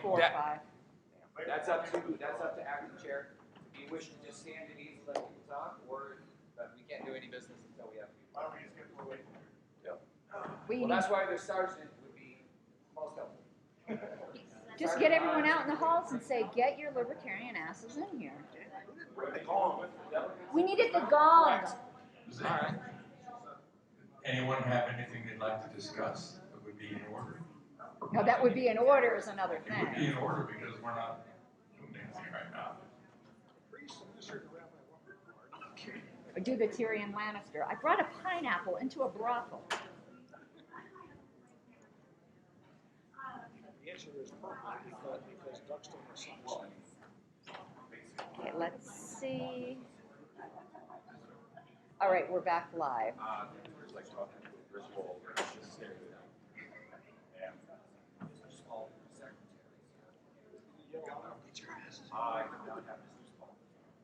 4 or 5. That's up to acting chair. If you wish to just stand at ease and let people talk, or we can't do any business until we have people. Why don't we just get to the way? Yep. We Well, need, that's why the sergeant would be most helpful. just get everyone out in the halls and say, get your libertarian asses in here. We needed the gong. All right. Anyone have anything they'd like to discuss that would be in order? No, that would be in order is another It would be thing. in order because we're not doing anything right now. Do the Tyrion Lannister. I brought a pineapple into a brothel. The answer is probably because ducks don't have socks. Okay, let's see. All right, we're back live. It's like talking to a brick wall where it's just staring at them. And Small secretary.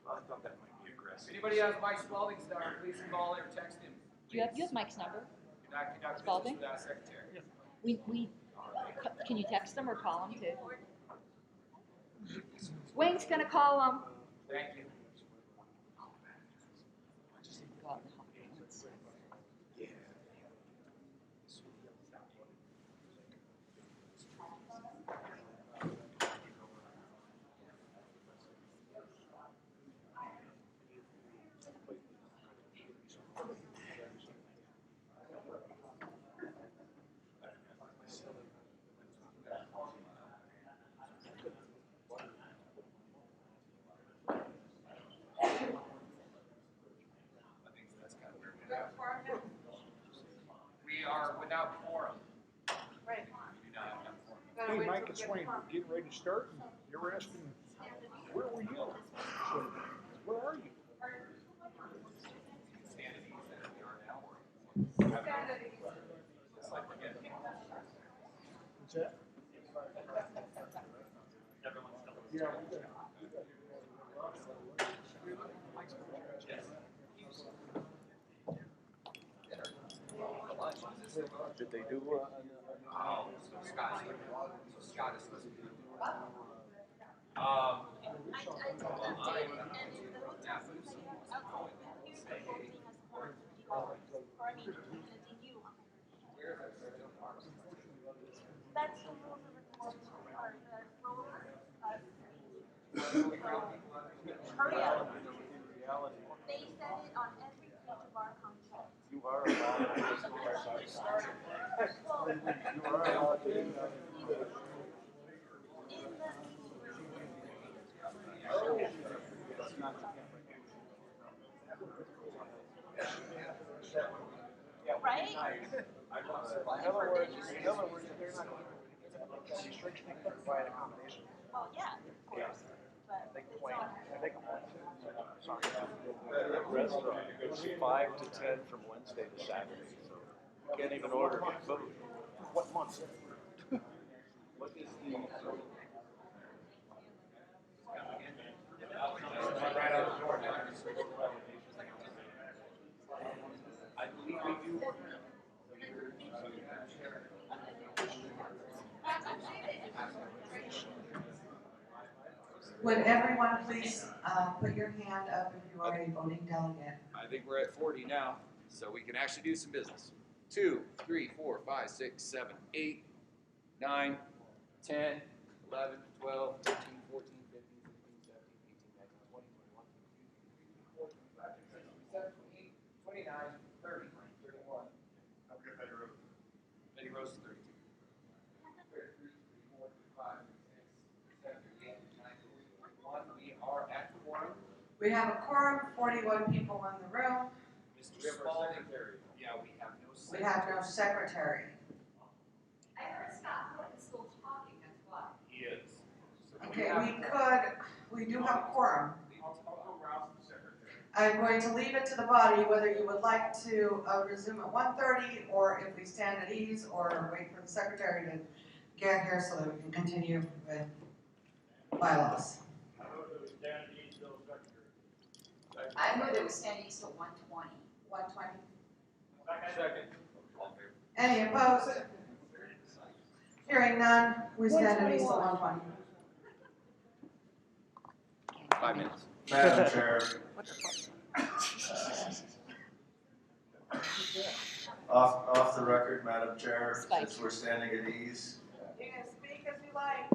I thought that might be aggressive. If anybody has Mike Spalding's number, please call or text him. Do you have Mike's number? Conduct business Spalding? without a secretary. Can you text them or call them too? Wayne's gonna call them. Thank you. We are without quorum. Right. We do not have enough quorum. Hey, Mike and Swain, we're getting ready to start. And you were asking, where were you? So, where are you? Stand at ease as we are now, or just like we're getting. What's that? Yeah, we got. Did they do Oh, so Scott is supposed to do. That's the rules of the court, or the rules of, hurry up. They said it on every page of our contract. You are allowed to Right? In other words, they're not restricting it by an accommodation. Well, yeah, of course, but it's on. Sorry. Restaurant, it goes 5 to 10 from Wednesday to Saturday, so you can't even order food. What month? What is the? Right out the door now. I believe we do. Would everyone please put your hand up if you are a voting delegate? I think we're at 40 now, so we can actually do some business. 2, 3, 4, 5, 6, 7, 8, 9, 10, 11, 12, 13, 14, 15, 16, 17, 18, 19, 20, 21, 22, 23, 24, 25, 26, 27, 28, 29, 30, 31. Have a good Betty Rose. Betty Rose is 32. 33, 34, 35, 36, 37, 38, 39, 41. We are at quorum. We have a quorum, 41 people in the room. Mr. Spalding. Yeah, we have no secretary. We have no secretary. I heard Scott Horton still talking, that's why. He is. So Okay, have we do have a quorum. I'll go rouse the secretary. I'm going to leave it to the body whether you would like to resume at 1:30 or if we stand at ease or wait for the secretary to get here so that we can continue with bylaws. I moved it was standing still 120. 1:20. Second. All in favor? Any opposed? Hearing none, we stand at ease till 1:20. 5 minutes. Madam Chair, off the record, Madam Chair, Spike. since we're standing at ease, You can speak as you like,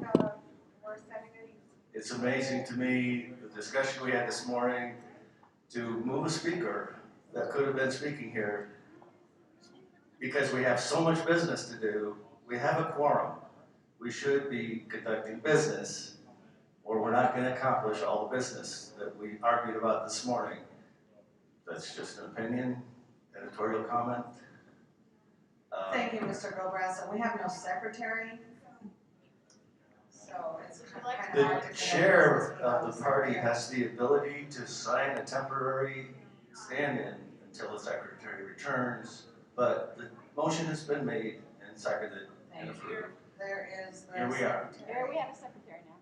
we're standing at ease. it's amazing to me, the discussion we had this morning, to move a speaker that could have been speaking here, because we have so much business to do, we have a quorum. We should be conducting business, or we're not gonna accomplish all the business that we argued about this morning. That's just an opinion, editorial comment. Thank you, Mr. Gilbrass, and we have no secretary. So it's kind of hard to. The conduct chair business of without the party secretary. has the ability to sign a temporary stand-in until the secretary returns, but the motion has been made and seconded and Thank you. approved. There is the Here we are. There, secretary. we have a secretary now.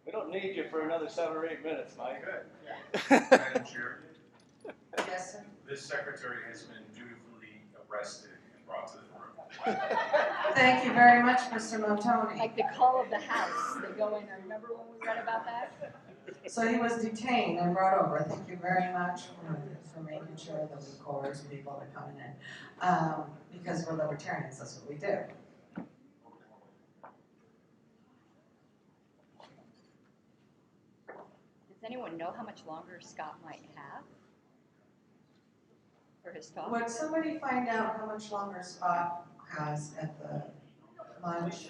We don't need you for another 7 or 8 minutes, Mike. Madam Chair, Yes, sir. this secretary has been dutifully arrested and brought to the room. Thank you very much, Mr. Montoni. Like the call of the house. They go in there. Remember when we read about that? So he was detained and brought over. Thank you very much for making sure that we coerce people to come in. Because we're libertarians, that's what we do. Does anyone know how much longer Scott might have for his talk? Would somebody find out how much longer Scott has at the lunch?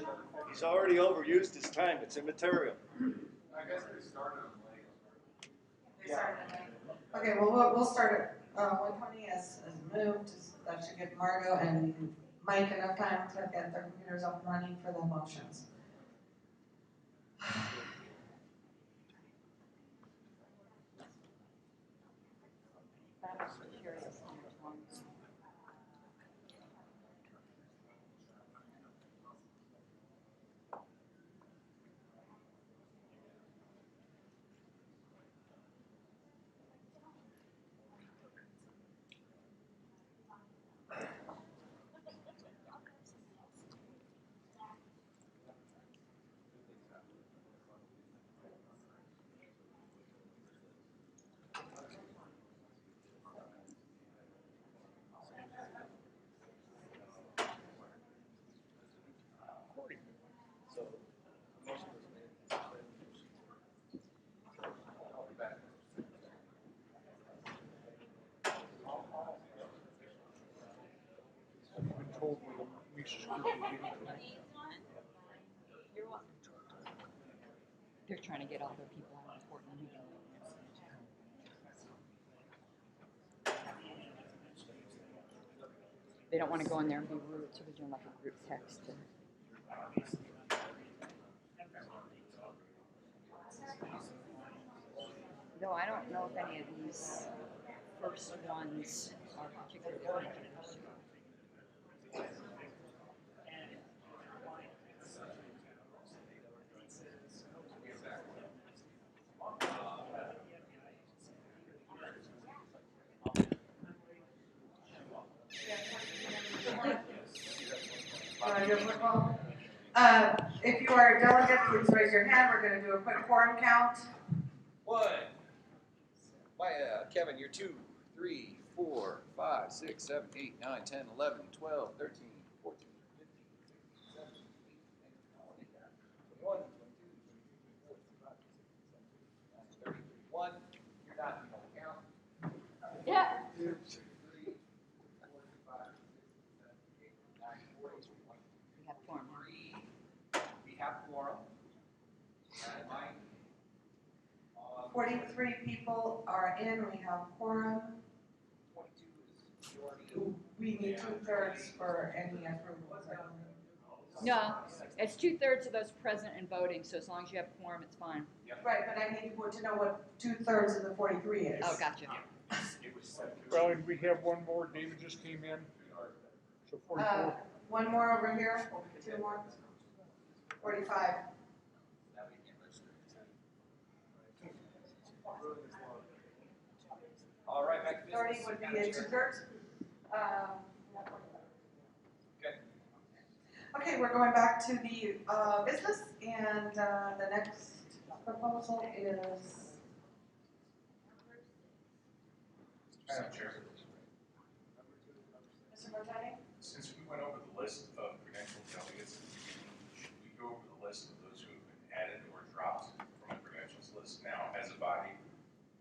He's already overused his time, it's immaterial. I guess they started him late. They started at nine. Okay, well, we'll start at 1:20 as moved. That should give Margot and Mike enough time to get their computers up and running for the motions. I'm just curious how much longer. I've been told we're the least scrupulous people. They're trying to get all their people out of important meetings. They don't want to go in there and be rude, so they're doing like a group text. Though I don't know if any of these first ones are particularly controversial. If you are a delegate, please raise your hand. We're going to do a quick quorum count. 1. Kevin, you're 2, 3, 4, 5, 6, 7, 8, 9, 10, 11, 12, 13, 14, 15, 16, 17, 18, 19, 20, 21, 22, 23, 24, 25, 26, 27, 28, 29, 30, 31. You're not, you don't count. Yeah. 2, 3, 4, 5, 6, 7, 8, 9, 40. We have quorum. 3. We have quorum. And Mike. 43 people are in. We have quorum. 22 is majority. We need 2/3 for any approvals. No, it's 2/3 of those present and voting, so as long as you have quorum, it's fine. Right, but I need to know what 2/3 of the 43 is. Oh, gotcha. Well, and we have one more, David just came in. So 44. One more over here. 2 more. 45. All right, back to business. 30 would be a 2/3. Okay. Okay, we're going back to the business, and the next proposal is, Madam Chair, Mr. Martini? since we went over the list of credentialed delegates at the beginning, should we go over the list of those who have been added or dropped from the credentials list now as a body?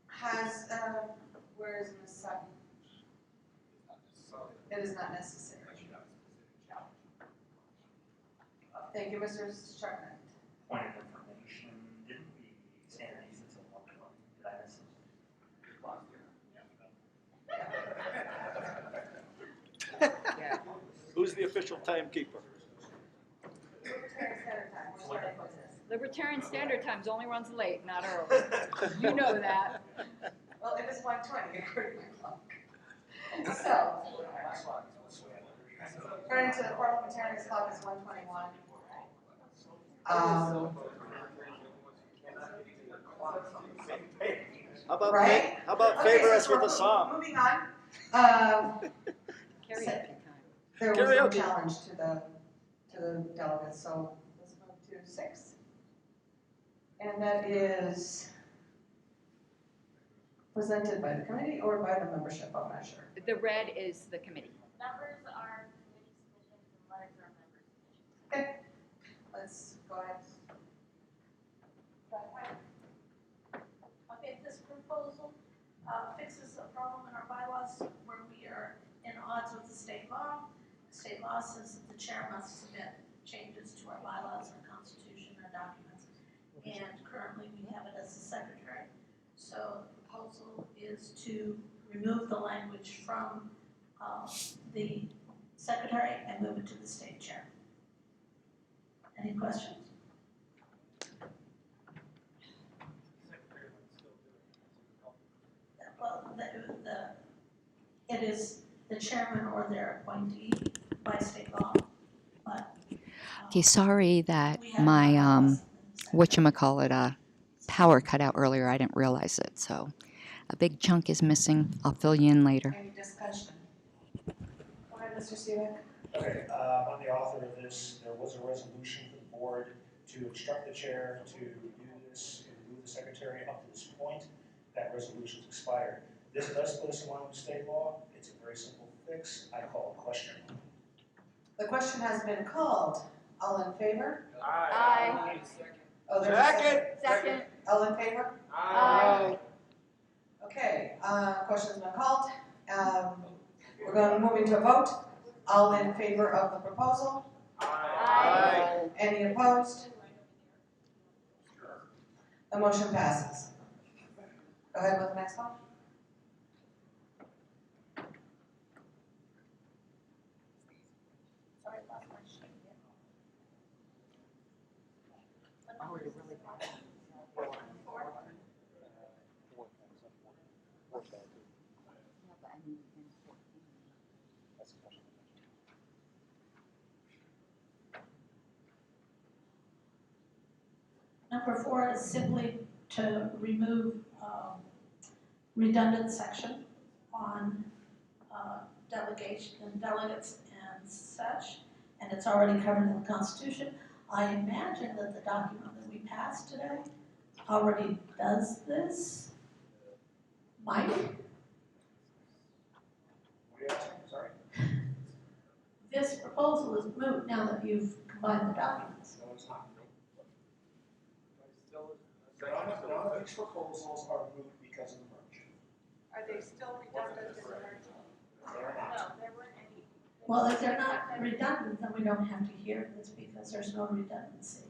Has, where is Ms. Sutton? It is not necessary. Thank you, Mr. Chapman. Point of information, didn't we stand these until 1:20? Did I miss something? Yeah. Who's the official timekeeper? Libertarian Standard Time, we're starting with this. Libertarian Standard Times only runs late, not early. You know that. Well, it is 1:20 according to my clock. So, according to the parliamentarian's clock, it's 1:21. How about, Right? how about Okay, favor so us with we're a song? Moving on. Karaoke time. There was no Karaoke. challenge to the delegates, so let's move to 6. And that is presented by the committee or by the membership, I'm not sure. The red is the committee. Numbers are committee submissions and letters are member submissions. Okay, let's go ahead. Okay, this proposal fixes a problem in our bylaws where we are in odds with the state law. The state law says that the chair must submit changes to our bylaws, our constitution, our documents. And currently we have it as the secretary. So the proposal is to remove the language from the secretary and move it to the state chair. Any questions? Well, it is the chairman or their appointee by state law, but. Okay, sorry that we have my bylaws in the secretary. whatchamacallit, power cut out earlier. I didn't realize it, so a big chunk is missing. I'll fill you in later. Any discussion? Go ahead, Mr. Stevick. Okay, I'm the author of this. There was a resolution for the board to instruct the chair to do this and remove the secretary up to this point. That resolution's expired. This does put us in line with state law. It's a very simple fix. I call it question. The question has been called. All in favor? Aye. Oh, there's a second. Second. All in favor? Aye. Okay, question's been called. We're going to move into a vote. All in favor of the proposal? Aye. Any opposed? The motion passes. Go ahead with the next one. Sorry, I lost my sheet again. What number is this? Number 4 is simply to remove redundant section on delegation and delegates and such, and it's already covered in the Constitution. I imagine that the document that we passed today already does this. Mike? What are you asking? Sorry? This proposal is moot now that you've combined the documents. No, it's not. None of these proposals are moot because of the merge. Are they still redundant in the merge? They are not. No, there weren't any. Well, if they're not redundant, then we don't have to hear this because there's no redundancy.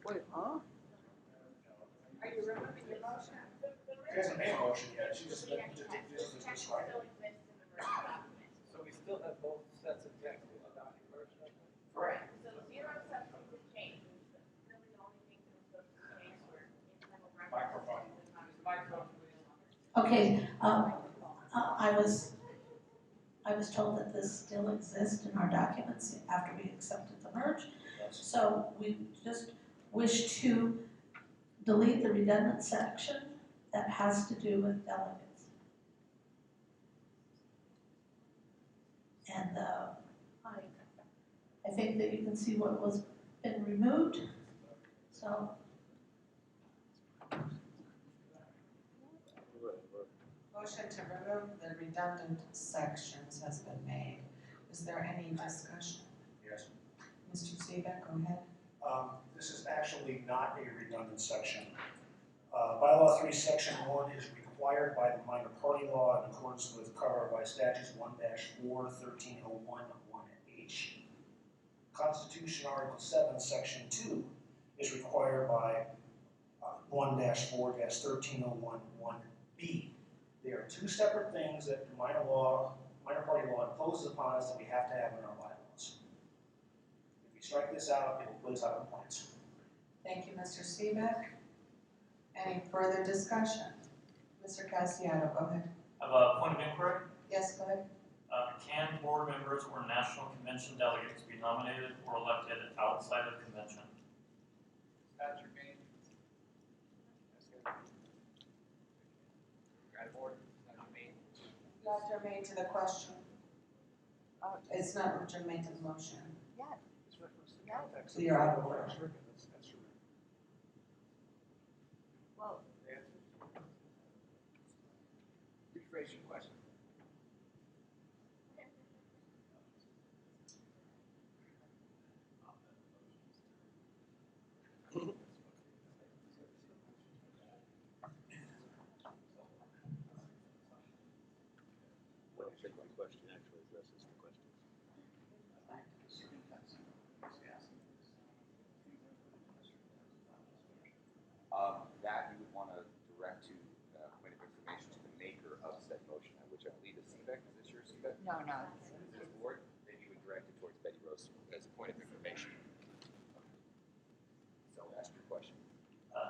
Wait, huh? Are you removing your motion? She hasn't made a motion yet. She just described it. So we still have both sets of text in the document version? Correct. So 0 substantive changes, really the only thing that was changed were internal Microphone. Okay, I was told that this still exists in our documents after we accepted the merge. So we just wish to delete the redundant section that has to do with delegates. And I think that you can see what was been removed, so. Motion to remove the redundant sections has been made. Is there any discussion? Yes. Mr. Seebeck, go ahead. This is actually not a redundant section. Bylaw 3, Section 1 is required by the minor party law in accordance with covered by statutes 1-4, 1301(1)H. Constitution Article 7, Section 2 is required by 1-4, 1301(1)B. They are two separate things that the minor party law imposes upon us that we have to have in our bylaws. If we strike this out, it will put us out of points. Thank you, Mr. Seebeck. Any further discussion? Mr. Casiano, go ahead. I have a point of inquiry. Yes, go ahead. Can board members or national convention delegates be nominated or elected outside of convention? That's your main. Not germane to the question. It's not germane to the motion. So you're out of order. Well, Rephrase your question. Well, I think my question actually addresses the question. That you would want to direct to point of information to the maker of said motion, which I believe is CBEC. Is this your CBEC? no, Is this board? Then you would direct it towards Betty Rose as a point of information. So ask your question.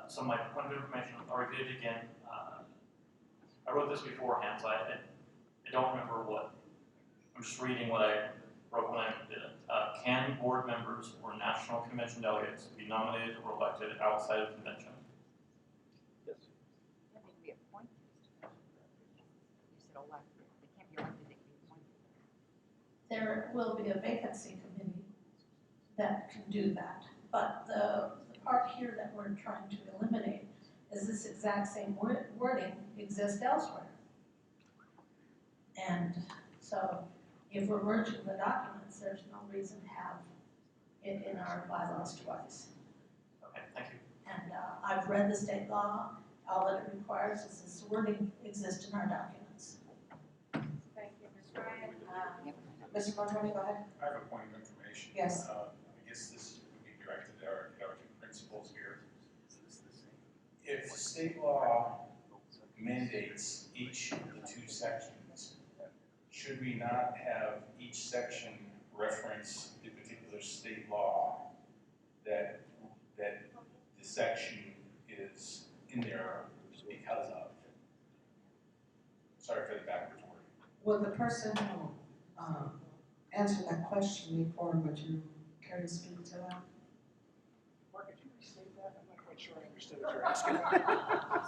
So my point of information, I'll repeat it again. I wrote this beforehand, so I don't remember what. I'm just reading what I wrote when I did it. Can board members or national convention delegates be nominated or elected outside of convention? Yes. they can be appointed. You said elected, they can't be elected, they can be appointed. There will be a vacancy committee that can do that. But the part here that we're trying to eliminate is this exact same wording exists elsewhere. And so if we're merging the documents, there's no reason to have it in our bylaws twice. Okay, thank you. And I've read the state law. All that it requires is this wording exists in our documents. Thank you, Ms. Ryan. Mr. Montoni, go ahead. I have a point of information. Yes. I guess this would be directed at our two principals here. If state law mandates each of the two sections, should we not have each section reference the particular state law that the section is in there because of? Sorry for the backwards wording. Would the person who answered that question before, would you care to speak to that? Mark, could you restate that? I'm not quite sure I understood what you're asking. I was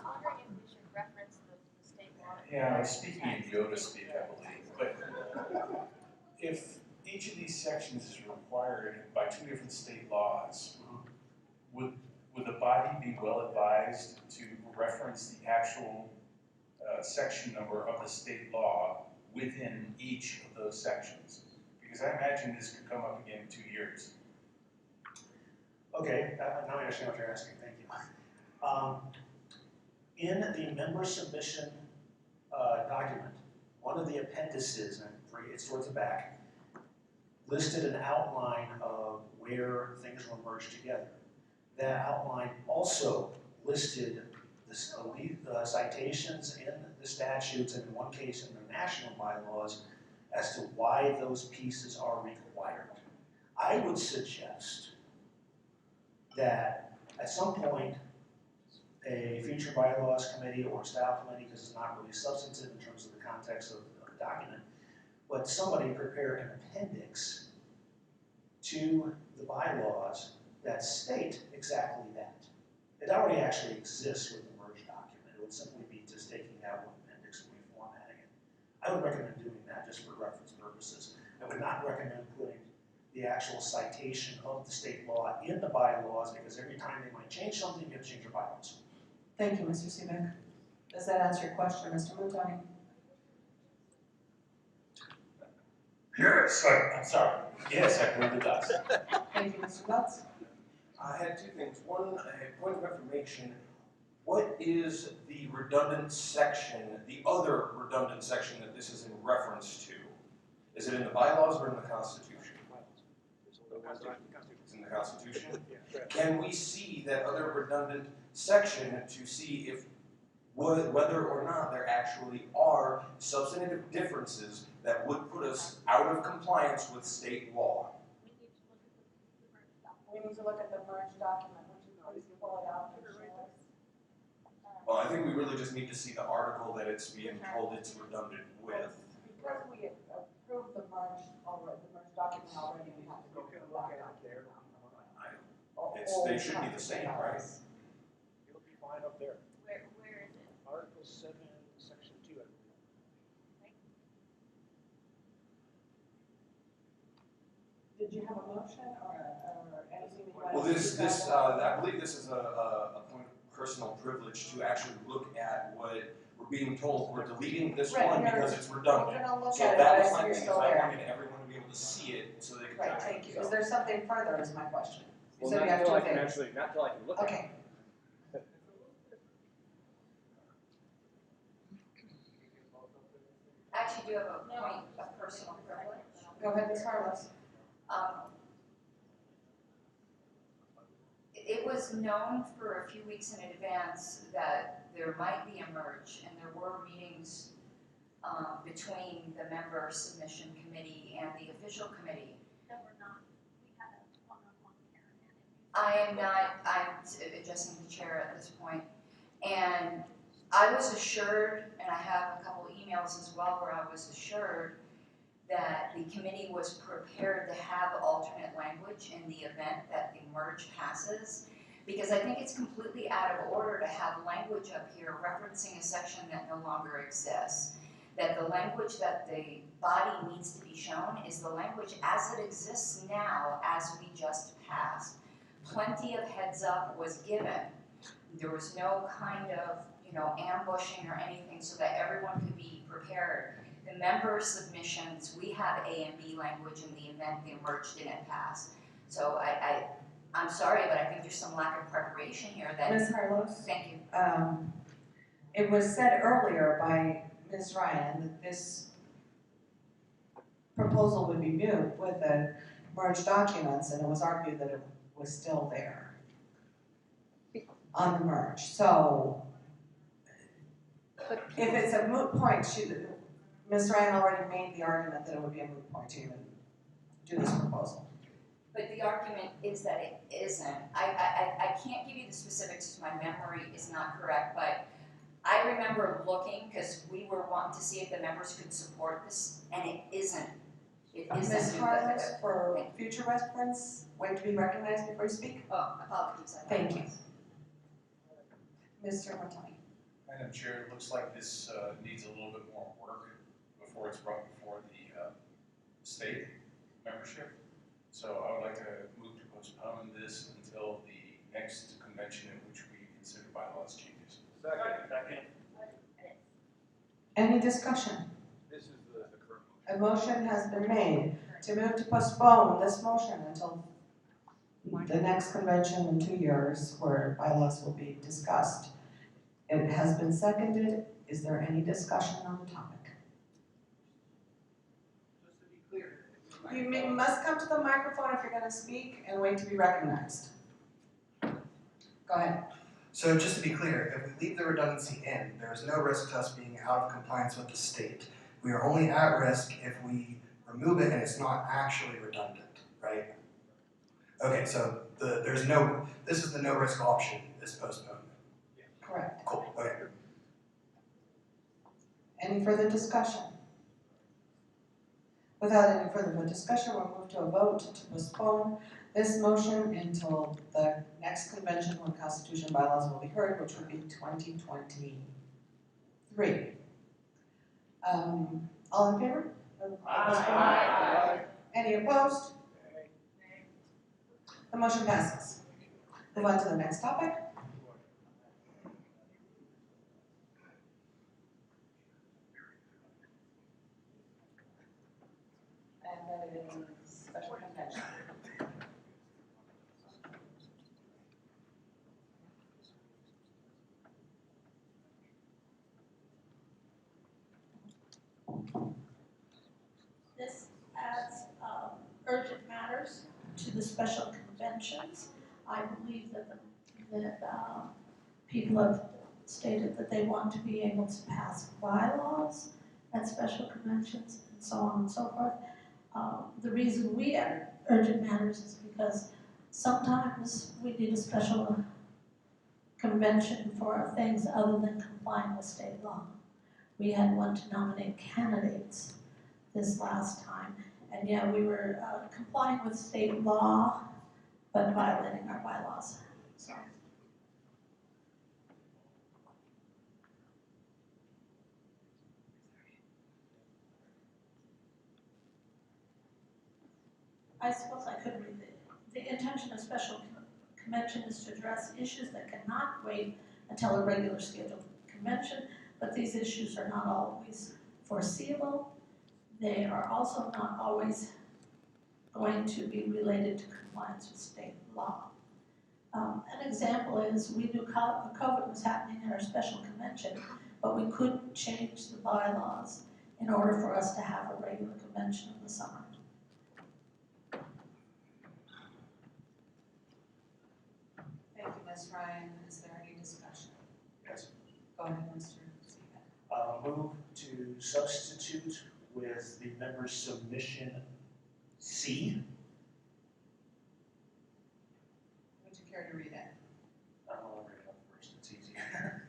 wondering if we should reference the state law. Yeah, I was speaking in Yoda speak, I believe, but if each of these sections is required by two different state laws, would the body be well advised to reference the actual section number of the state law within each of those sections? Because I imagine this could come up again in 2 years. Okay, now I understand what you're asking, thank you. In the member submission document, one of the appendices, and it's towards the back, listed an outline of where things were merged together. That outline also listed the citations in the statutes, and in one case in the national bylaws, as to why those pieces are required. I would suggest that at some point, a future bylaws committee or staff committee, because it's not really substantive in terms of the context of the document, but somebody prepare an appendix to the bylaws that state exactly that. It already actually exists with the merged document. It would simply be just taking that one appendix and reformatting it. I would recommend doing that just for reference purposes. And would not recommend putting the actual citation of the state law in the bylaws, because every time they might change something, you have to change your bylaws. Thank you, Mr. Seebeck. Does that answer your question, Mr. Montoni? Yes, I'm sorry. Yes, I believe it does. Thank you, Mr. Lutz. I had two things. One, a point of information. What is the redundant section, the other redundant section that this is in reference to? Is it in the bylaws or in the Constitution? It's in the Constitution? Can we see that other redundant section to see if whether or not there actually are substantive differences that would put us out of compliance with state law? We need to look at the merged document. Would you please pull it out and show us? Well, I think we really just need to see the article that it's being told it's redundant with. Because we approved the merged document already, we have to go through that. They should be the same, right? It'll be fine up there. Where is it? Article 7, Section 2, I believe. Did you have a motion or anything you wanted Well, to this, discuss? I believe this is a point of personal privilege to actually look at what we're being told. We're deleting this Right, one we're- because it's redundant. We're gonna look So at it, that but was I my see you're thing, is still I there. wanted everyone to be able to see it so they could. Right, check it. thank you. So- Is there something further is my question? You Well, said not we have until I two can things. actually, not until I can look at it. Okay. I actually do have a point of personal privilege. Go ahead, Ms. Harless. It was known for a few weeks in advance that there might be a merge, and there were meetings between the member submission committee and the official committee. No, we're not. We had a one-on-one Karen. I'm adjusting the chair at this point, and I was assured, and I have a couple emails as well where I was assured that the committee was prepared to have alternate language in the event that the merge passes, because I think it's completely out of order to have language up here referencing a section that no longer exists. That the language that the body needs to be shown is the language as it exists now, as we just passed. Plenty of heads up was given. There was no kind of, ambushing or anything so that everyone could be prepared. The member submissions, we have A and B language in the event the merge didn't pass. So I'm sorry, but I think there's some lack of preparation here that. Ms. Harlos? Thank you. It was said earlier by Ms. Ryan that this proposal would be moved with the merged documents, and it was argued that it was still there on the merge. So if it's a moot point, Ms. Ryan already made the argument that it would be a moot point to even do this proposal. But the argument is that it isn't. I can't give you the specifics because my memory is not correct, but I remember looking because we were wanting to see if the members could support this, and it isn't. It isn't. Ms. Carlos, for future reference, wait to be recognized before you speak. Oh, apologies. Thank you. Mr. Martoni. Madam Chair, it looks like this needs a little bit more work before it's brought before the state membership. So I would like to move to postpone this until the next convention in which we consider bylaws changes. Second. Any discussion? This is the current A motion has been made to move to postpone this motion until the next convention in 2 years where bylaws will be discussed. It has been seconded. Is there any discussion on the topic? Just to be clear. You must come to the microphone if you're going to speak and wait to be recognized. Go ahead. So just to be clear, if we leave the redundancy in, there is no risk to us being out of compliance with the state. We are only at risk if we remove it and it's not actually redundant, right? Okay, so this is the no risk option is postponed. Correct. Cool, okay. Any further discussion? Without any further discussion, we'll move to a vote to postpone this motion until the next convention when Constitution bylaws will be heard, which will be 2023. All in favor? Aye. Any opposed? The motion passes. Move on to the next topic. And that is special convention. This adds urgent matters to the special conventions. I believe that people have stated that they want to be able to pass bylaws at special conventions and so on and so forth. The reason we add urgent matters is because sometimes we need a special convention for things other than complying with state law. We had one to nominate candidates this last time, and yeah, we were complying with state law, but violating our bylaws, so. I suppose I could read it. The intention of special convention is to address issues that cannot wait until a regular scheduled convention, but these issues are not always foreseeable. They are also not always going to be related to compliance with state law. An example is we knew COVID was happening at our special convention, but we couldn't change the bylaws in order for us to have a regular convention in the summer. Thank you, Ms. Ryan. Is there any discussion? Yes. Go ahead, Mr. Seaman. Move to substitute with the member's submission C. Would you care to read it? I'll read it up first, it's easier.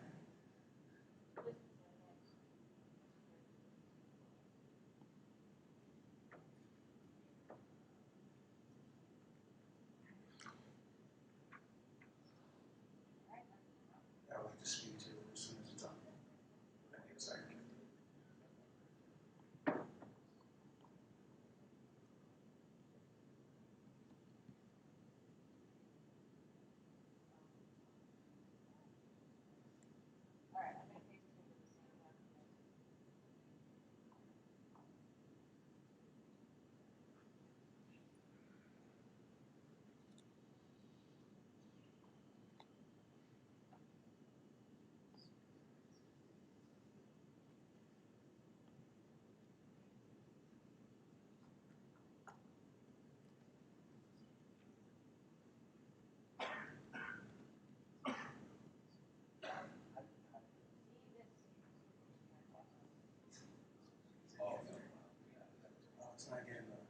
I would like to speak to it as soon as it's done. Give me a second.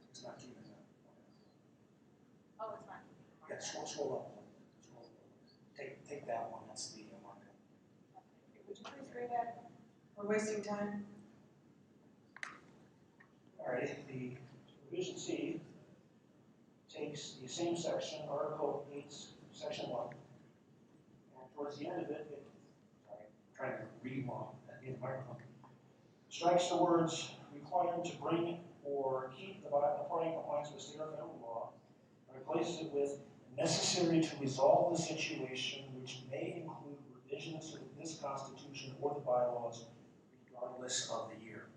It's not keeping that. Oh, it's not. Yeah, scroll up. Take that one, that's the markup. Would you please read it? We're wasting time. All right, the revision C takes the same section, Article 8, Section 1, and towards the end of it, trying to read while at the microphone, strikes the words required to bring or keep the party in compliance with state or federal law, and replaces it with necessary to resolve the situation which may include revisions to this Constitution or the bylaws regardless of the year.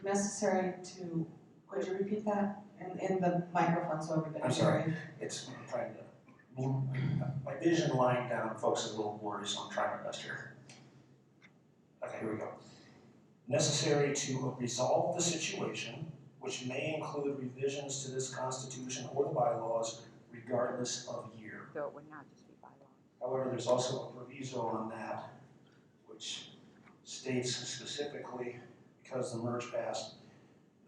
Necessary to, could you repeat that in the microphone so everybody can hear you? I'm trying to move, my vision lying down, folks, is a little blurry, so I'm trying my best here. Okay, here we go. Necessary to resolve the situation, which may include revisions to this Constitution or the bylaws, regardless of year. So it would not just be bylaws. However, there's also a proviso on that, which states specifically, because the merge passed,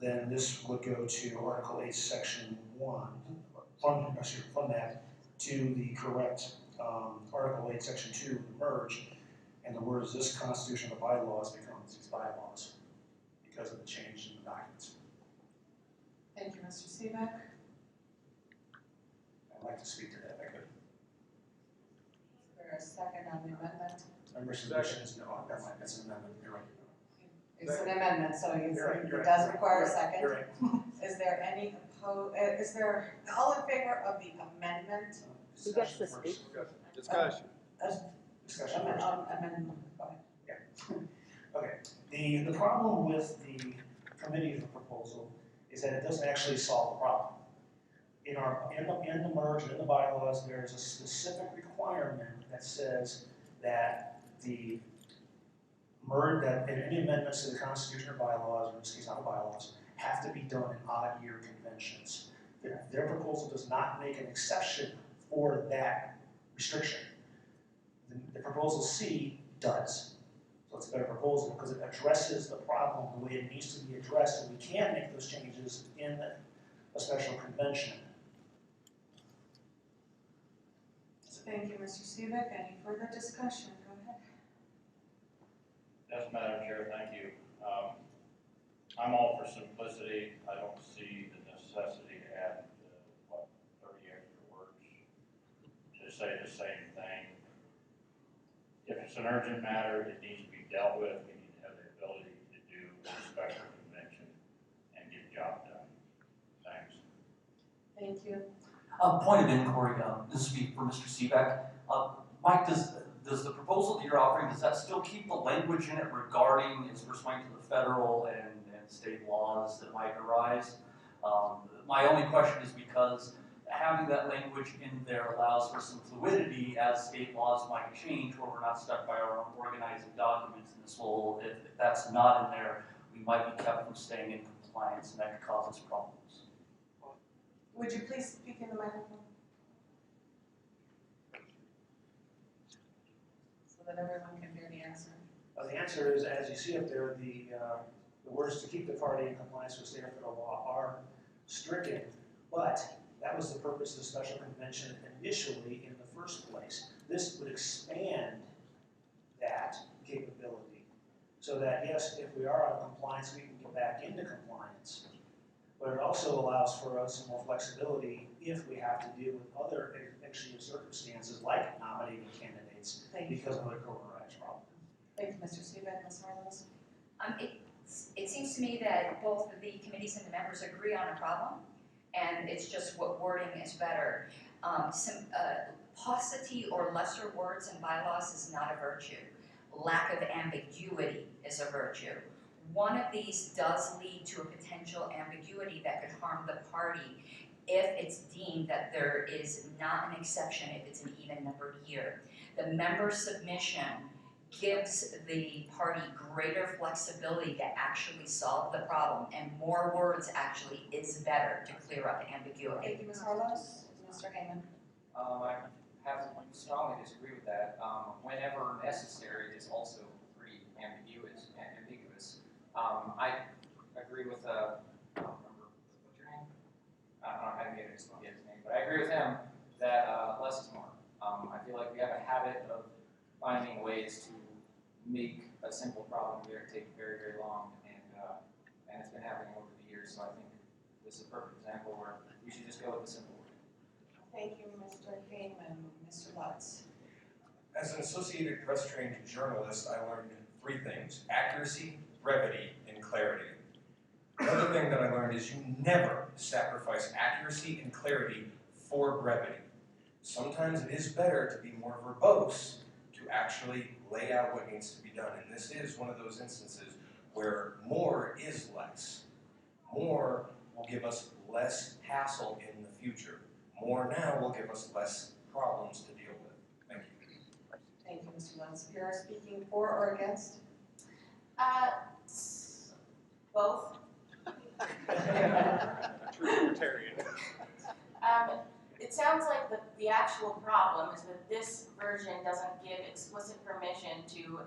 then this would go to Article 8, Section 1, from that to the correct Article 8, Section 2, the merge, and the words "this Constitution or bylaws" becomes these bylaws because of the change in the documents. Thank you, Mr. Seabeck. I'd like to speak to that, if I could. Is there a second on the amendment? Member submission is no, never mind, that's an amendment, you're right. It's an amendment, so You're right, you're it right, does you're right, require a you're right, second. you're right. Is there any is there, all in favor of the amendment? Who gets to speak? Discussion. Discussion first. Amendment, go ahead. Okay, the problem with the committee's proposal is that it doesn't actually solve the problem. In the merge, in the bylaws, there is a specific requirement that says that that any amendments to the Constitution or bylaws, or in this case not the bylaws, have to be done in odd year conventions. Their proposal does not make an exception for that restriction. The proposal C does. So it's a better proposal because it addresses the problem the way it needs to be addressed, and we can make those changes in a special convention. Thank you, Mr. Seebeck. Any further discussion? Go ahead. Yes, Madam Chair, thank you. I'm all for simplicity. I don't see the necessity to add, 30 extra words to say the same thing. If it's an urgent matter, it needs to be dealt with. We need to have the ability to do a special convention and get the job done. Thanks. Thank you. Point of inquiry, this would be for Mr. Seebeck. Mike, does the proposal that you're offering, does that still keep the language in it regarding its pursuant to the federal and state laws that might arise? My only question is because having that language in there allows for some fluidity as state laws might change where we're not stuck by our own organizing documents, and this will, if that's not in there, we might be kept from staying in compliance, and that could cause us problems. Would you please speak in the microphone? So that everyone can hear the answer. The answer is, as you see up there, the words to keep the party in compliance with state or federal law are stricken, but that was the purpose of the special convention initially in the first place. This would expand that capability so that, yes, if we are out of compliance, we can get back into compliance. But it also allows for us some more flexibility if we have to deal with other extreme circumstances like nominating candidates because of the coronavirus problem. Thank you, Mr. Seebeck. Ms. Harless? It seems to me that both the committees and the members agree on a problem, and it's just what wording is better. Paucity or lesser words in bylaws is not a virtue. Lack of ambiguity is a virtue. One of these does lead to a potential ambiguity that could harm the party if it's deemed that there is not an exception if it's an even numbered year. The member submission gives the party greater flexibility to actually solve the problem, and more words actually is better to clear up ambiguity. Thank you, Ms. Harless. Mr. Heyman? I have to strongly disagree with that. Whenever necessary is also pretty ambiguous. I agree with, I don't remember, what's your name? I don't know how to get his name, but I agree with him that less is more. I feel like we have a habit of finding ways to make a simple problem here take very, very long, and it's been happening over the years, so I think this is a perfect example where we should just go with the simple word. Thank you, Mr. Heyman. Mr. Lutz? As an Associated Press trained journalist, I learned 3 things: accuracy, brevity, and clarity. Another thing that I learned is you never sacrifice accuracy and clarity for brevity. Sometimes it is better to be more verbose to actually lay out what needs to be done. And this is one of those instances where more is less. More will give us less hassle in the future. More now will give us less problems to deal with. Thank you. Thank you, Mr. Lutz. You are speaking for or against? Both. True Libertarian. It sounds like the actual problem is that this version doesn't give explicit permission to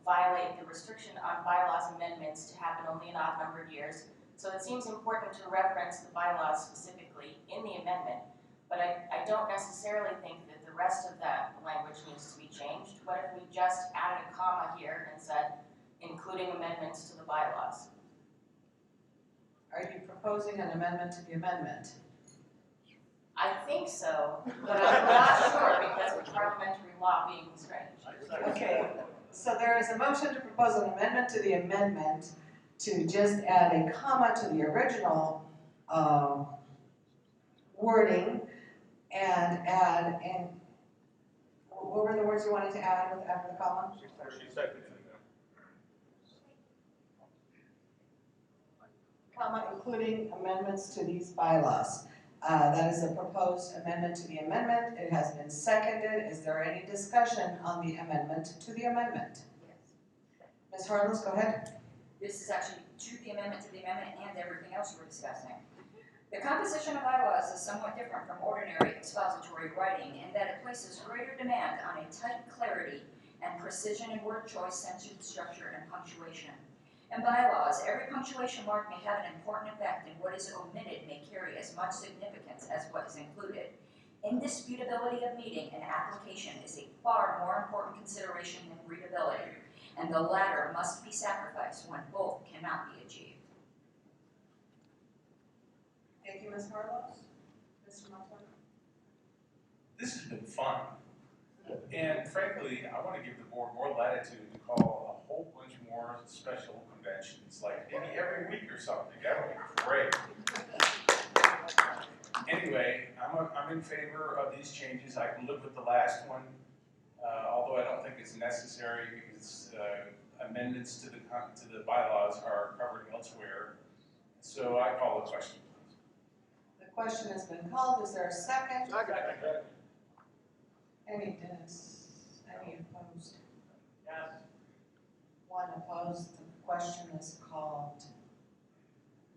violate the restriction on bylaws amendments to happen only in odd-numbered years. So it seems important to reference the bylaws specifically in the amendment, but I don't necessarily think that the rest of that language needs to be changed. What if we just added a comma here and said, including amendments to the bylaws? Are you proposing an amendment to the amendment? I think so, but I'm not sure because of parliamentary law being strange. Okay, So there is a motion to propose an amendment to the amendment to just add a comma to the original wording and add in, what were the words you wanted to add with after the comma? She seconded it. Comma, including amendments to these bylaws. That is a proposed amendment to the amendment. It has been seconded. Is there any discussion on the amendment to the amendment? Yes. Ms. Harless, go ahead. This is actually to the amendment and everything else you were discussing. The composition of bylaws is somewhat different from ordinary expository writing in that it places greater demand on a tight clarity and precision in word choice, sentence structure, and punctuation. In bylaws, every punctuation mark may have an important effect, and what is omitted may carry as much significance as what is included. Indisputability of meaning and application is a far more important consideration than readability, and the latter must be sacrificed when both cannot be achieved. Thank you, Ms. Harlow. Mr. Montana? This has been fun. And frankly, I want to give the board more latitude to call a whole bunch more special conventions, like maybe every week or something. That would be great. Anyway, I'm in favor of these changes. I can live with the last one, although I don't think it's necessary because amendments to the bylaws are covered elsewhere. So I call the question. The question has been called. Is there a second? Second. Any opposed? Yes. One opposed. The question is called.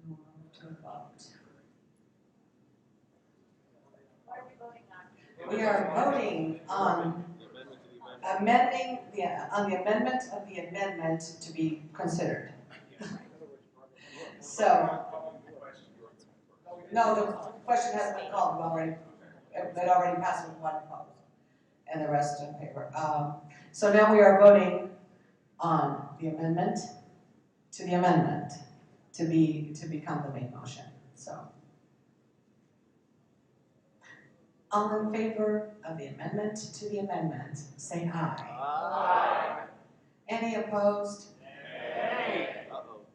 We will move to a vote. What are we voting on? We are voting on amending the amendment of the amendment to be considered. So, no, the question hasn't been called. It already passed with one vote, and the rest in favor. So now we are voting on the amendment to the amendment to become the main motion. So, all in favor of the amendment to the amendment, say aye. Aye. Any opposed? Nay. Uh-oh.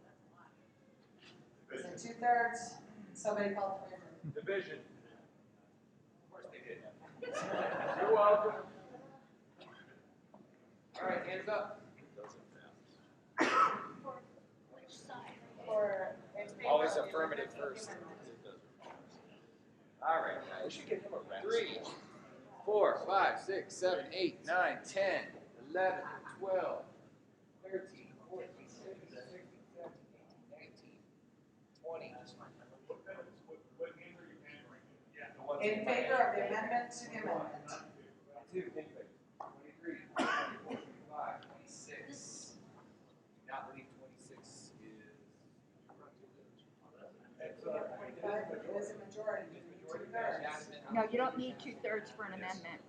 Is it 2/3? Somebody called for favor. Division. Of course they did. You're welcome. All right, hands up. Always affirmative first. All right, guys. 3, 4, 5, 6, 7, 8, 9, 10, 11, 12, 13, 14, 15, 16, 17, 18, 19, 20. In favor of the amendment to the amendment. 22, 23, 24, 25, 26. Do not believe 26 is. It is a majority. 2/3. No, you don't need 2/3 for an amendment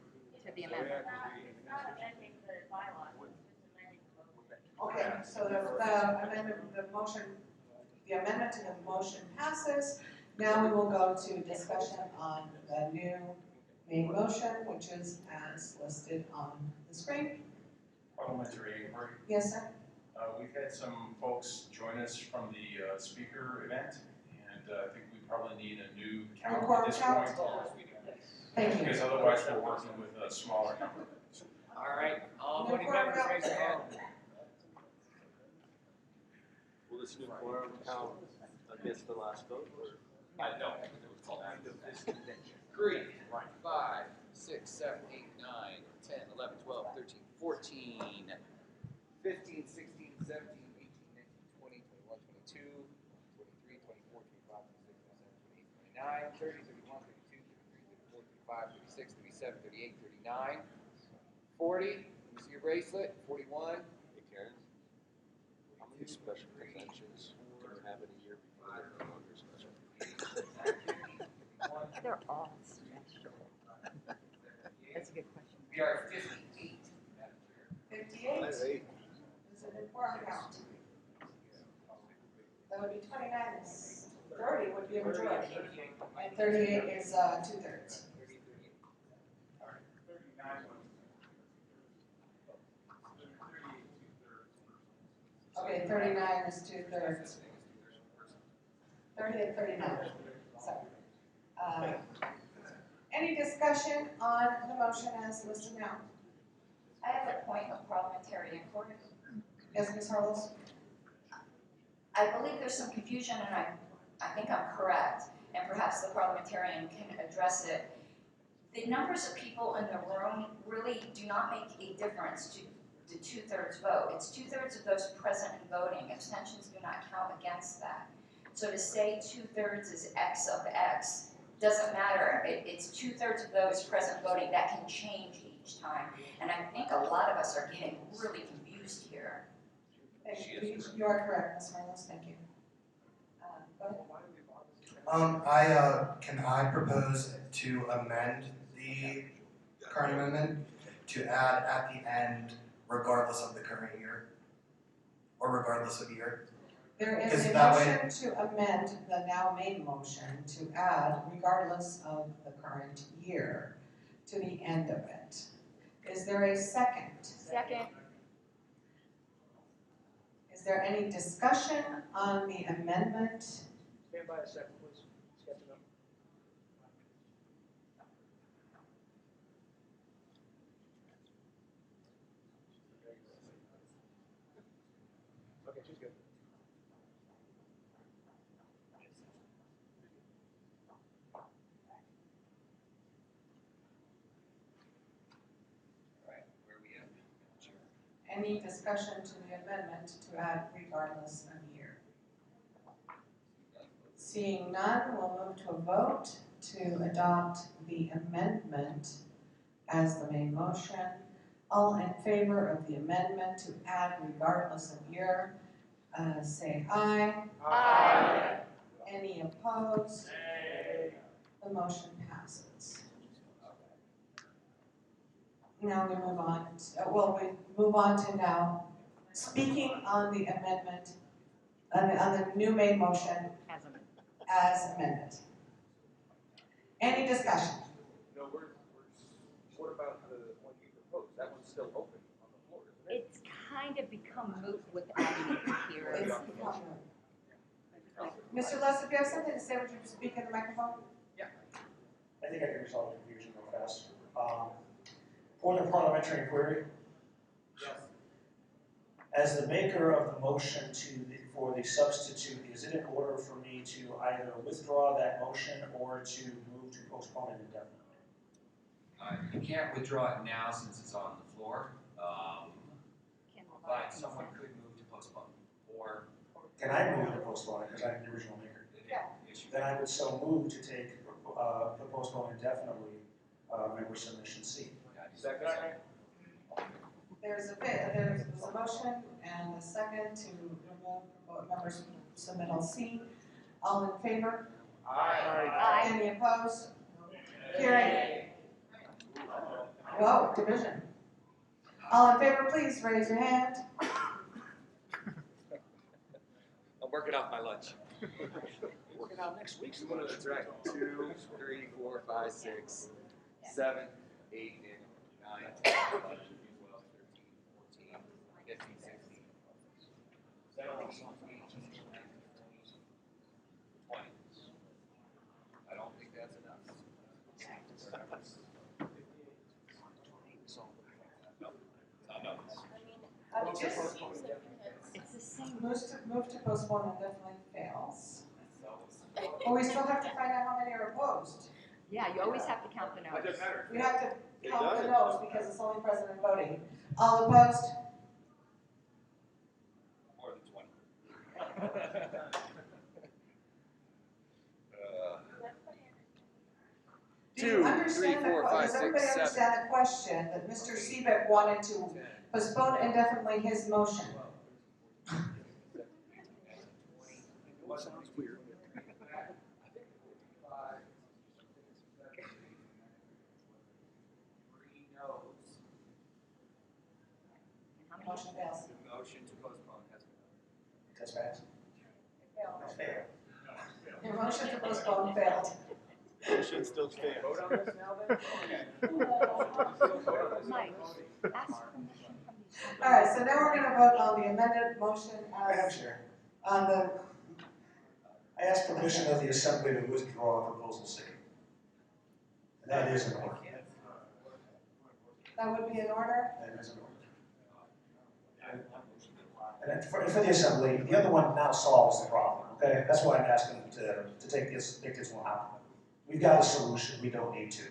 to the amendment. It's not amending the bylaws, it's just amending the motion. Okay, so the amendment, the amendment to the motion passes. Now we will go to discussion on the new main motion, which is as listed on the screen. Parliamentary inquiry. Yes, sir. We've had some folks join us from the speaker event, and I think we probably need a new count at this point. Thank you. Because otherwise we're working with a smaller number. All right, all voting members, raise your hand. Will this new quorum count against the last vote? I don't. 3, 5, 6, 7, 8, 9, 10, 11, 12, 13, 14, 15, 16, 17, 18, 19, 20, 21, 22, 23, 24, 25, 26, 27, 28, 29, 30, 31, 32, 33, 34, 35, 36, 37, 38, 39, 40. Let me see your bracelet. 41. Hey Karen, how many special conventions do you have in a year before they're no longer special? They're all special. That's a good question. We are 58. 58 is an important count. That would be 29. 30 would be a majority. And 38 is 2/3. Okay, 39 is 2/3. 30 and 39, so. Any discussion on the motion as listed now? I have a point of parliamentary inquiry. Yes, Ms. Harless? I believe there's some confusion, and I think I'm correct, and perhaps the parliamentarian can address it. The numbers of people in the room really do not make a difference to the 2/3 vote. It's 2/3 of those present and voting. Abstentions do not count against that. So to say 2/3 is X of X doesn't matter. It's 2/3 of those present voting. That can change each time. And I think a lot of us are getting really confused here. You are correct, Ms. Harless, thank you. Go ahead. Can I propose to amend the current amendment to add at the end regardless of the current year? Or regardless of year? There is Because a that motion to amend the now made motion to add regardless of the current year to the end of it. Is there a second? Second. Is there any discussion on the amendment? Stand by a second, please. Sketching up. Okay, she's good. Alright, where are we at? Any discussion to the amendment to add regardless of year? Seeing none, we'll move to a vote to adopt the amendment as the main motion. All in favor of the amendment to add regardless of year, say aye. Aye. Any opposed? The motion passes. Now we move on, we move on to now speaking on the amendment, on the new made motion as amended. Any discussion? No, what about the one you proposed? That one's still open on the floor, isn't it? It's kind of become moot with adding it here. It's become moot. Mr. Lester, do you have something to say? Would you speak in the microphone? I think I can resolve the confusion real fast. Point of parliamentary inquiry. Yes. As the maker of the motion for the substitute, is it in order for me to either withdraw that motion or to move to postpone it indefinitely? You can't withdraw it now since it's on the floor, but someone could move to postpone, or. Can I move to postpone it because I'm the original maker? Yeah. Then I would so move to take the postpone indefinitely member submission C. Second. There's a motion and a second to remove members submittal C. All in favor? Aye. Any opposed? Carried. Whoa, division. All in favor, please raise your hand. I'm working off my lunch. Working out next week. That's right. 2, 3, 4, 5, 6, 7, 8, 9, 10, 11, 12, 13, 14, 15, 16, 17, 18, 19, 20. I don't think that's enough. No, not enough. It's the same. Move to postpone indefinitely fails. But we still have to find out how many are opposed. Yeah, you always have to count the It no's. doesn't matter. We have to count the no's because it's only president voting. All opposed? More than 20. Do you understand does everybody understand the question that Mr. Seebeck wanted to postpone indefinitely his motion? Sounds weird. Motion fails. The motion to postpone has been. That's passed. Your motion to postpone failed. Motion still stands. Vote on this now then? Okay. Mike, ask permission from these All right, so now we're gonna vote on the amended motion Madam as, Chair, on the, I ask permission of the Assembly to withdraw proposal C. And that is an order. that would be in order? That is an order. And then for the Assembly, the other one now solves the problem, okay? That's why I'm asking them to take this one out. We've got a solution, we don't need to.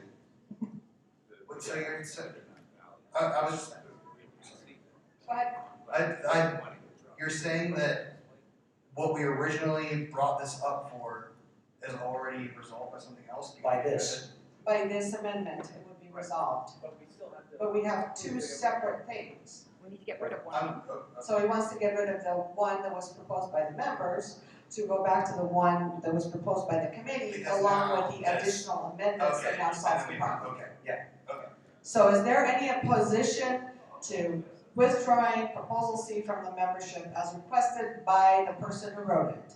So you're, I was, Go ahead. you're saying that what we originally brought this up for is already resolved by something else? By this. By this amendment, it would be resolved. But we have two separate things. We need to get rid of one. So he wants to get rid of the one that was proposed by the members to go back to the one that was proposed by the committee, Because along now with the this- additional amendments that now solves the problem. Okay, yeah, okay. So is there any opposition to withdrawing proposal C from the membership as requested by the person who wrote it?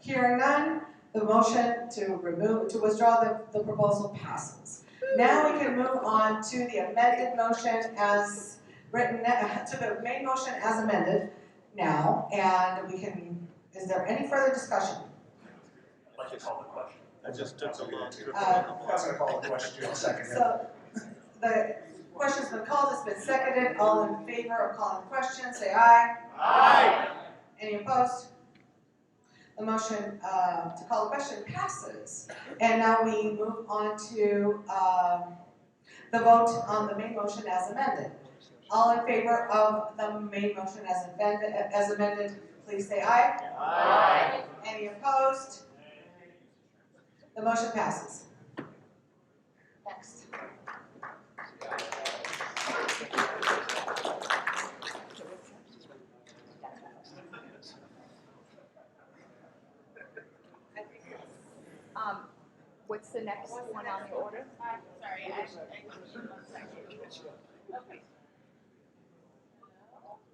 Hearing none, the motion to withdraw the proposal passes. Now we can move on to the amended motion as written, to the main motion as amended now, and we can, is there any further discussion? I'd like to call the question. I just took so long to. I was gonna call the question in a second. So, the question's been called, it's been seconded, all in favor of calling the question, say aye. Aye. Any opposed? The motion to call the question passes. And now we move on to the vote on the main motion as amended. All in favor of the main motion as amended, please say aye. Aye. Any opposed? The motion passes. Next. What's the next one on the order? Sorry, actually, one second. Okay.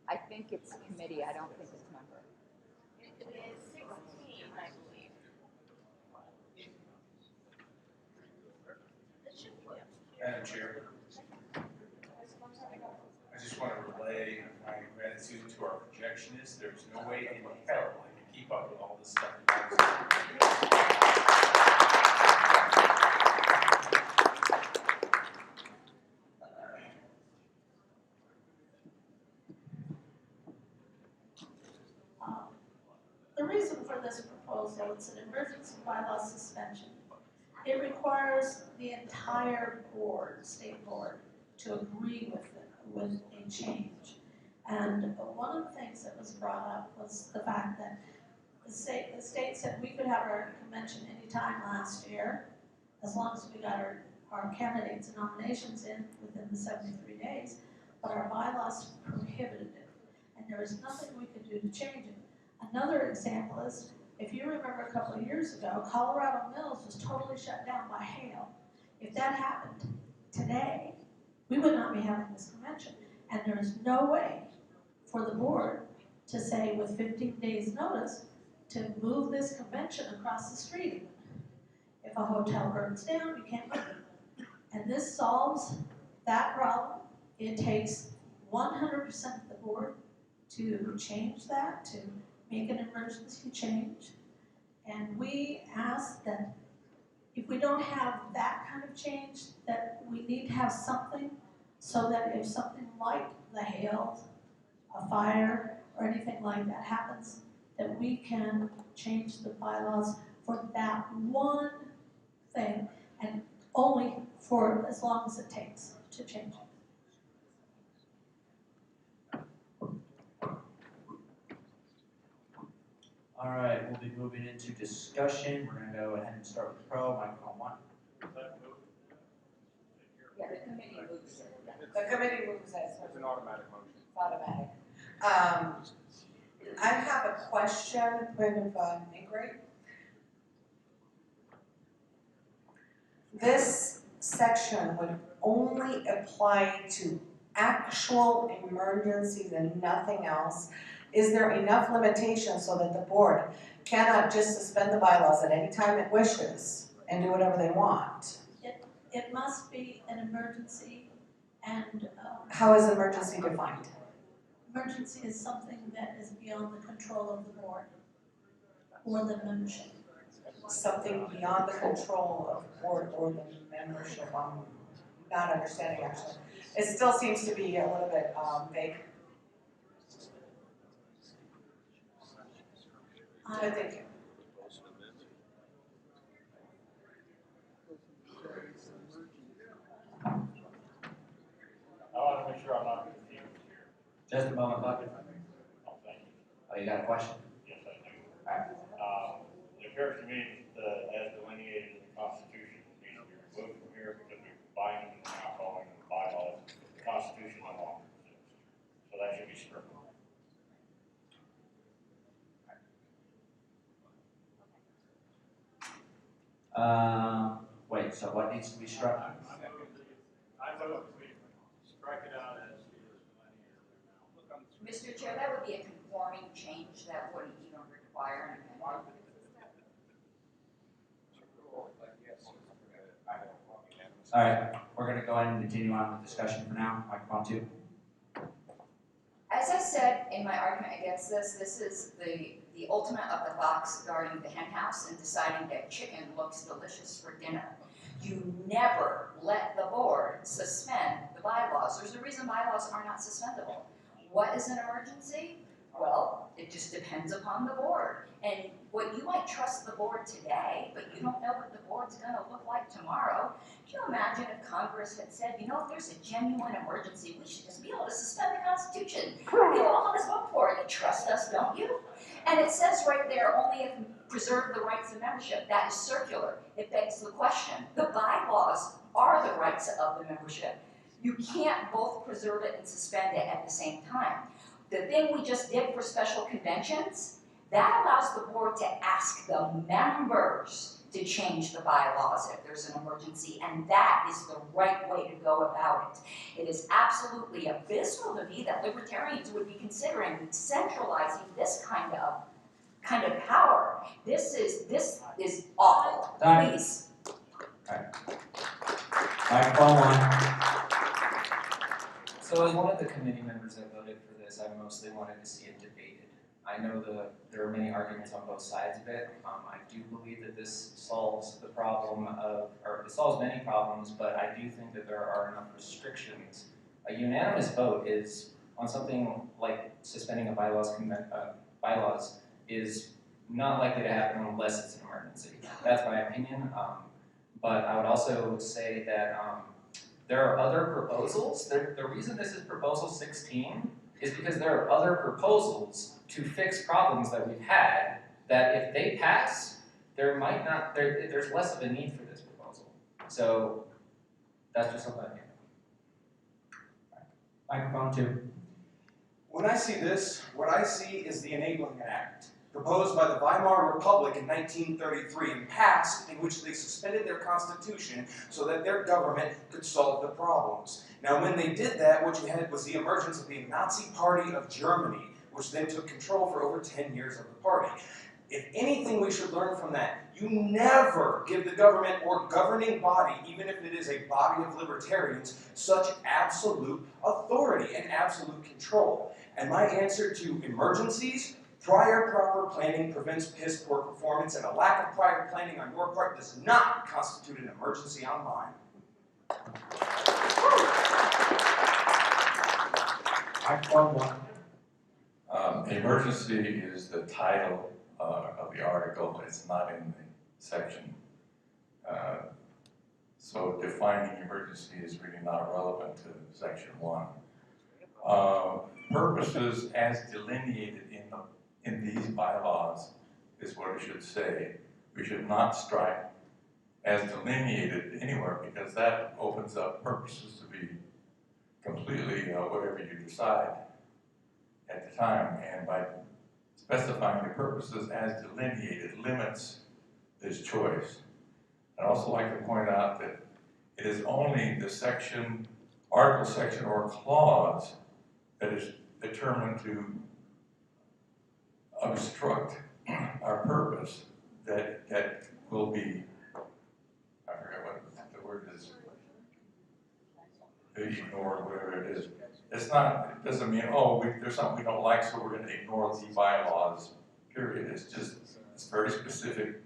I think it's committee, I don't think it's member. It is 16, I believe. It should be. Madam Chair, I just want to relay my gratitude to our projectionist. There's no way in hell I can keep up with all this stuff. The reason for this proposal, it's an emergency bylaw suspension. It requires the entire board, state board, to agree with a change. And one of the things that was brought up was the fact that the state said we could have our convention anytime last year, as long as we got our candidates and nominations in within the 73 days, but our bylaws prohibited it. And there was nothing we could do to change it. Another example is, if you remember a couple of years ago, Colorado Mills was totally shut down by hail. If that happened today, we would not be having this convention. And there is no way for the board to say with 15 days notice to move this convention across the street. If a hotel burns down, you can't move it. And this solves that problem. It takes 100% of the board to change that, to make an emergency change. And we ask that if we don't have that kind of change, that we need to have something so that if something like the hail, a fire, or anything like that happens, that we can change the bylaws for that one thing, and only for as long as it takes to change it. All right, we'll be moving into discussion. We're gonna go ahead and start with Pro, microphone 1. Yeah, the committee moves it. The committee moves it. It's an automatic motion. It's automatic. I have a question, point of inquiry. This section would only apply to actual emergencies and nothing else. Is there enough limitation so that the board cannot just suspend the bylaws at any time it wishes and do whatever they want? It must be an emergency, And How is emergency defined? emergency is something that is beyond the control of the board or the membership. Something beyond the control of the board or the membership. I'm not understanding actually. It still seems to be a little bit vague. But thank you. I want to make sure I'm not confused here. Just a moment, Buck. Oh, thank you. Oh, you got a question? Yes, I do. Alright. It occurs to me that as delineated in the Constitution, it needs to be removed from here because we're combining and now calling them bylaws. The Constitution no longer exists. So that should be stricken. Wait, so what needs to be struck? I vote we strike it out as it is delineated. Mr. Chair, that would be a conforming change that wouldn't even require an amendment. Alright, we're gonna go ahead and continue on with discussion for now. Microphone 2. As I said in my argument against this, this is the ultimate of the fox guarding the hen house and deciding that chicken looks delicious for dinner. You never let the board suspend the bylaws. There's a reason bylaws are not suspendable. What is an emergency? Well, it just depends upon the board. And what you might trust the board today, but you don't know what the board's gonna look like tomorrow. Can you imagine if Congress had said, you know, if there's a genuine emergency, we should just be able to suspend the Constitution. You'll always vote for it. You trust us, don't you? And it says right there, only if preserve the rights of membership. That is circular. It begs the question. The bylaws are the rights of the membership. You can't both preserve it and suspend it at the same time. The thing we just did for special conventions, that allows the board to ask the members to change the bylaws if there's an emergency, and that is the right way to go about it. It is absolutely abysmal to me that libertarians would be considering centralizing this kind of power. This is awful. Time. Please. Alright. Microphone 1. So as one of the committee members that voted for this, I mostly wanted to see it debated. I know there are many arguments on both sides of it. I do believe that this solves the problem of, or it solves many problems, but I do think that there are enough restrictions. A unanimous vote is on something like suspending a bylaws is not likely to happen unless it's an emergency. That's my opinion. But I would also say that there are other proposals. The reason this is proposal 16 is because there are other proposals to fix problems that we've had that if they pass, there's less of a need for this proposal. So that's just something I think. Microphone 2. When I see this, what I see is the Enabling Act, proposed by the Weimar Republic in 1933 and passed, in which they suspended their constitution so that their government could solve the problems. Now when they did that, what you had was the emergence of the Nazi Party of Germany, which then took control for over 10 years of the party. If anything we should learn from that, you never give the government or governing body, even if it is a body of libertarians, such absolute authority and absolute control. And my answer to emergencies, prior proper planning prevents piss poor performance, and a lack of prior planning on your part does not constitute an emergency on mine. Microphone 1. Emergency is the title of the article. It's not in the section. So defining emergency is really not relevant to section 1. Purposes as delineated in these bylaws is what it should say. We should not strike as delineated anywhere because that opens up purposes to be completely whatever you decide at the time, and by specifying the purposes as delineated limits this choice. I'd also like to point out that it is only the section, article section or clause that is determined to obstruct our purpose that will be, I forget what the word is, ignored it's not, it doesn't mean, oh, there's something we don't like, so we're gonna ignore the bylaws, period. It's just, it's very specific.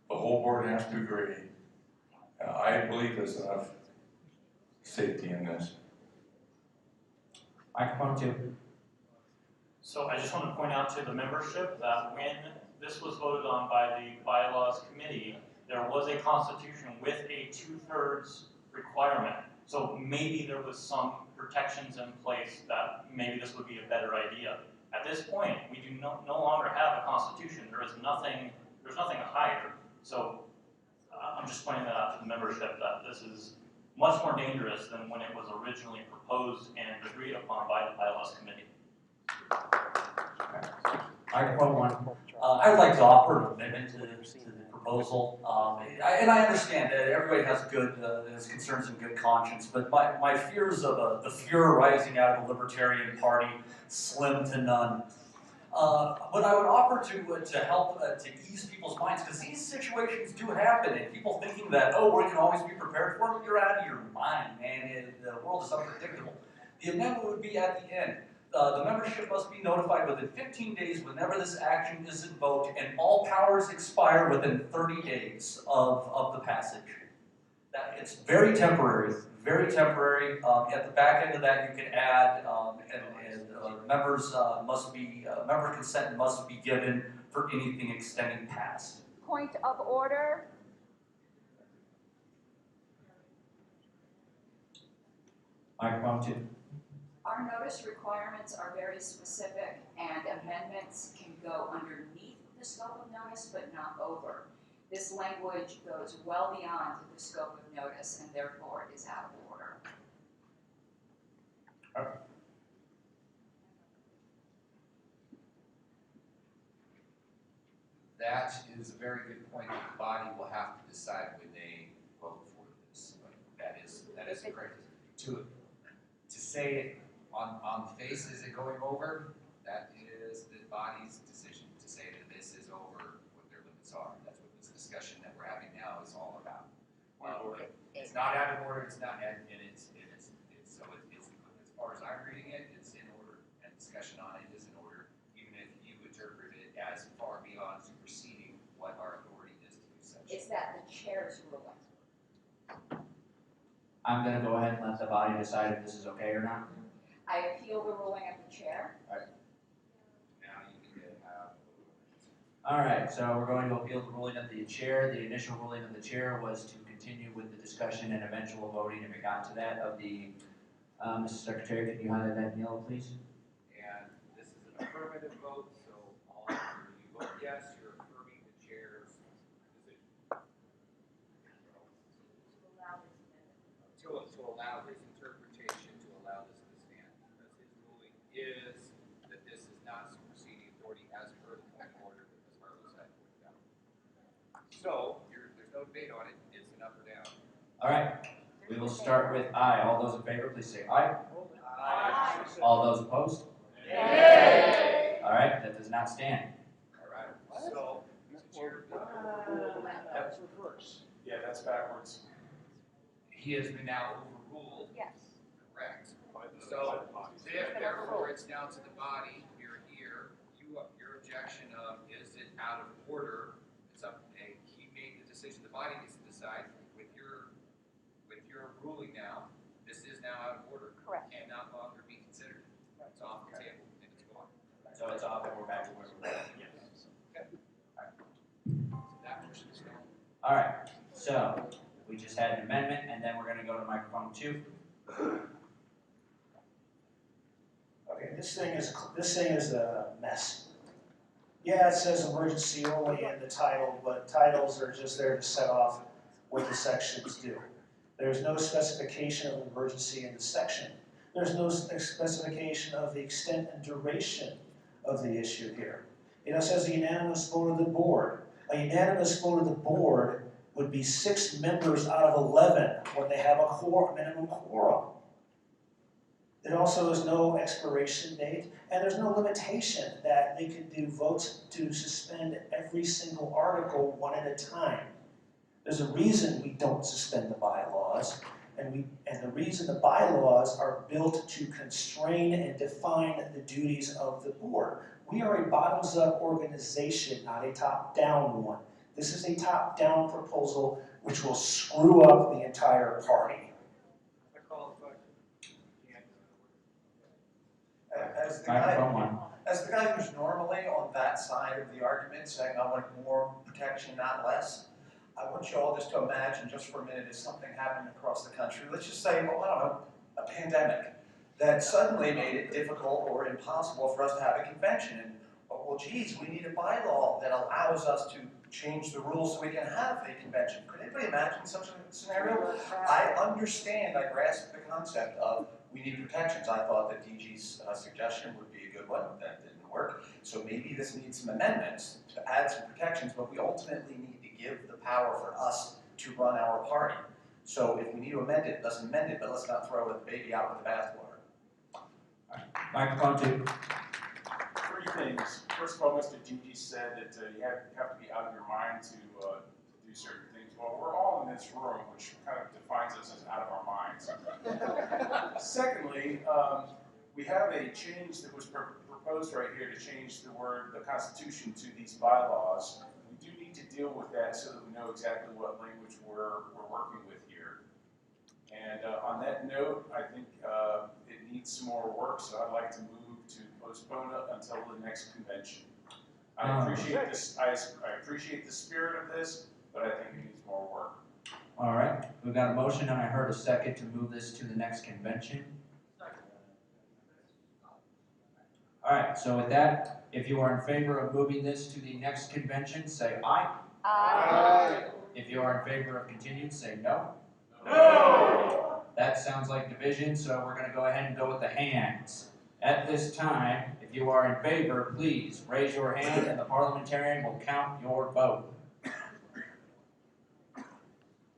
The whole board has to agree. I believe there's enough safety in this. Microphone 2. So I just want to point out to the membership that when this was voted on by the bylaws committee, there was a constitution with a 2/3 requirement. So maybe there was some protections in place that maybe this would be a better idea. At this point, we do no longer have a constitution. There's nothing higher. So I'm just pointing that out to the membership that this is much more dangerous than when it was originally proposed and agreed upon by the bylaws committee. Microphone 1. I would like to offer an amendment to the proposal. And I understand that everybody has concerns and good conscience, but my fears of the furor rising out of the Libertarian Party slim to none. What I would offer to help to ease people's minds, because these situations do happen, and people thinking that, oh, we can always be prepared for them, you're out of your mind, man. The world is unpredictable. The amendment would be at the end. The membership must be notified within 15 days whenever this action is invoked, and all powers expire within 30 days of the passage. It's very temporary, very temporary. At the back end of that, you can add, member consent must be given for anything extending past. Point of order. Microphone 2. Our notice requirements are very specific, and amendments can go underneath the scope of notice, but not over. This language goes well beyond the scope of notice, and therefore is out of order. That is a very good point. The body will have to decide when they vote for this. That is correct. To say it on the face, is it going over? That is the body's decision to say that this is over what their limits are. That's what this discussion that we're having now is all about. It's not out of order. It's not, and it's so it's as far as I'm reading it, it's in order, and discussion on it is in order, even if you interpret it as far beyond superseding what our authority is to do such. Is that the chair's ruling? I'm going to go ahead and let the body decide if this is okay or not. I appeal the ruling of the chair. Now you need to have. All right, so we're going to appeal the ruling of the chair. The initial ruling of the chair was to continue with the discussion and eventual voting, and we got to that of the, Mr. Secretary, can you highlight that in yellow, please? And this is an affirmative vote, so all you vote yes, you're affirming the chair's decision. To allow his interpretation, to allow this to stand, because his ruling is that this is not superseding authority as per the point of order that Ms. Harlow had pointed out. So there's no debate on it. It's an up or down. All right, we will start with aye. All those in favor, please say aye. Aye. All those opposed? Nay. All right, that does not stand. All right. So, Mr. Chair, That's reverse. Yeah, that's backwards. he has been now overruled. Yes. Correct. So, therefore, it's down to the body. You're here. Your objection of is it out of order? It's up. He made the decision. The body needs to decide. With your ruling now, this is now out of order. Correct. And not longer be considered. It's off the table and it's gone. So it's off and we're back to where we were. Yes. Okay. All right. So that motion is gone. All right, so we just had an amendment, and then we're going to go to microphone 2. Okay, this thing is a mess. Yeah, it says emergency only in the title, but titles are just there to set off what the sections do. There's no specification of emergency in the section. There's no specification of the extent and duration of the issue here. It says a unanimous vote of the board. A unanimous vote of the board would be 6 members out of 11 when they have a minimum quorum. There also is no expiration date, and there's no limitation that they could do votes to suspend every single article one at a time. There's a reason we don't suspend the bylaws, And the reason the bylaws are built to constrain and define the duties of the board. We are a bottoms-up organization, not a top-down one. This is a top-down proposal which will screw up the entire party. As the guy who's normally on that side of the argument saying I want more protection, not less, I want you all just to imagine just for a minute if something happened across the country, let's just say, well, I don't know, a pandemic, that suddenly made it difficult or impossible for us to have a convention. And, well, geez, we need a bylaw that allows us to change the rules so we can have a convention. Could anybody imagine such a scenario? I understand, I grasp the concept of we need protections. I thought that DG's suggestion would be a good one. That didn't work. So maybe this needs some amendments to add some protections, but we ultimately need to give the power for us to run our party. So if we need to amend it, let's amend it, but let's not throw the baby out with the bathwater. Microphone 2. 3 things. First of all, Mr. DG said that you have to be out of your mind to do certain things. Well, we're all in this room, which kind of defines us as out of our minds. Secondly, we have a change that was proposed right here to change the Constitution to these bylaws. We do need to deal with that so that we know exactly what language we're working with here. And on that note, I think it needs some more work, so I'd like to move to postpone it until the next convention. I appreciate this. I appreciate the spirit of this, but I think it needs more work. All right, we've got a motion and I heard a second to move this to the next convention. All right, so with that, if you are in favor of moving this to the next convention, say aye. Aye. If you are in favor of continuing, say no. No. That sounds like division, so we're going to go ahead and go with the hands. At this time, if you are in favor, please raise your hand and the parliamentarian will count your vote.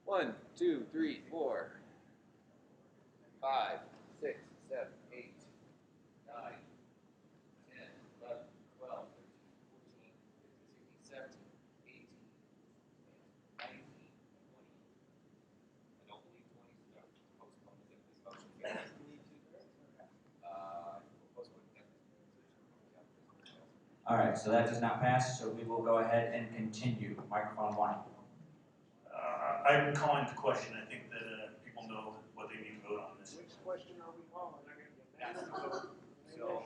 1, 2, 3, 4, 5, 6, 7, 8, 9, 10, 11, 12, 13, 14, 15, 16, 17, 18, 19, 20. I don't believe 20 is postponed if this motion fails. All right, so that does not pass, so we will go ahead and continue. Microphone 1. I'm calling the question. I think that people know what they need to vote on this. Which question are we calling? So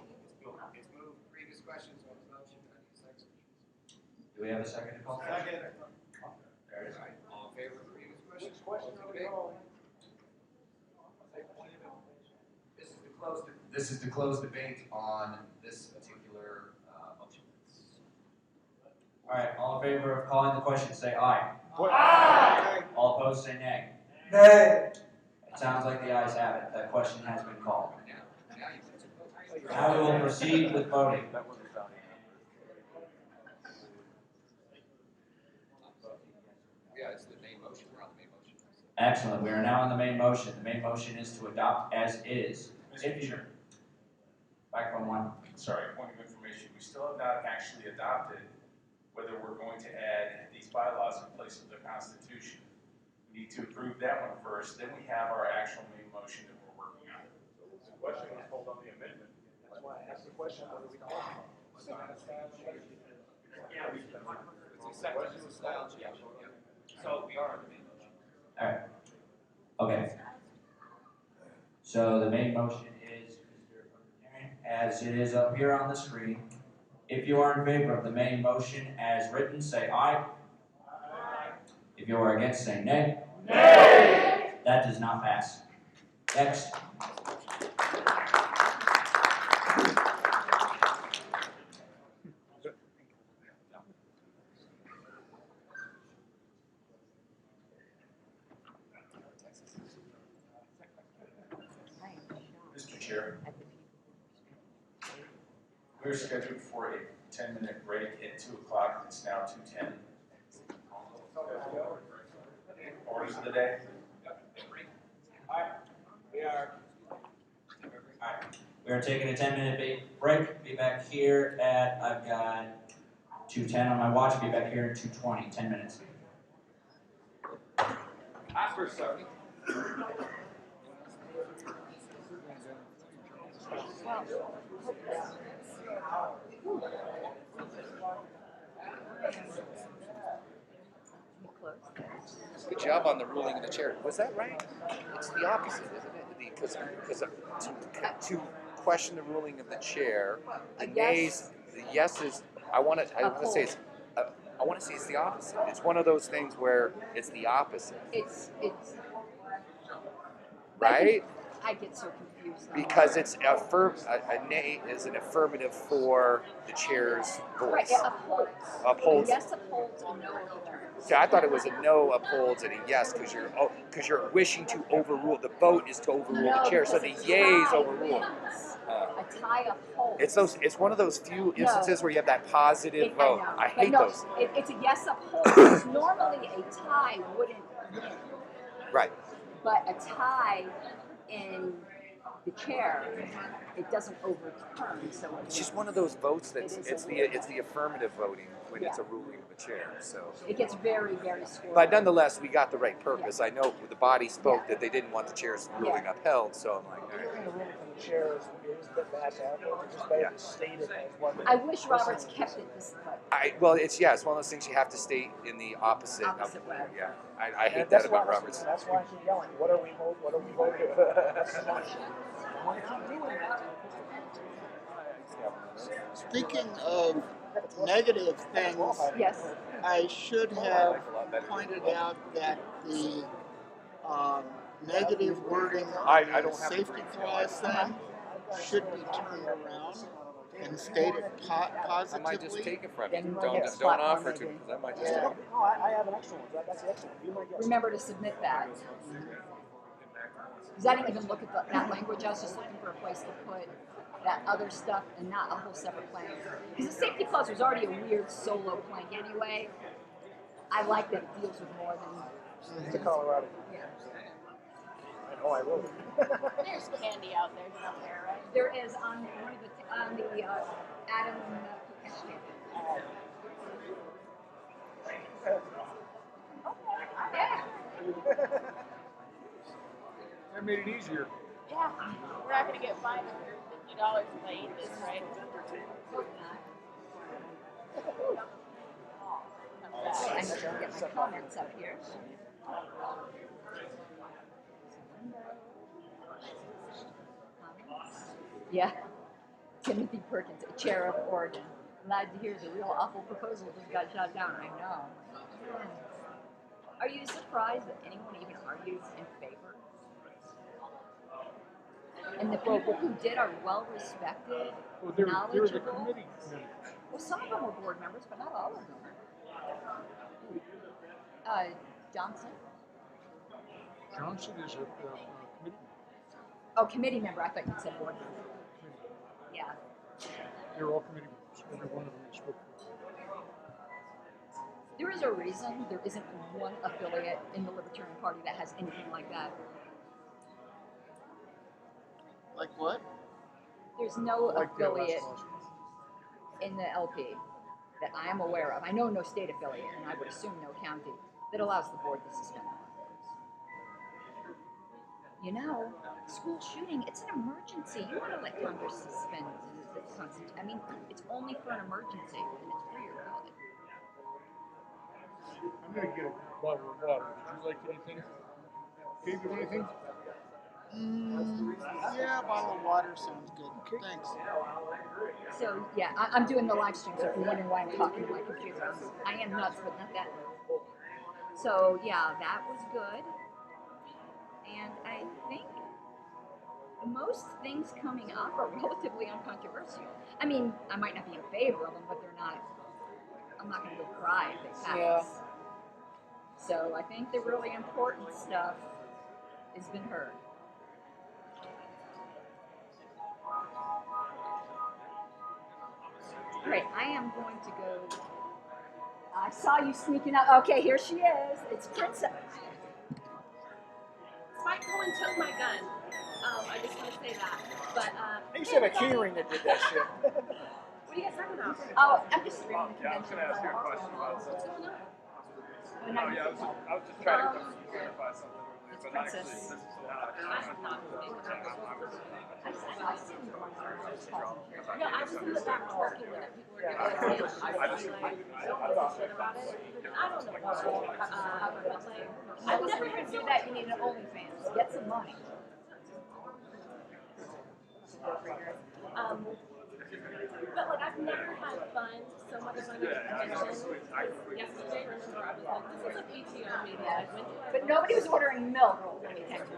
it's moved. Previous questions on the motion. Do we have a second to call? Second. There it is. All in favor of previous questions? Which question are we calling? This is to close debate on this particular motion. All right, all in favor of calling the question, say aye. Aye. All opposed, say nay. Nay. It sounds like the ayes have it. That question has been called. Now we will proceed with voting. Yeah, it's the main motion. We're on the main motion. Excellent. We are now on the main motion. The main motion is to adopt as is. Mr. Chair. Microphone 1. Sorry, point of information. We still have not actually adopted whether we're going to add these bylaws in place of the Constitution. We need to approve that one first, then we have our actual main motion that we're working on. The question was called on the amendment. That's why I asked the question, what are we calling? Yeah, it's a style change. So we are on the main motion. All right. Okay. So the main motion is, as it is up here on the screen. If you are in favor of the main motion as written, say aye. Aye. If you are against, say nay. Nay. That does not pass. Next. Mr. Chair, we're scheduled for a 10-minute break at 2 o'clock. It's now 2:10. Orders of the day? We are taking a 10-minute break. Be back here at, I've got 2:10 on my watch. Be back here at 2:20. 10 minutes. After 70. Good job on the ruling of the chair. Was that right? It's the opposite, isn't it? Because to question the ruling of the chair, the nays, the yeses. I want to say it's. I want to say it's the opposite. It's one of those things where it's the opposite. It's. Right? I get so confused. Because it's a nay is an affirmative for the chair's voice. Right, it upholds. Upholds. A yes upholds, a no overturns. See, I thought it was a no upholds and a yes because you're wishing to overrule. The vote is to overrule the chair, so the yays overrule. A tie upholds. It's one of those few instances where you have that positive vote. I hate those. It's a yes upholds. Normally a tie wouldn't win. Right. But a tie in the chair, it doesn't overturn. So it's just one of those votes that's it's the affirmative voting when it's a ruling of a chair. So it gets very, very squirrely. But nonetheless, we got the right purpose. I know the body spoke that they didn't want the chair's ruling upheld. So I'm like, all right. The ruling from the chair is the bad apple. It's just better to state it as what. I wish Roberts kept it this way. It's one of those things you have to state in the opposite way. Yeah, I hate that about Roberts. That's why I keep yelling. What are we voting? Speaking of negative things, yes, I should have pointed out that the negative wording on the safety clause then should be turned around and stated positively. I might just take it from you. Don't offer to, because I might just take it. No, I have an extra one. That's the extra one. Be my guest. Remember to submit that. Because I didn't even look at that language. I was just looking for a place to put that other stuff and not a whole separate plank. Because the safety clause was already a weird solo plank anyway. I like that it deals with more than to Colorado. Yeah. I know I will. There's candy out there somewhere, right? There is on one of the Adam Pukesh campus. Yeah. That made it easier. Yeah, we're not going to get fined $50 if I eat this, right? I need to get my comments up here. Yeah. Timothy Perkins, chair of Oregon. Glad to hear the real awful proposal just got shot down. I know. Are you surprised that anyone even argues in favor? And the people who did are well respected, knowledgeable. Well, some of them were board members, but not all of them. Johnson. Johnson is a committee. Oh, committee member. I thought you said board member. Yeah. They're all committee members. Every one of them is spoke. There is a reason there isn't one affiliate in the Libertarian Party that has anything like that. Like what? There's no affiliate in the LP that I am aware of. I know no state affiliate, and I would assume no county, that allows the board to suspend them. You know, school shooting, it's an emergency. You want to let Congress suspend the Constitution. I mean, it's only for an emergency, and it's for your good. I'm going to get a bottle of water. Would you like anything? Can you anything? Yeah, a bottle of water sounds good. Okay. Thanks. So, yeah, I'm doing the live stream, so if you're wondering why I'm talking to my computer, I am nuts, but not that nuts. So, yeah, that was good. And I think most things coming up are relatively uncontroversial. I mean, I might not be in favor of them, but they're not, I'm not going to go cry if they pass. Yeah. So I think the really important stuff has been heard. All right, I am going to go. I saw you sneaking out. Okay, here she is. It's Princess. Spike Cohen took my gun. I just want to say that. But you said a keyring that did that shit. What are you guys talking about? Oh, I'm just reading the convention. I was going to ask you a question about What's going on? I was just trying to clarify something. It's Princess. No, I was in the back talking when people were getting like, I don't know shit about it. I don't know why. But like, I was never gonna do that. You need an OnlyFans. Get some money. But like I've never had fun, so much fun with convention. Yesterday, remember, I was like, this is a PTO meeting. Like, when do I But nobody was ordering milk when we came to it.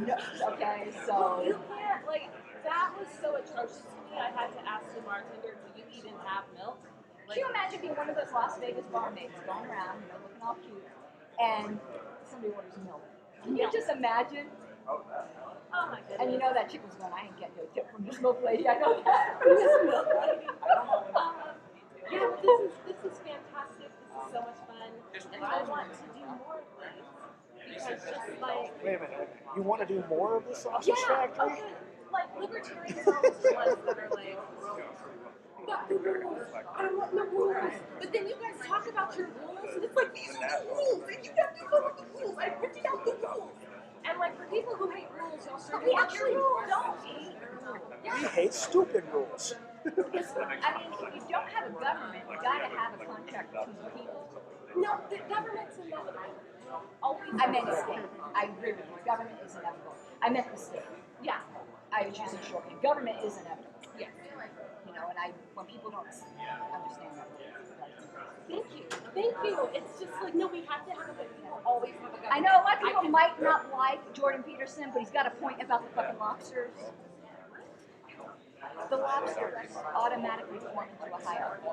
No, okay, so. You can't, like, that was so atrocious to me. I had to ask the bartender, do you even have milk? Can you imagine being one of those Las Vegas barmaids going around, you know, looking all cute, and somebody orders milk? Can you just imagine? Oh my goodness. And you know that chick was going, I ain't getting no tip from this milk lady. I know that from this milk lady. Yeah, but this is fantastic. This is so much fun, and I want to do more of these because just like. Wait a minute. You want to do more of the sausage factory? Okay. Like libertarians are always the ones that are like, fuck the rules. I don't want no rules. But then you guys talk about your rules, and it's like these are the rules, and you have to follow the rules. I printed out the rules. And like for people who hate rules, you'll start We actually don't hate rules. We hate stupid rules. Because, I mean, if you don't have a government, you gotta have a contract between the people. No, the government's inevitable. Always. I meant the state. I agree with you. Government is inevitable. I meant the state. Yeah. I was using shorthand. Government is inevitable. Yes. You know, and when people don't understand that. Thank you. Thank you. It's just like, no, we have to have a good people always have a government. I know a lot of people might not like Jordan Peterson, but he's got a point about the fucking lobsters. The lobsters automatically form into a hierarchy.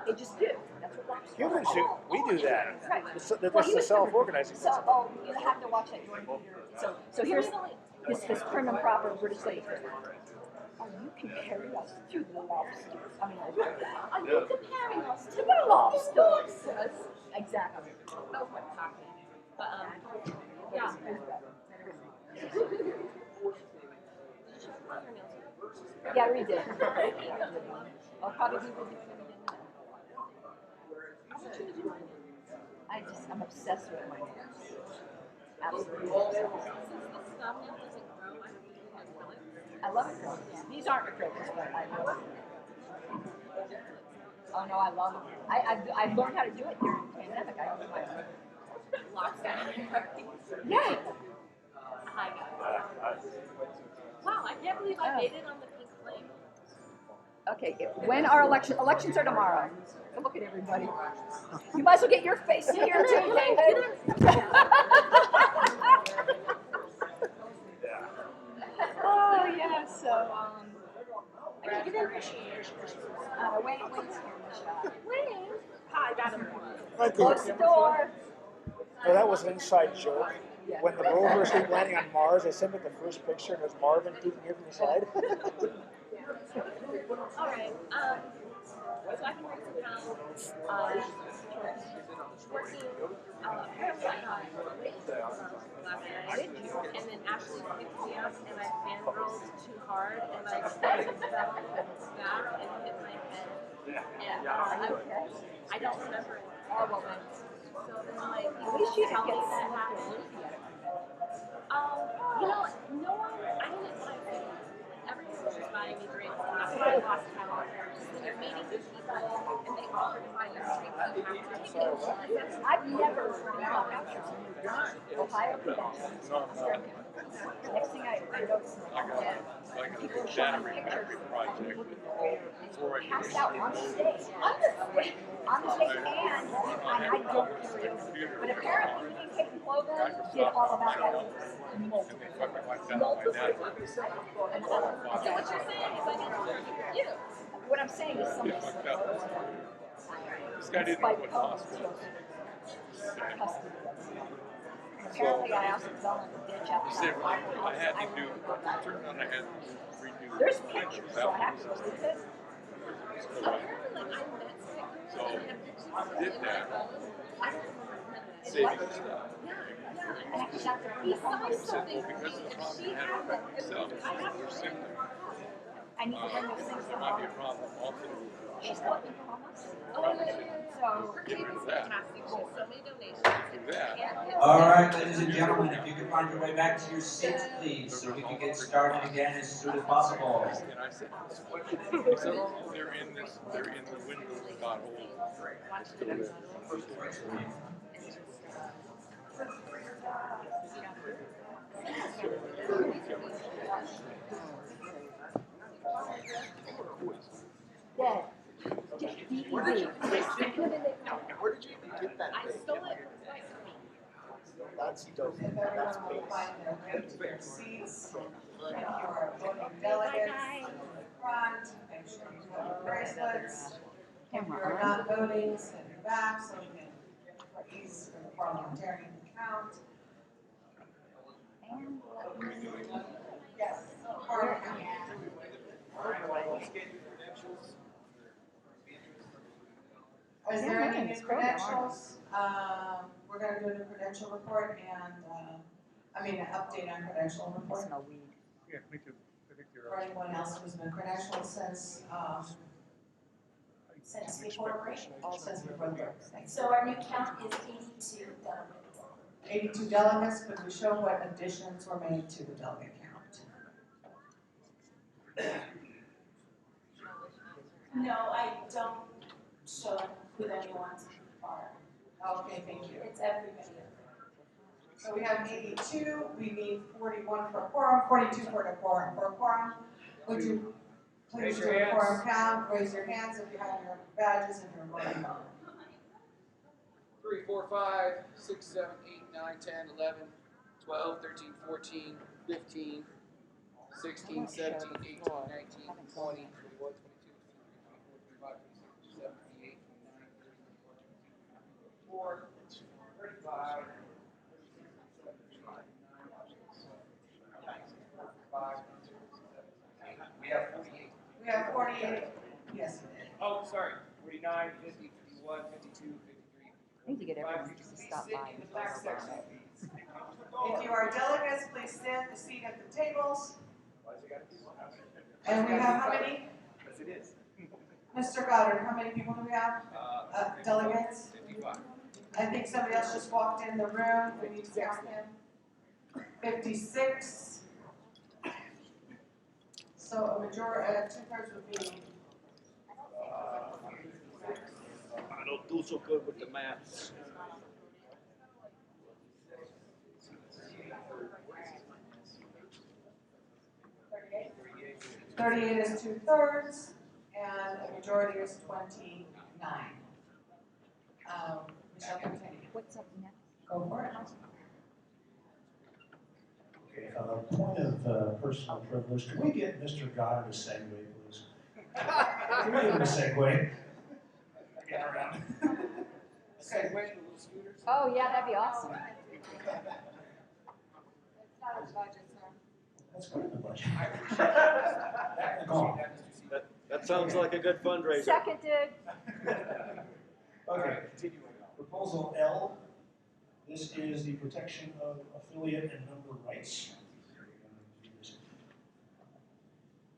They just do. That's what lobsters Humans do. We do that. Right. It's the self-organizing. So, you have to watch that Jordan Peterson. So here's this prim and proper British lady. Are you comparing us to the lobsters? I mean, Are you comparing us to the lobsters? Exactly. That was my talking. But yeah. Yeah, we did. I'll probably do I'm obsessed with my nails. Absolutely obsessed. I love acrylics. These aren't acrylics, but I love them. Oh no, I love them. I learned how to do it during the pandemic. I opened my yeah. Hi guys. Wow, I can't believe I made it on the pink flame. Okay, when our elections are tomorrow. Look at everybody. You might as well get your face in here too, David. Oh yeah, so Okay, get in. Wayne's here. Wayne. Hi, got him. Close the door. No, that was an inside joke. When the rovers keep landing on Mars, they send me the first picture and there's Marvin peeking here from the side. All right. So I can bring some pounds. Working apparently last night, and then Ashley picked me up, and I fangirled too hard, and I fell back and hit my head. And I don't remember it. Oh well then. So then like, At least you didn't get that happened. You know, no one, I didn't buy food. Everyone was just buying me drinks, and that's why I lost count. When you're meeting with people, and they offer to buy you drinks, you have to take it. I've never been on Ohio convention. Next thing I noticed, people were showing pictures passed out on the stage. On the stage, and I don't carry over. But apparently, me and Kate and Clover did all about that. Multiple. So what you're saying is I need to work with you. What I'm saying is somebody This guy didn't know what hospital. Apparently, I also fell in the ditch He outside. said, well, I had to do, turn on the head, redo. There's pictures, so I have to look at it. Apparently, like, I met stickers, So, and I have pictures I did that. I don't remember none of that. Saving stuff. He signed something for me, and she had it. I have We're similar. I need to bring those things There in. might be a problem also. She's collecting from us. Oh, yeah. So, Her cake is fantastic. She has so many donations. Do that. And All right, ladies and gentlemen, if you could find your way back to your seats, please, so we can get started again as soon as possible. They're in the window bottle. Still there. Dad, where did you get that? I stole it. That's dope. That's Their seats, if you are voting delegates, in the front, make sure you have your bracelets. If you're not voting, sit in the back so we can, for ease for the parliamentarian to count. Yes, Is there any new credentials? We're gonna do a new credential report and, an update on credential report. Yeah, me too. I think you're For anyone else who's been credentialed since before break? Since before the break. So our new count is 82 delegates. 82 delegates, but we show what additions were made to the delegate count. No, I don't show who anyone's are. Okay, thank you. It's everybody. So we have 82, we need 41 for a quorum, 42 for a quorum. Would you please do a quorum count? Raise your hands if you have your badges and your voting. 3, 4, 5, 6, 7, 8, 9, 10, 11, 12, 13, 14, 15, 16, 17, 18, 19, 20, 21, 22, 23, 24, 25, 26, 27, 28, 29, 30, 34, 35, 36, 37, 38, 39, 40, 41, 42, 43, 44, 45, 46, 47, 48. We have 48. We have 48. Yes. Oh, sorry. 49, 50, 51, 52, 53. I need to get everyone just to stop by. If you are delegates, please stand the seat at the tables. And we have how many? Yes, it is. Mr. Goddard, how many people do we have? Delegates? 55. I think somebody else just walked in the room. We need to count him. 56. So a majority, 2/3 would be. I don't do so good with the maths. 38 is 2/3, and a majority is 29. We shall continue. What's up next? Go for it. Okay, point of personal privilege, can we get Mr. Goddard a segue, please? Can we give him a segue? Get around. Segway, little scooters. Oh, yeah, that'd be awesome. It's not a budget, sir. That's part of the budget. That sounds like a good fundraiser. Seconded. Okay, proposal L. This is the protection of affiliate and member rights.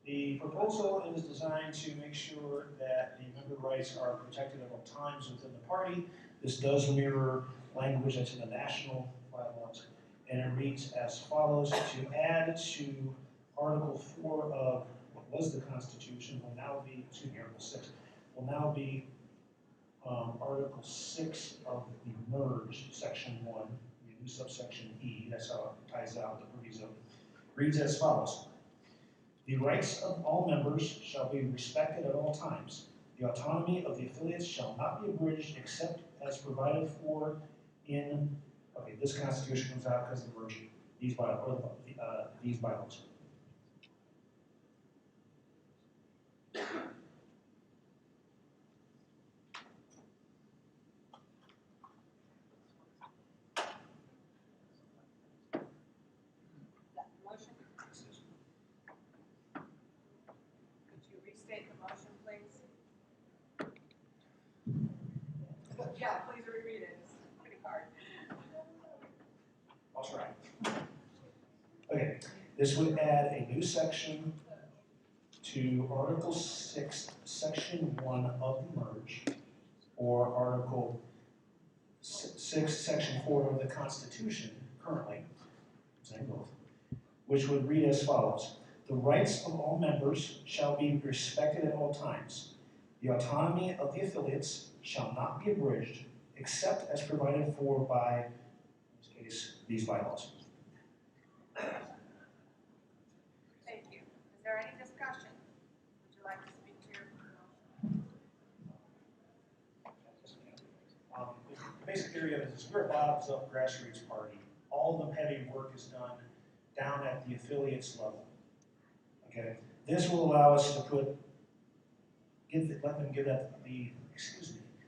The proposal is designed to make sure that the member rights are protected at all times within the party. This does mirror language that's in the national bylaws, and it reads as follows: to add to Article 4 of what was the Constitution will now be, Article 6, will now be Article 6 of the merge, Section 1, the new subsection E, that's how it ties out the proviso, reads as follows: the rights of all members shall be respected at all times. The autonomy of the affiliates shall not be abridged except as provided for in, this Constitution comes out because of the merging, these bylaws. Motion? Could you restate the motion, please? Yeah, please reread it. It's pretty hard. I'll try. Okay, this would add a new section to Article 6, Section 1 of the merge, or Article 6, Section 4 of the Constitution, currently, saying both, which would read as follows. The rights of all members shall be respected at all times. The autonomy of the affiliates shall not be abridged, except as provided for by, in this case, these bylaws. Thank you. Is there any discussion? Would you like to speak to your motion? The basic theory of it is we're a bottoms-up grassroots party. All the heavy work is done down at the affiliates level. Okay, this will allow us to let them give that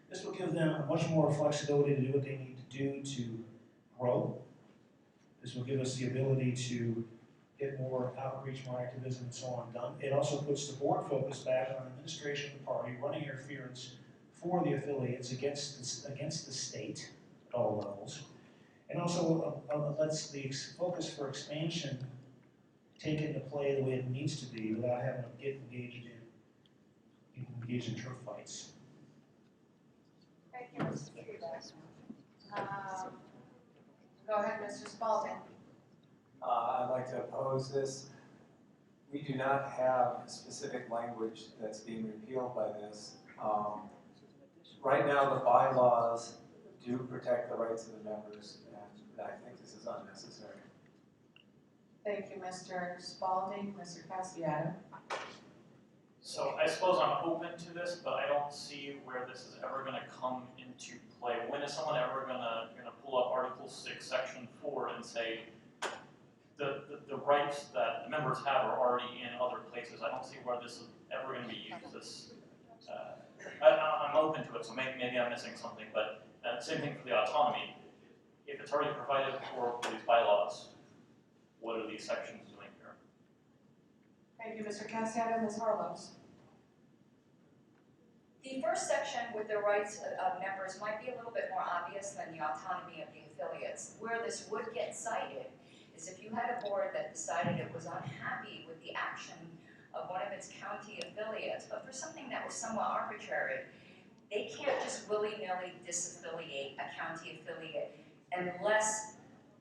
this will give them much more flexibility to do what they need to do to grow. This will give us the ability to get more outreach, more activism, and so on done. It also puts the board focus back on administration of the party, running interference for the affiliates against the state at all levels, and also lets the focus for expansion take into play the way it needs to be without having to get engaged in turf fights. Thank you, Mr. Seabass. Go ahead, Mr. Spalding. I'd like to oppose this. We do not have specific language that's being repealed by this. Right now, the bylaws do protect the rights of the members, and I think this is unnecessary. Thank you, Mr. Spalding. Mr. Cassiano. So I suppose I'm open to this, but I don't see where this is ever going to come into play. When is someone ever going to pull up Article 6, Section 4 and say the rights that the members have are already in other places? I don't see where this is ever going to be used. I'm open to it, so maybe I'm missing something, but same thing for the autonomy. If it's already provided for these bylaws, what are these sections doing here? Thank you, Mr. Cassiano. Ms. Harlows. The first section with the rights of members might be a little bit more obvious than the autonomy of the affiliates. Where this would get cited is if you had a board that decided it was unhappy with the action of one of its county affiliates, but for something that was somewhat arbitrary, they can't just willy-nilly disaffiliate a county affiliate unless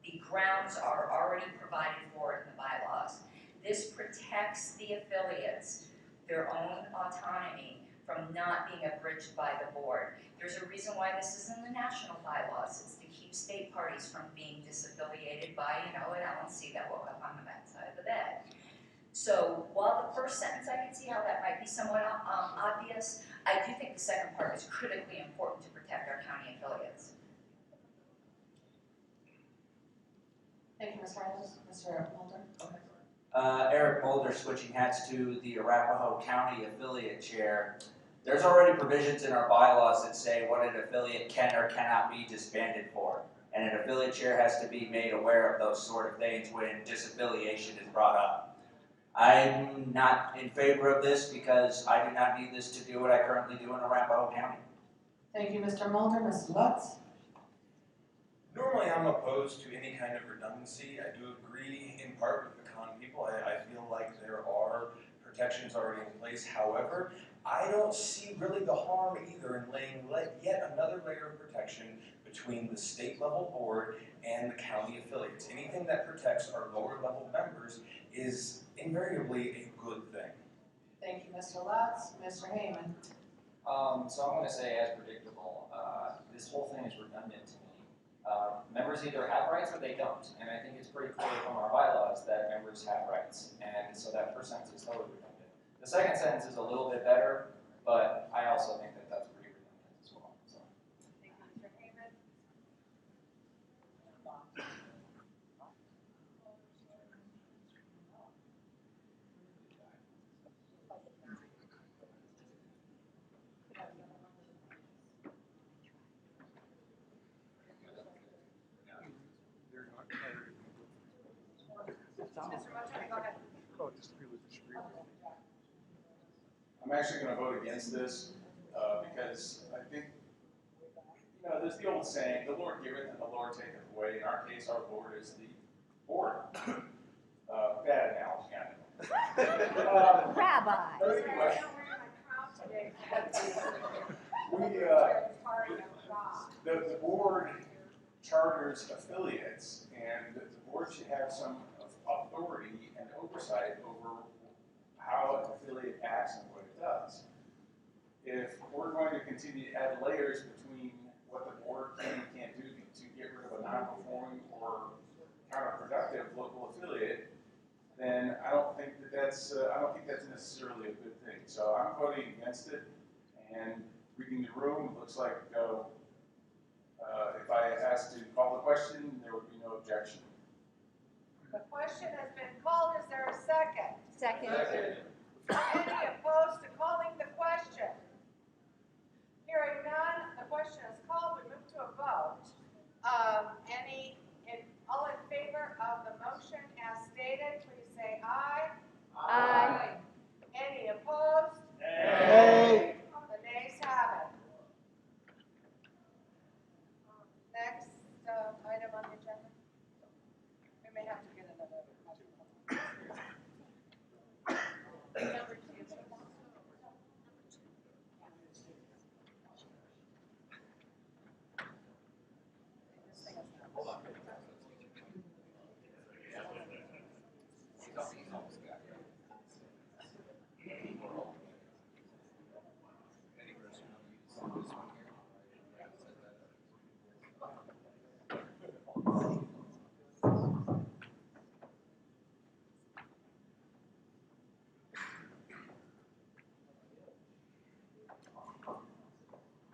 the grounds are already provided for in the bylaws. This protects the affiliates, their own autonomy, from not being abridged by the board. There's a reason why this is in the national bylaws. It's to keep state parties from being disaffiliated by, an LNC that woke up on the backside of the bed. So while the first sentence, I can see how that might be somewhat obvious, I do think the second part is critically important to protect our county affiliates. Thank you, Ms. Harlows. Mr. Mulder. Eric Mulder, switching hats to the Arapahoe County Affiliate Chair. There's already provisions in our bylaws that say what an affiliate can or cannot be disbanded for. And an affiliate chair has to be made aware of those sort of things when disaffiliation is brought up. I'm not in favor of this because I do not need this to do what I currently do in Arapahoe County. Thank you, Mr. Mulder. Ms. Lutz. Normally, I'm opposed to any kind of redundancy. I do agree in part with the con people. I feel like there are protections already in place. However, I don't see really the harm either in laying yet another layer of protection between the state level board and the county affiliates. Anything that protects our lower level members is invariably a good thing. Thank you, Mr. Lutz. Mr. Heyman. So I'm going to say, as predictable, this whole thing is redundant to me. Members either have rights or they don't, and I think it's pretty clear from our bylaws that members have rights, and so that first sentence is totally redundant. The second sentence is a little bit better, but I also think that that's pretty redundant as well. So. Thank you, Mr. Heyman. I'm actually going to vote against this because I think, there's the old saying, the Lord giveth and the Lord taketh away. In our case, our Lord is the board. Bad analogy, I know. Rabbi. But anyway, the board charters affiliates, and the board should have some authority and oversight over how an affiliate acts and what it does. If we're going to continue to add layers between what the board can and can't do to get rid of a non-performing or counterproductive local affiliate, then I don't think that's necessarily a good thing. So I'm voting against it, and reading the room, it looks like if I asked to call the question, there would be no objection. The question has been called. Is there a second? Second. Any opposed to calling the question? Hearing none, the question is called. We move to a vote. All in favor of the motion as stated, please say aye. Aye. Any opposed? Nay. The nays have it. Next item on the agenda. We may have to get another. Number 2.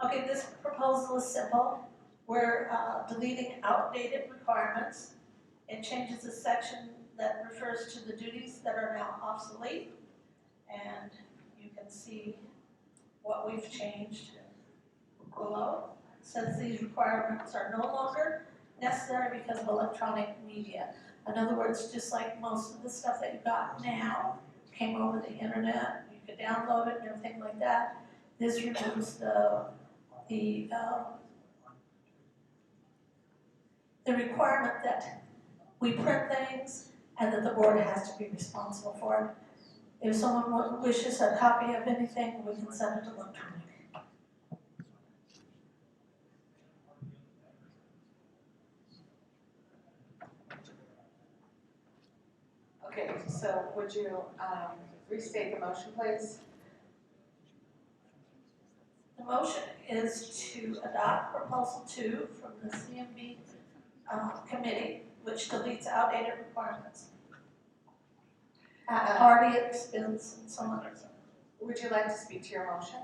Okay, this proposal is simple. We're deleting outdated requirements. It changes the section that refers to the duties that are now obsolete. And you can see what we've changed below. It says these requirements are no longer necessary because of electronic media. In other words, just like most of the stuff that you got now came over the internet, you could download it and everything like that. This removes the requirement that we print things and that the board has to be responsible for it. If someone wishes a copy of anything, we can send it electronically. Okay, so would you restate the motion, please? The motion is to adopt proposal 2 from the CMB committee, which deletes outdated requirements. At party expense and so on. Would you like to speak to your motion?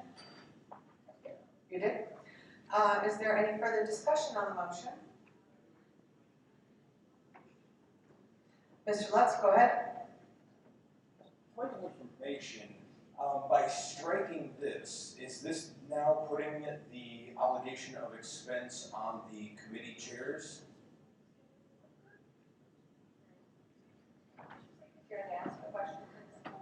You did? Is there any further discussion on the motion? Mr. Lutz, go ahead. Point of information, by striking this, is this now putting the obligation of expense on the committee chairs? Here to ask a question, please.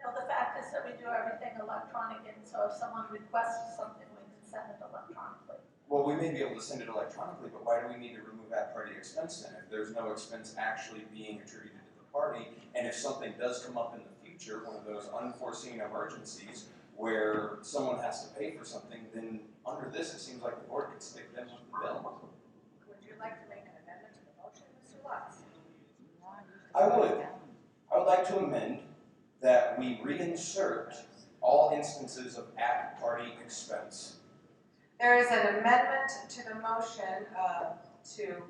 No, the fact is that we do everything electronic, and so if someone requests something, we can send it electronically. Well, we may be able to send it electronically, but why do we need to remove that party expense then? If there's no expense actually being attributed to the party, and if something does come up in the future, one of those unforeseen emergencies where someone has to pay for something, then under this, it seems like the board could stick them with the bill. Would you like to make an amendment to the motion, Mr. Lutz? I would like to amend that we reinsert all instances of at-party expense. There is an amendment to the motion to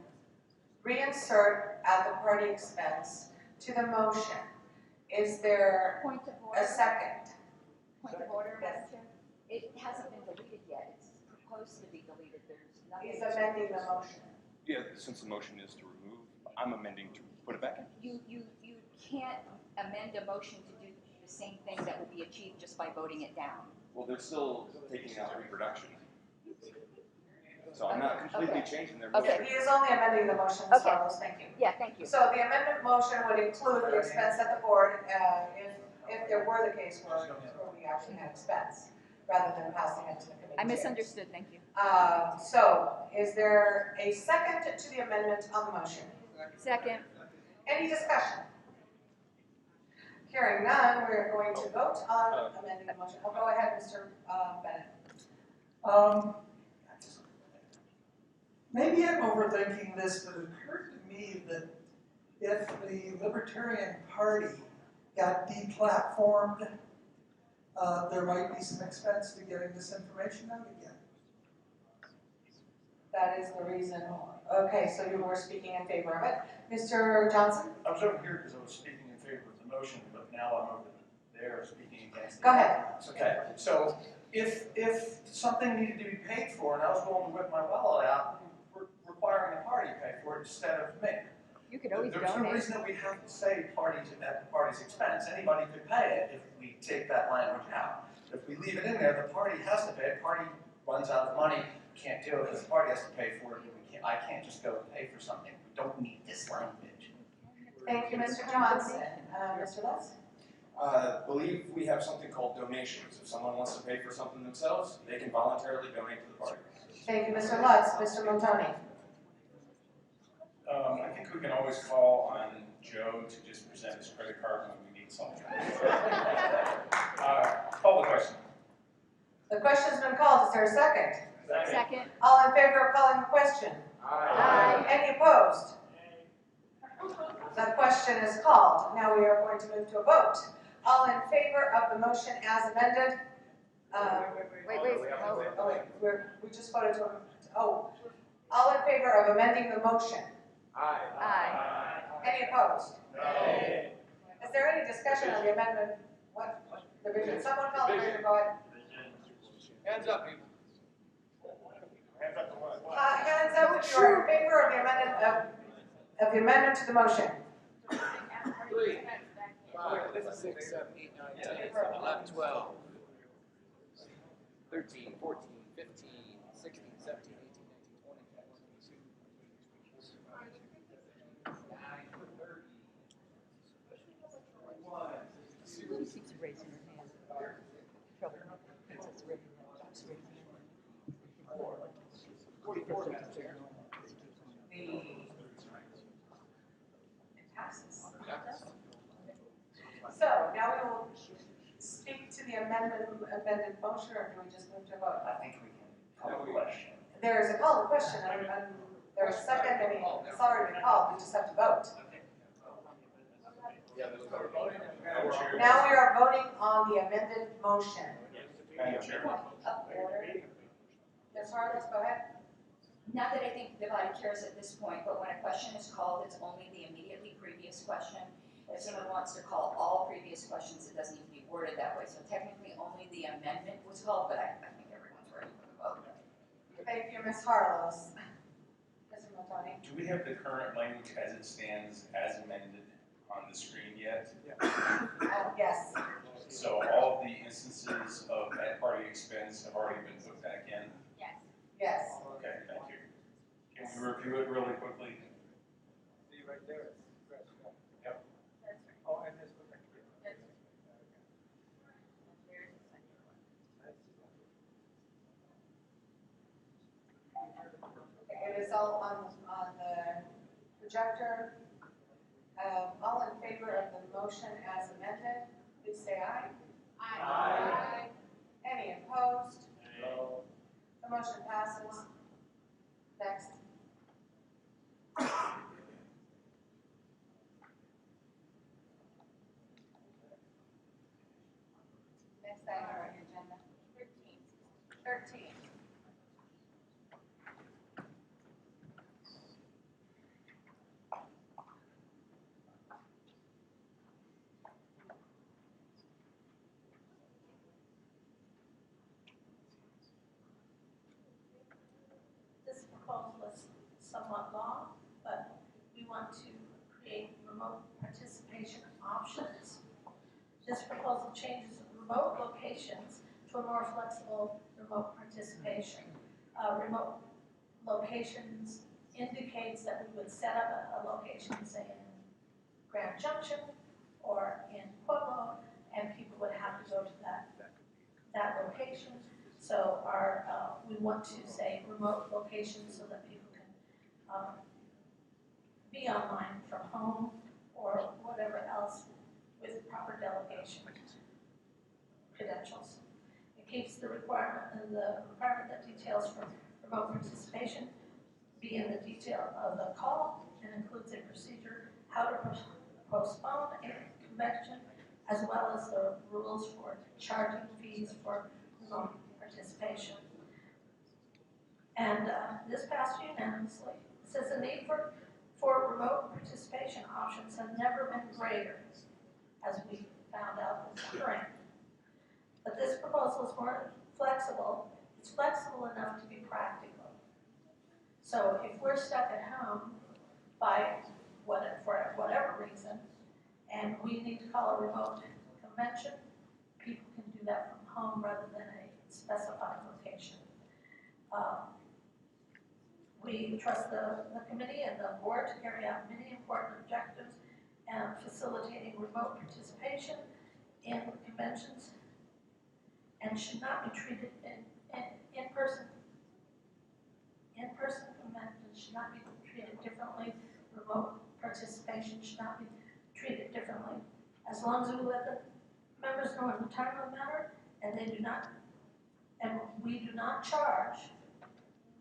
reinsert at the party expense to the motion. Is there a second? Point of order, Madam Chair. It hasn't been deleted yet. It's proposed to be deleted. There's nothing. He's amending the motion. Yeah, since the motion is to remove, I'm amending to put it back in. You can't amend a motion to do the same thing that will be achieved just by voting it down. Well, they're still taking out reproduction. So I'm not completely changing their motion. Okay, he is only amending the motion, Ms. Harlow, thank you. Yeah, thank you. So the amendment motion would include the expense at the board if there were the case where we actually had expense, rather than passing it to the committee I chairs. misunderstood, thank you. So is there a second to the amendment on the motion? Second. Any discussion? Hearing none, we're going to vote on amending the motion. Oh, go ahead, Mr. Bennett. maybe I'm overthinking this, but it occurred to me that if the Libertarian Party got deplatformed, there might be some expense to getting this information out again. That is the reason. Okay, so you were speaking in favor of it. Mr. Johnson? I was over here because I was speaking in favor of the motion, but now I'm over there speaking against it. Go ahead. Okay, so if something needed to be paid for and I was willing to whip my wallet out, requiring the party to pay for it instead of me. You could always There's no donate. reason that we have to say parties at the party's expense. Anybody could pay it if we take that language out. If we leave it in there, the party has to pay it. Party runs out of money, can't do it because the party has to pay for it. I can't just go pay for something. We don't need this language. Thank you, Mr. Johnson. Mr. Lutz? I believe we have something called donations. If someone wants to pay for something themselves, they can voluntarily donate to the party. Thank you, Mr. Lutz. Mr. Montoni? I think we can always call on Joe to just present his credit card when we need something. Call the question. The question's been called. Is there a second? Second. All in favor of calling the question? Aye. Any opposed? The question is called. Now we are going to move to a vote. All in favor of the motion as amended? We just voted to, all in favor of amending the motion? Aye. Aye. Any opposed? No. Is there any discussion on the amendment? What division? Someone call the division, go ahead. Hands up, people. Hands up if you are in favor of the amendment of the amendment to the motion. 3, 5, 6, 7, 8, 9, 10, 11, 12, 13, 14, 15, 16, 17, 18, 19, 20, 21, She keeps raising her hand. Trouble. Princess Ribbon keeps raising her hand. 44. It passes. So now we will speak to the amended motion, or do we just move to vote? I think we can call the question. There is a call to question, and there's a second, and it's already been called, we just have to vote. Now we are voting on the amended motion. Madam Chair. Ms. Harless, go ahead. Not that I think the body cares at this point, but when a question is called, it's only the immediately previous question. If someone wants to call all previous questions, it doesn't need to be worded that way. So technically, only the amendment was called, but I think everyone's ready for the vote. Thank you, Ms. Harless. Mr. Montoni? Do we have the current language as it stands, as amended, on the screen yet? Yes. So all of the instances of at party expense have already been put back in? Yes. Yes. Okay, thank you. Can we review it really quickly? See right there. Yep. Oh, and this one right here. It is all on the projector. All in favor of the motion as amended, please say aye. Aye. Any opposed? No. The motion passes. Next. Next item on your agenda. 13. This proposal is somewhat long, but we want to create remote participation options. This proposal changes remote locations to a more flexible remote participation. Remote locations indicates that we would set up a location, say in Grand Junction or in Pueblo, and people would have to go to that location. So we want to say remote locations so that people can be online from home or whatever else with proper delegation credentials. It keeps the requirement that details for remote participation be in the detail of the call and includes a procedure how to postpone a convention, as well as the rules for charging fees for remote participation. And this passed unanimously. It says the need for remote participation options have never been greater, as we found out this spring. But this proposal is more flexible. It's flexible enough to be practical. So if we're stuck at home for whatever reason, and we need to call a remote convention, people can do that from home rather than a specified location. We trust the committee and the board to carry out many important objectives and facilitating remote participation in conventions, and should not be treated in-person conventions should not be treated differently. Remote participation should not be treated differently. As long as we let the members know in a timely manner, and we do not charge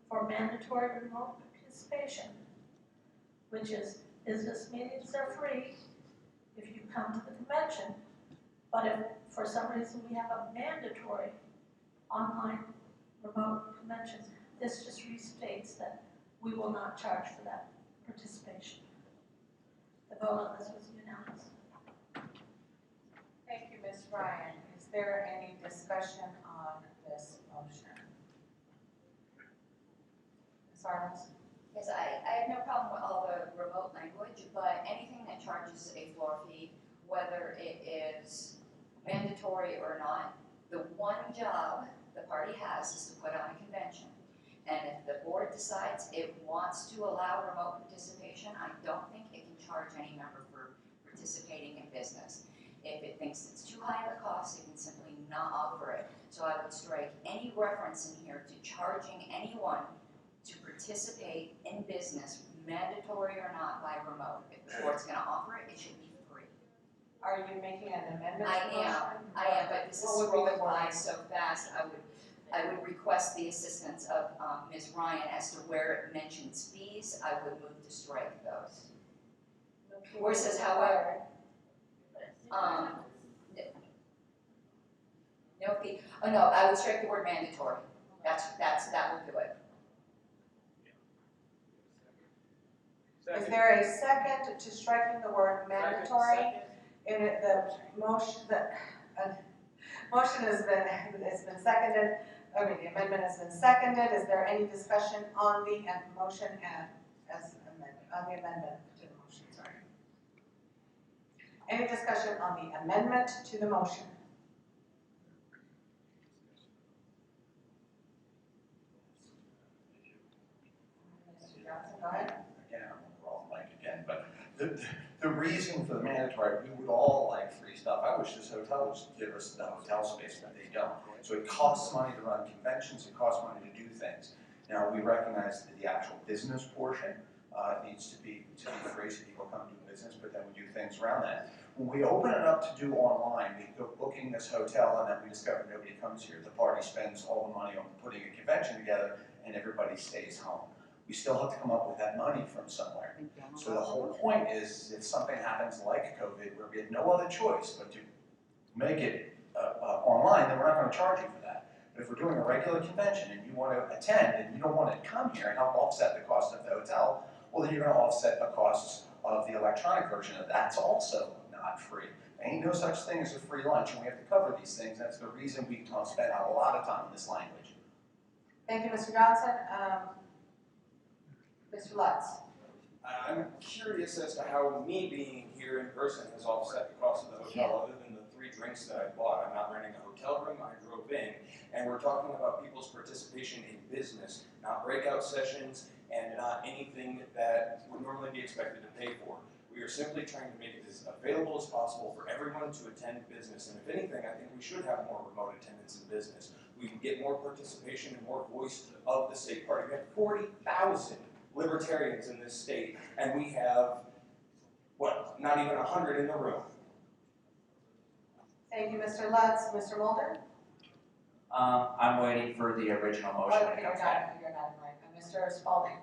for mandatory remote participation, which is business meetings are free if you come to the convention, but if for some reason we have a mandatory online remote convention, this just restates that we will not charge for that participation. The vote on this was unanimous. Thank you, Ms. Ryan. Is there any discussion on this motion? Ms. Arnold? Yes, I have no problem with all the remote language, but anything that charges a floor fee, whether it is mandatory or not, the one job the party has is to put on a convention. And if the board decides it wants to allow remote participation, I don't think it can charge any member for participating in business. If it thinks it's too high of a cost, it can simply not offer it. So I would strike any reference in here to charging anyone to participate in business, mandatory or not, by remote. If the board's going to offer it, it should be free. Are you making an amendment? I am, but this is scrolling by so fast, I would request the assistance of Ms. Ryan as to where it mentions fees. I would move to strike those. Where it says however, no fee. Oh no, I would strike the word mandatory. That will do it. Is there a second to striking the word mandatory? In it, the motion has been seconded. I mean, the amendment has been seconded. Is there any discussion on the motion as amended, on the amendment to the motion? Sorry. Any discussion on the amendment to the motion? Mr. Johnson, go ahead. Again, I'm on the wrong mic again, but the reason for the mandatory, we would all like free stuff. I wish this hotel would give us the hotel space, but they don't. So it costs money to run conventions, it costs money to do things. Now, we recognize that the actual business portion needs to be free so people come do business, but then we do things around that. When we open it up to do online, we go booking this hotel and then we discover nobody comes here. The party spends all the money on putting a convention together and everybody stays home. We still have to come up with that money from somewhere. So the whole point is, if something happens like COVID, where we had no other choice but to make it online, then we're not going to charge you for that. But if we're doing a regular convention and you want to attend and you don't want to come here and help offset the cost of the hotel, well, then you're going to offset the costs of the electronic version of that. That's also not free. There ain't no such thing as a free lunch, and we have to cover these things. That's the reason we spend a lot of time on this language. Thank you, Mr. Johnson. Mr. Lutz. I'm curious as to how me being here in person has offset the cost of the hotel, other than the 3 drinks that I bought. I'm not renting a hotel room, I drove in, and we're talking about people's participation in business, not breakout sessions, and not anything that would normally be expected to pay for. We are simply trying to make it as available as possible for everyone to attend business, and if anything, I think we should have more remote attendance in business. We can get more participation and more voice of the state party. We have 40,000 libertarians in this state, and we have, what, not even 100 in the room. Thank you, Mr. Lutz. Mr. Mulder? I'm waiting for the original motion. Oh, you're not in line. Mr. Spalding?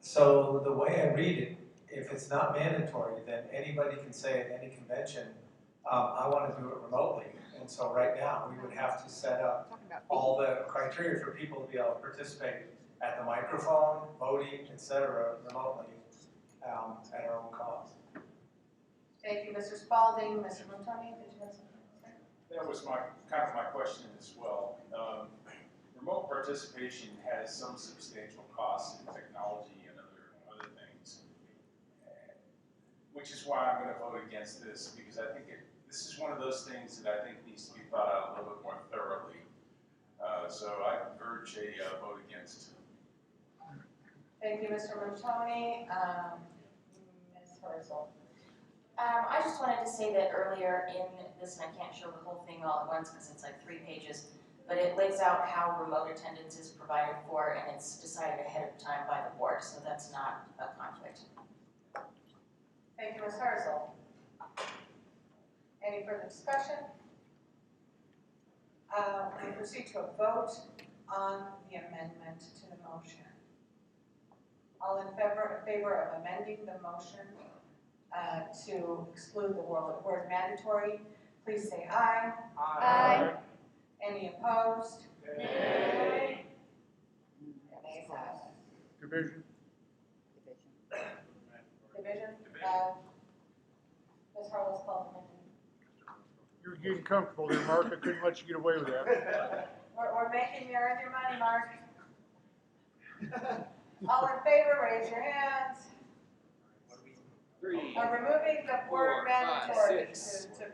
So the way I read it, if it's not mandatory, then anybody can say at any convention, I want to do it remotely. And so right now, we would have to set up all the criteria for people to be able to participate at the microphone, voting, etc., remotely at our own cost. Thank you, Mr. Spalding. Mr. Montoni, did you have something to say? That was kind of my question as well. Remote participation has some substantial costs in technology and other things, which is why I'm going to vote against this, because I think this is one of those things that I think needs to be thought out a little bit more thoroughly. So I urge a vote against. Thank you, Mr. Montoni. Ms. Herzl. I just wanted to say that earlier in this, and I can't show the whole thing all at once because it's like 3 pages, but it lays out how remote attendance is provided for, and it's decided ahead of time by the board, so that's not a conflict. Thank you, Ms. Herzl. Any further discussion? We proceed to a vote on the amendment to the motion. All in favor of amending the motion to exclude the word mandatory, please say aye. Aye. Any opposed? Nay. Nays have it. Division. Division? Ms. Harlow's called the amendment. You're getting comfortable there, Mark. I couldn't let you get away with that. We're making you earn your money, Mark. All in favor, raise your hands. 3, Removing the four, word five, mandatory six, to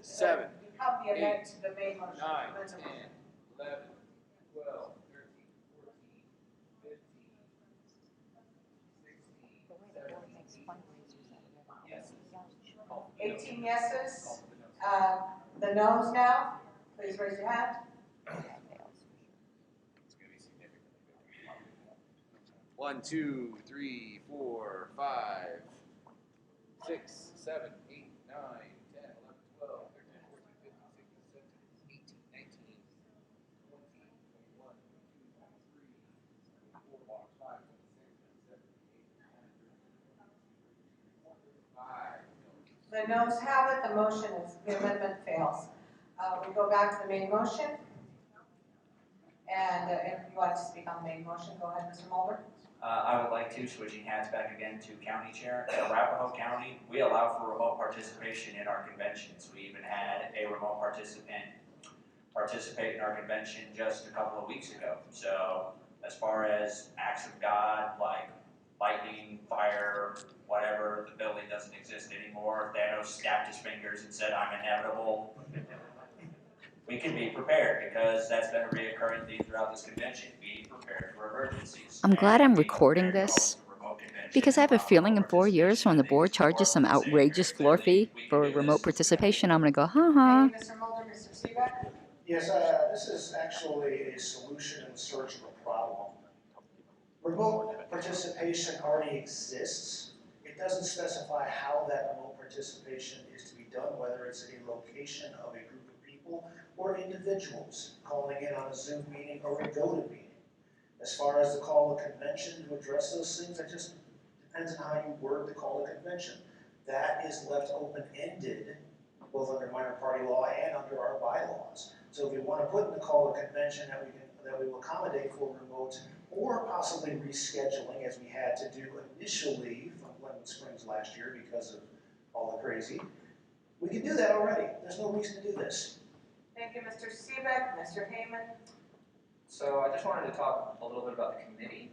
seven, become the amendment 8, to the main motion. 9, amendment. 10, 11, 12, 13, 14, 15, 16, 17, 18 yeses. The noes now, please raise your hand. One, 2, 3, 4, 5, 6, 7, 8, 9, 10, 11, 12, 13, 14, 15, 16, 17, 18, 19, 20, 21, 22, 23, 24, 25, 26, 27, 28, 29, 30, 31, 32, 33, 34, 35. The noes have it, the motion is, the amendment fails. We go back to the main motion. And if you want to speak on the main motion, go ahead, Mr. Mulder. I would like to, switching hats back again to county chair. In Arapahoe County, we allow for remote participation in our conventions. We even had a remote participant participate in our convention just a couple of weeks ago. So as far as acts of God, like lightning, fire, whatever, the building doesn't exist anymore. Thanos snapped his fingers and said, I'm inevitable. We can be prepared because that's been a reoccurring theme throughout this convention. Be prepared for emergencies. I'm glad I'm recording this because I have a feeling in 4 years when the board charges some outrageous floor fee for remote participation, I'm going to go, ha. Mr. Mulder, Mr. Seebeck. Yes, this is actually a solution in search of a problem. Remote participation already exists. It doesn't specify how that remote participation is to be done, whether it's a location of a group of people or individuals calling in on a Zoom meeting or a GoTo meeting. As far as the call to convention to address those things, it just depends on how you word the call to convention. That is left open-ended, both under minor party law and under our bylaws. So if we want to put in the call to convention that we will accommodate for remote or possibly rescheduling, as we had to do initially from Glenwood Springs last year because of all the crazy, we can do that already. There's no reason to do this. Thank you, Mr. Seebeck. Mr. Heyman. So I just wanted to talk a little bit about the committee.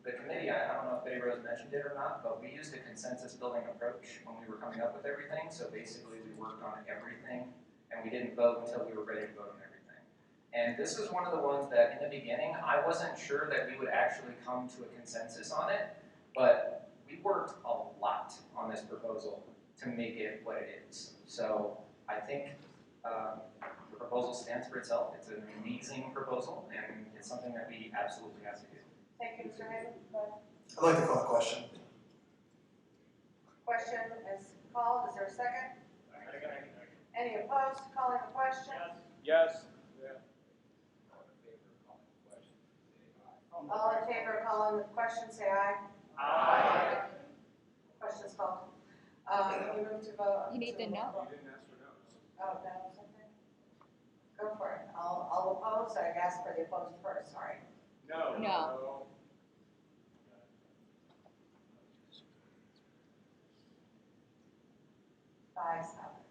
The committee, I don't know if Betty Rose mentioned it or not, but we used a consensus building approach when we were coming up with everything. So basically we worked on everything and we didn't vote until we were ready to vote on everything. And this was one of the ones that in the beginning, I wasn't sure that we would actually come to a consensus on it, but we worked a lot on this proposal to make it what it is. So I think the proposal stands for itself. It's an amazing proposal, and it's something that we absolutely have to do. Thank you, Mr. Heyman. I'd like to call a question. Question is called. Is there a second? Any opposed to calling the question? Yes. All in favor of calling the question, say aye. Aye. Question's called. You move to vote. You need to know. Oh, no, okay. Go for it. I'll oppose, I asked for the opposed first, sorry. No. No. Ayes have it.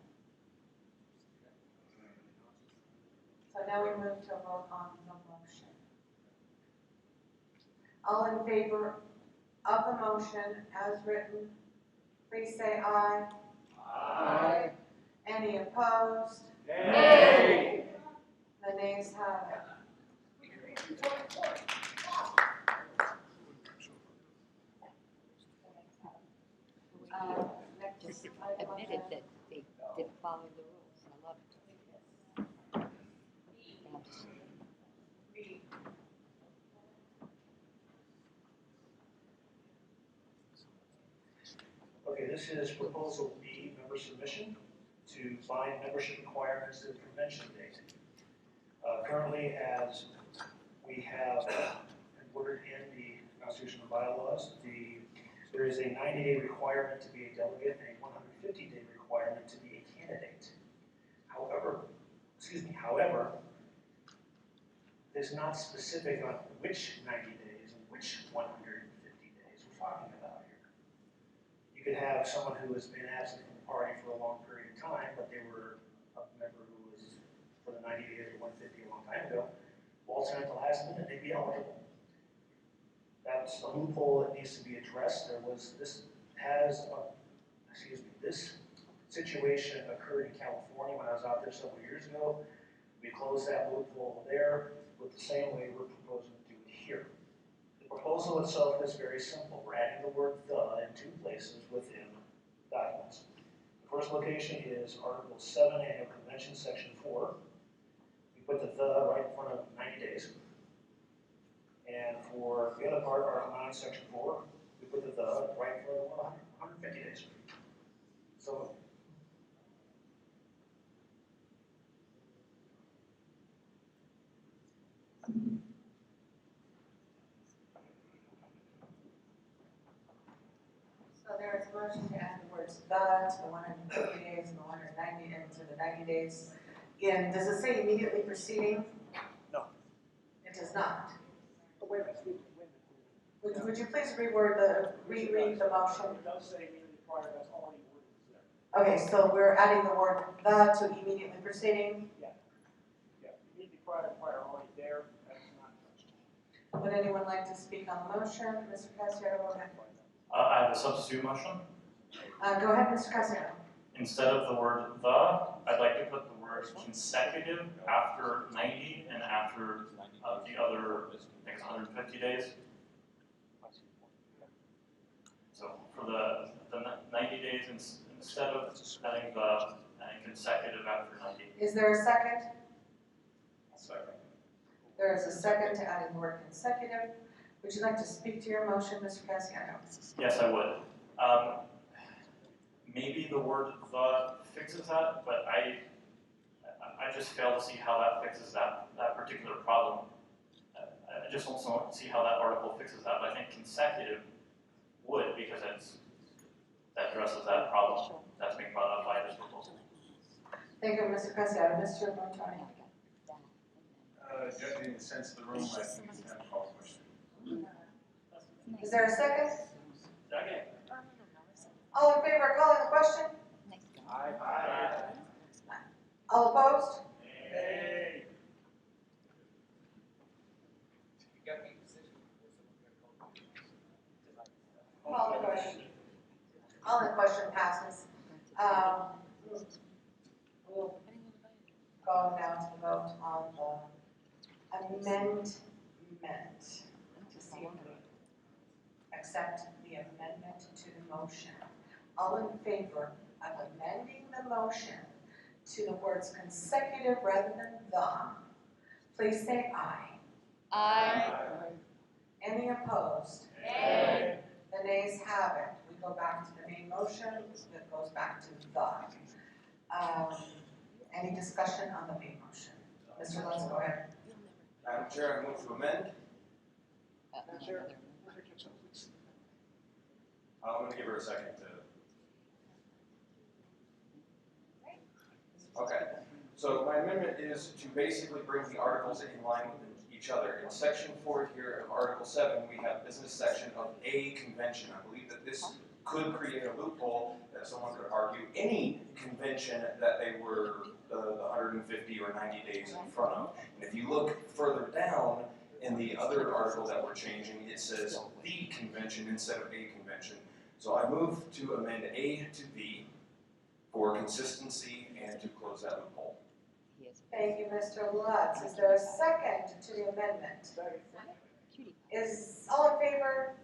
So now we move to a vote on the motion. All in favor of the motion as written, please say aye. Aye. Any opposed? Nay. The nays have it. Just admitted that they didn't follow the rules. I love it. Okay, this is proposal B, member submission to bind membership requirements to the convention date. Currently, as we have ordered in the constitutional bylaws, there is a 90-day requirement to be a delegate and a 150-day requirement to be a candidate. However, it's not specific on which 90 days and which 150 days we're talking about here. You could have someone who has been absent from the party for a long period of time, but they were a member who was for the 90 days or 150 a long time ago, waltz in at the last minute, they'd be eligible. That's a loophole that needs to be addressed. This situation occurred in California when I was out there several years ago. We closed that loophole there with the same way we're proposing to do it here. The proposal itself is very simple. We're adding the word "the" in two places within documents. The first location is Article 7, Annual Convention, Section 4. We put the "the" right in front of 90 days. And for the other part, Article 9, Section 4, we put the "the" right in front of 150 days. So there is a motion to add the words "the" to the 150 days and the 190 and to the 90 days. Does it say immediately preceding? No. It does not. But wait a minute. Would you please reread the motion? It does say immediately prior, that's all the word is there. Okay, so we're adding the word "the" to immediately preceding. Yeah. Immediately prior already there, that's not touched. Would anyone like to speak on the motion? Mr. Cassiano, go ahead. I have a substitute motion. Go ahead, Mr. Cassiano. Instead of the word "the," I'd like to put the word "consecutive" after 90 and after the other, I think it's 150 days. So for the 90 days, instead of adding the consecutive after 90. Is there a second? Second. There is a second to adding the word consecutive. Would you like to speak to your motion, Mr. Cassiano? Yes, I would. Maybe the word "the" fixes that, but I just fail to see how that fixes that particular problem. I just don't see how that article fixes that, but I think consecutive would, because that addresses that problem that's being brought up by this proposal. Thank you, Mr. Cassiano. Mr. Montoni. Judging the sense of the room, I think it's time to call the question. Is there a second? Second. All in favor of calling the question? Aye. All opposed? Nay. Call the question. All the question passes. We'll go now to the vote on the amendment. To see if we accept the amendment to the motion. All in favor of amending the motion to the words consecutive rather than "the," please say aye. Aye. Any opposed? Nay. The nays have it. We go back to the main motion that goes back to "the." Any discussion on the main motion? Mr. Lutz, go ahead. Madam Chair, I move to amend. I'm gonna give her a second to. Okay, so my amendment is to basically bring the articles in line with each other. In section 4 here of Article 7, we have business section of a convention. I believe that this could create a loophole that someone could argue any convention that they were the 150 or 90 days in front of. And if you look further down in the other article that we're changing, it says the convention instead of a convention. So I move to amend A to V for consistency and to close that loophole. Thank you, Mr. Lutz. Is there a second to the amendment? Is all in favor?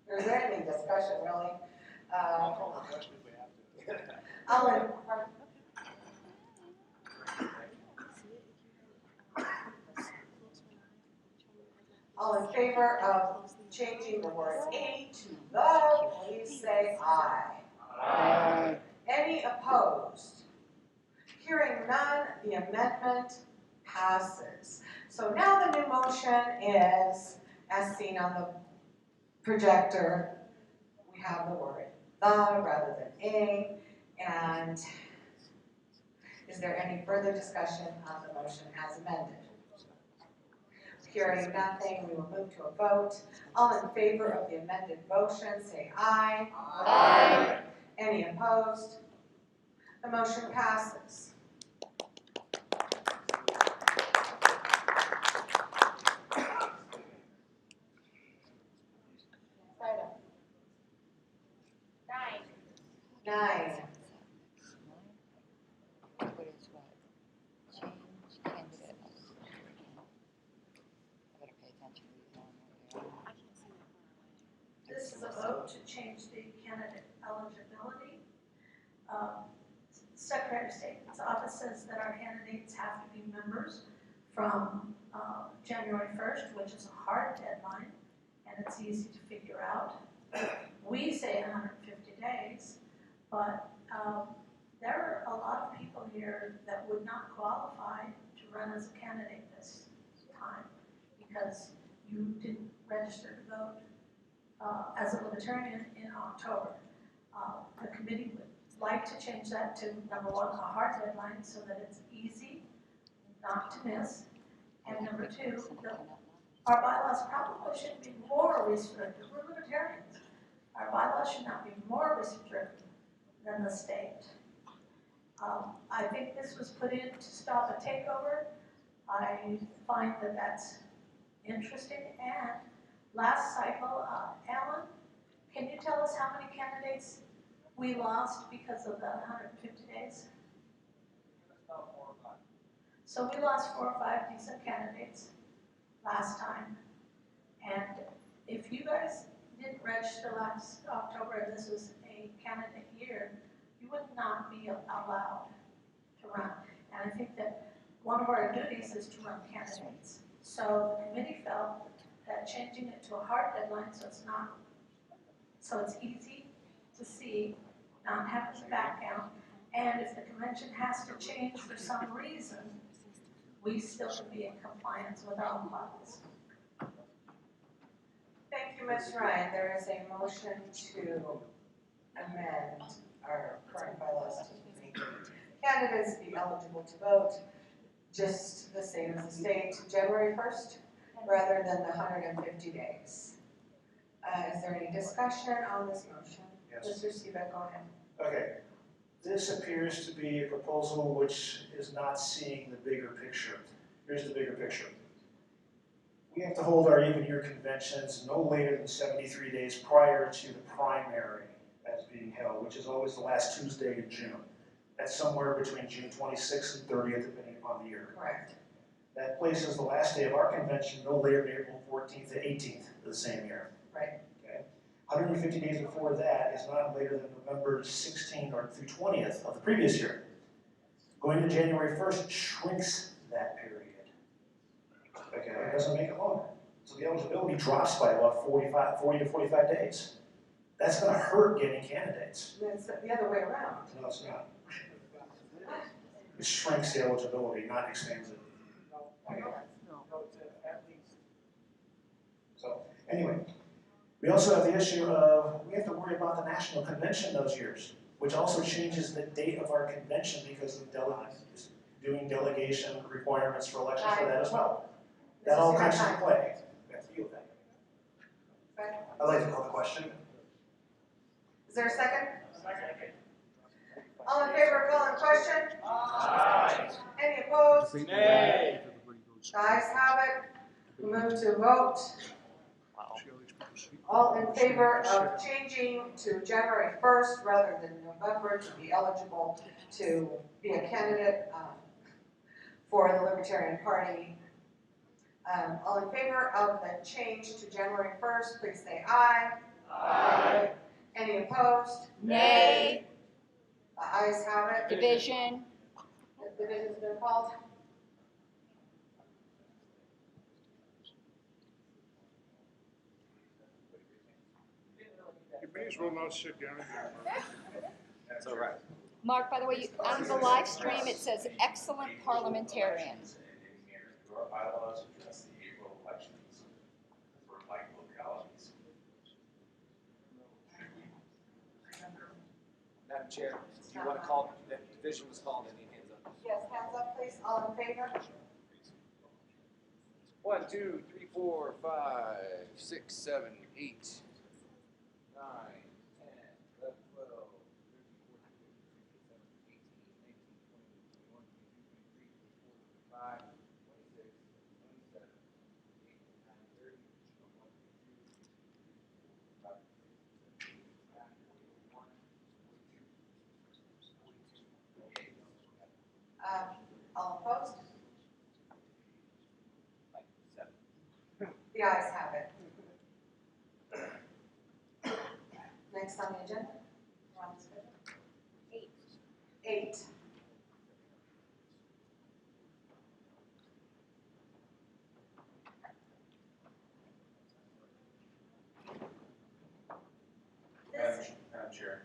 Or is there any discussion, really? All in favor of changing the word "a" to "the," please say aye. Aye. Any opposed? Hearing none, the amendment passes. So now the new motion is, as seen on the projector, we have the word "the" rather than "a," and is there any further discussion on the motion as amended? Hearing nothing, we will move to a vote. All in favor of the amended motion, say aye. Aye. Any opposed? The motion passes. Item 9. This is a vote to change the candidate eligibility. Secretary of State's office says that our candidates have to be members from January 1st, which is a hard deadline, and it's easy to figure out. We say 150 days, but there are a lot of people here that would not qualify to run as a candidate this time because you didn't register to vote as a Libertarian in October. The committee would like to change that to, number one, a hard deadline so that it's easy not to miss, and number two, our bylaws probably should be more restrictive. We're Libertarians. Our bylaws should not be more restrictive than the state. I think this was put in to stop a takeover. I find that that's interesting. And last cycle, Alan, can you tell us how many candidates we lost because of the 150 days? About 4 or 5. So we lost 4 or 5 decent candidates last time. And if you guys didn't register last October and this was a candidate year, you would not be allowed to run. And I think that one of our duties is to run candidates. So the committee felt that changing it to a hard deadline so it's easy to see, not having to back out, and if the convention has to change for some reason, we still can be in compliance with our bylaws. Thank you, Ms. Ryan. There is a motion to amend our current bylaws to make candidates be eligible to vote just the same as the state, January 1st, rather than the 150 days. Is there any discussion on this motion? Yes. Mr. Seebeck, go ahead. Okay. This appears to be a proposal which is not seeing the bigger picture. Here's the bigger picture. We have to hold our even year conventions no later than 73 days prior to the primary that's being held, which is always the last Tuesday in June. That's somewhere between June 26th and 30th, depending upon the year. Correct. That places the last day of our convention no later than April 14th to 18th of the same year. Right. Okay. 150 days before that is not later than November 16th or through 20th of the previous year. Going to January 1st shrinks that period. Okay, it doesn't make it longer. So the eligibility drops by about 40 to 45 days. That's going to hurt getting candidates. It's the other way around. No, it's not. It shrinks the eligibility, not expands it. So Anyway, we also have the issue of, we have to worry about the national convention those years, which also changes the date of our convention because of doing delegation requirements for elections for that as well. That all comes into play. We have to deal with that. I'd like to call the question. Is there a second? All in favor of calling the question? Aye. Any opposed? Nay. The ayes have it. We move to vote. All in favor of changing to January 1st rather than November to be eligible to be a candidate for the Libertarian Party. All in favor of the change to January 1st, please say aye. Aye. Any opposed? Nay. The ayes have it. Division. The division's been called. You may as well not sit down here. That's all right. Mark, by the way, on the live stream it says excellent parliamentarian. Our bylaws address the April elections for like localities. Madam Chair, do you want to call, the division was called, any hands up? Yes, hands up please. All in favor? 1, 2, 3, 4, 5, 6, 7, 8, 9, 10, 11, 12, All opposed? The ayes have it. Next on the agenda? Eight. Madam Chair.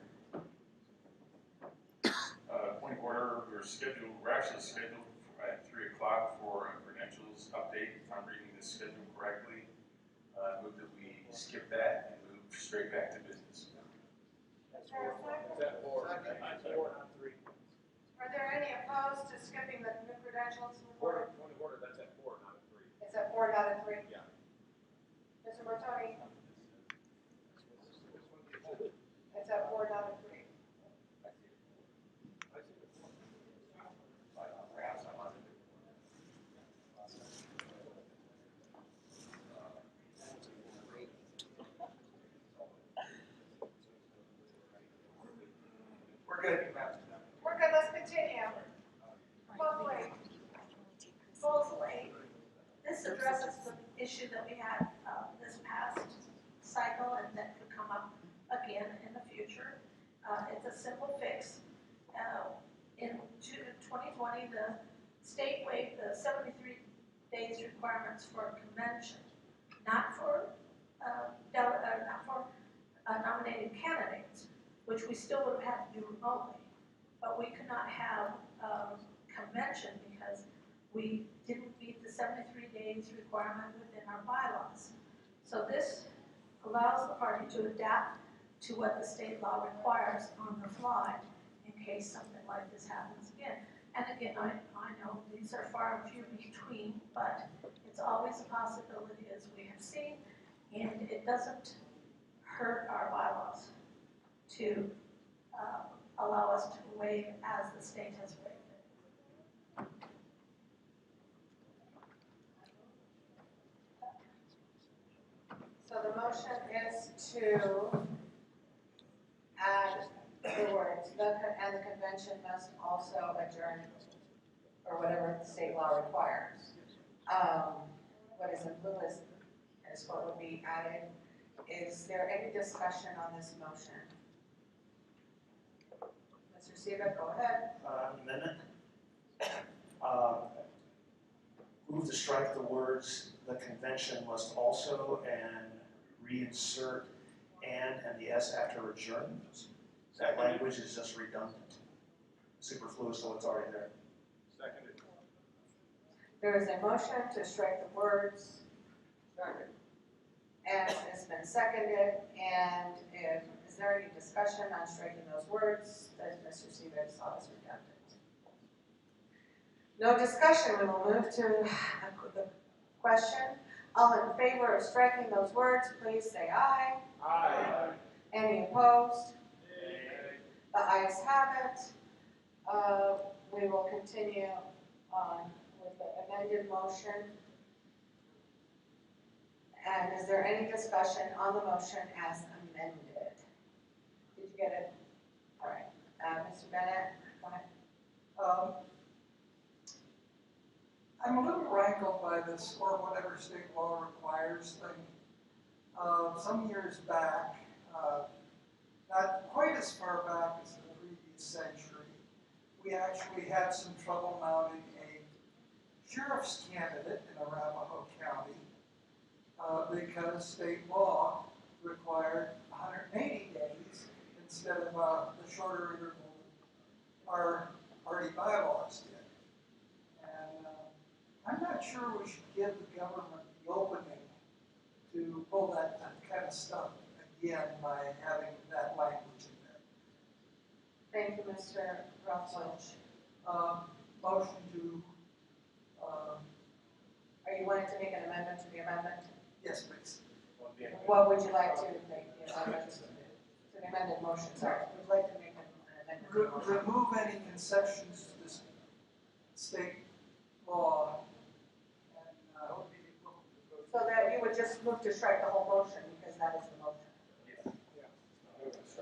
Point of order, we're actually scheduled at 3 o'clock for a credentials update, if I'm reading this schedule correctly. Move that we skip that and move straight back to business. Are there any opposed to skipping the new credentials? Point of order, that's at 4, not at 3. It's at 4, not at 3? Yeah. Mr. Bertoni? It's at 4, not at 3. We're good. We're good, let's continue. Supposedly, this addresses the issue that we had this past cycle and that could come up again in the future. It's a simple fix. In 2020, the state waived the 73 days requirements for convention, not for nominated candidates, which we still would have had to do remotely. But we could not have convention because we didn't meet the 73 days requirement within our bylaws. So this allows the party to adapt to what the state law requires on the fly in case something like this happens again. And again, I know these are far and few between, but it's always a possibility as we have seen, and it doesn't hurt our bylaws to allow us to waive as the state has waived it. So the motion is to add the words, and the convention must also adjourn, or whatever the state law requires. What is in blue is what would be added. Is there any discussion on this motion? Mr. Seabeck, go ahead. Amendment. Move to strike the words, the convention must also, and reinsert and the S after adjourn. That language is just redundant, superfluous, so it's already there. Seconded. There is a motion to strike the words And it's been seconded, and is there any discussion on striking those words that Mr. Seaver saw as redundant? No discussion, we will move to the question. All in favor of striking those words, please say aye. Aye. Any opposed? The ayes have it. We will continue on with the amended motion. And is there any discussion on the motion as amended? Did you get it? All right. Mr. Bennett, go ahead. I'm a little rankled by this, or whatever state law requires thing. Some years back, not quite as far back as the previous century, we actually had some trouble mounting a sheriff's candidate in Arapahoe County because state law required 180 days instead of the shorter interval our party bylaws did. And I'm not sure we should give the government the opening to pull that kind of stuff again by having that language in there. Thank you, Mr. Rothwich. Motion to, are you wanting to make an amendment to the amendment? yes, please. What would you like to make the amendment to the amended motion? Sorry, would you like to make an amendment to the motion? Remove any concessions to this state law. So that you would just move to strike the whole motion because that is the motion.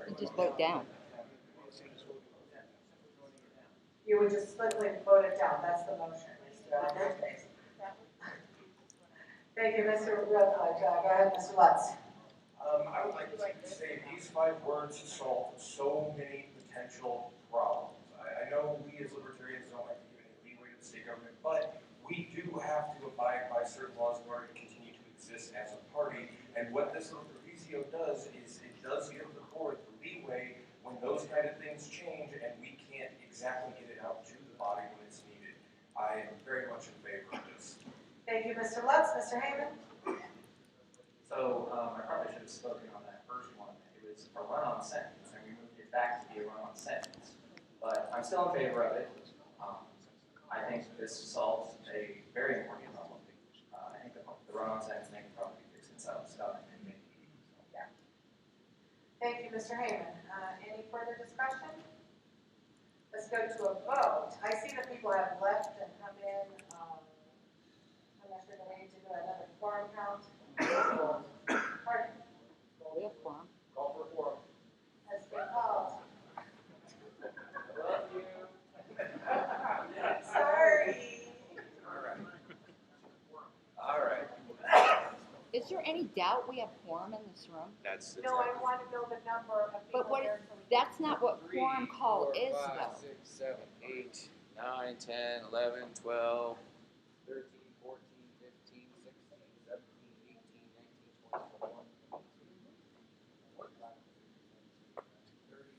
You just vote down. You would just simply vote it down. That's the motion. Thank you, Mr. Rothwich. Go ahead, Mr. Lutz. I would like to say these 5 words solve so many potential problems. I know we as libertarians don't like to give any leeway to the state government, but we do have to abide by certain laws in order to continue to exist as a party. And what this little proviso does is it does give the board the leeway when those kind of things change and we can't exactly get it out to the body when it's needed. I am very much in favor of this. Thank you, Mr. Lutz. Mr. Heyman? So I probably should have spoken on that first one. It was a run-on sentence, and we moved it back to be a run-on sentence. But I'm still in favor of it. I think this solves a very important problem. I think the run-on sentence thing can probably fix itself. Yeah. Thank you, Mr. Heyman. Any further discussion? Let's go to a vote. I see that people have left and come in. I'm not sure that we need to do another quorum count. Pardon? We have quorum. Call for a quorum. Has been called. Love you. Sorry. All right. Is there any doubt we have quorum in this room? That's No, I want to know the number of people But what? there. That's not what quorum call 3, 4, is, 5, though. 6, 7, 8, 9, 10, 11, 12, 13, 14, 15, 16, 17, 18, 19, 20, 21, 22, 25, 30,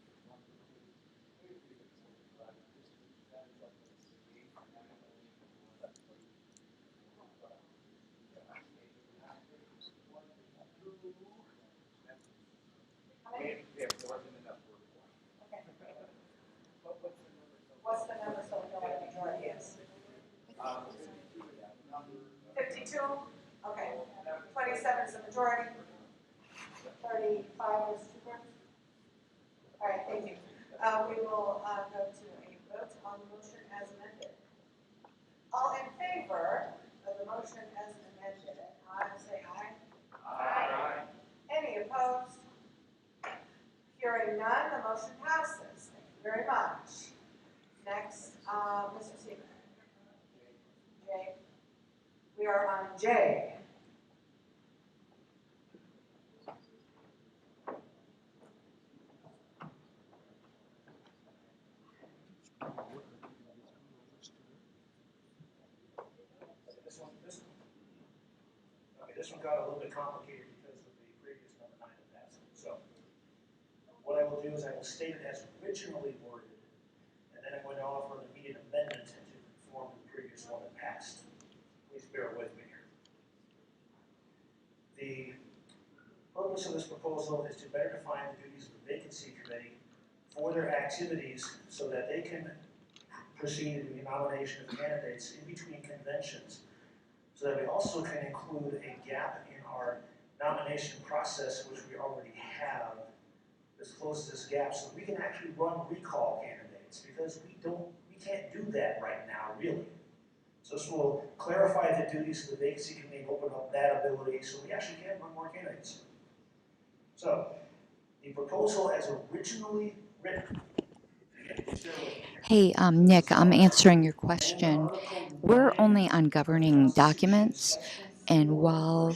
What's the number so we know what the majority is? 52? Okay. 27 is the majority. 35 is two-thirds. All right, thank you. We will go to a vote on the motion as amended. All in favor of the motion as amended, say aye. Aye. Any opposed? Hearing none, the motion passes. Thank you very much. Next, Mr. Seaver. J. We are on J. This one got a little bit complicated because of the previous number 9 that passed. So what I will do is I will state it as originally worded, and then I'm going to offer an immediate amendment to conform to the previous one that passed. Please bear with me here. The purpose of this proposal is to better define the duties of the vacancy committee for their activities so that they can proceed in the nomination of candidates in between conventions, so that we also can include a gap in our nomination process, which we already have. This closes this gap so we can actually run recall candidates, because we can't do that right now, really. So this will clarify the duties of the vacancy committee and open up that ability so we actually can run more candidates. So, the proposal as originally written. Hey, Nick, I'm answering your question. We're only on governing documents, and while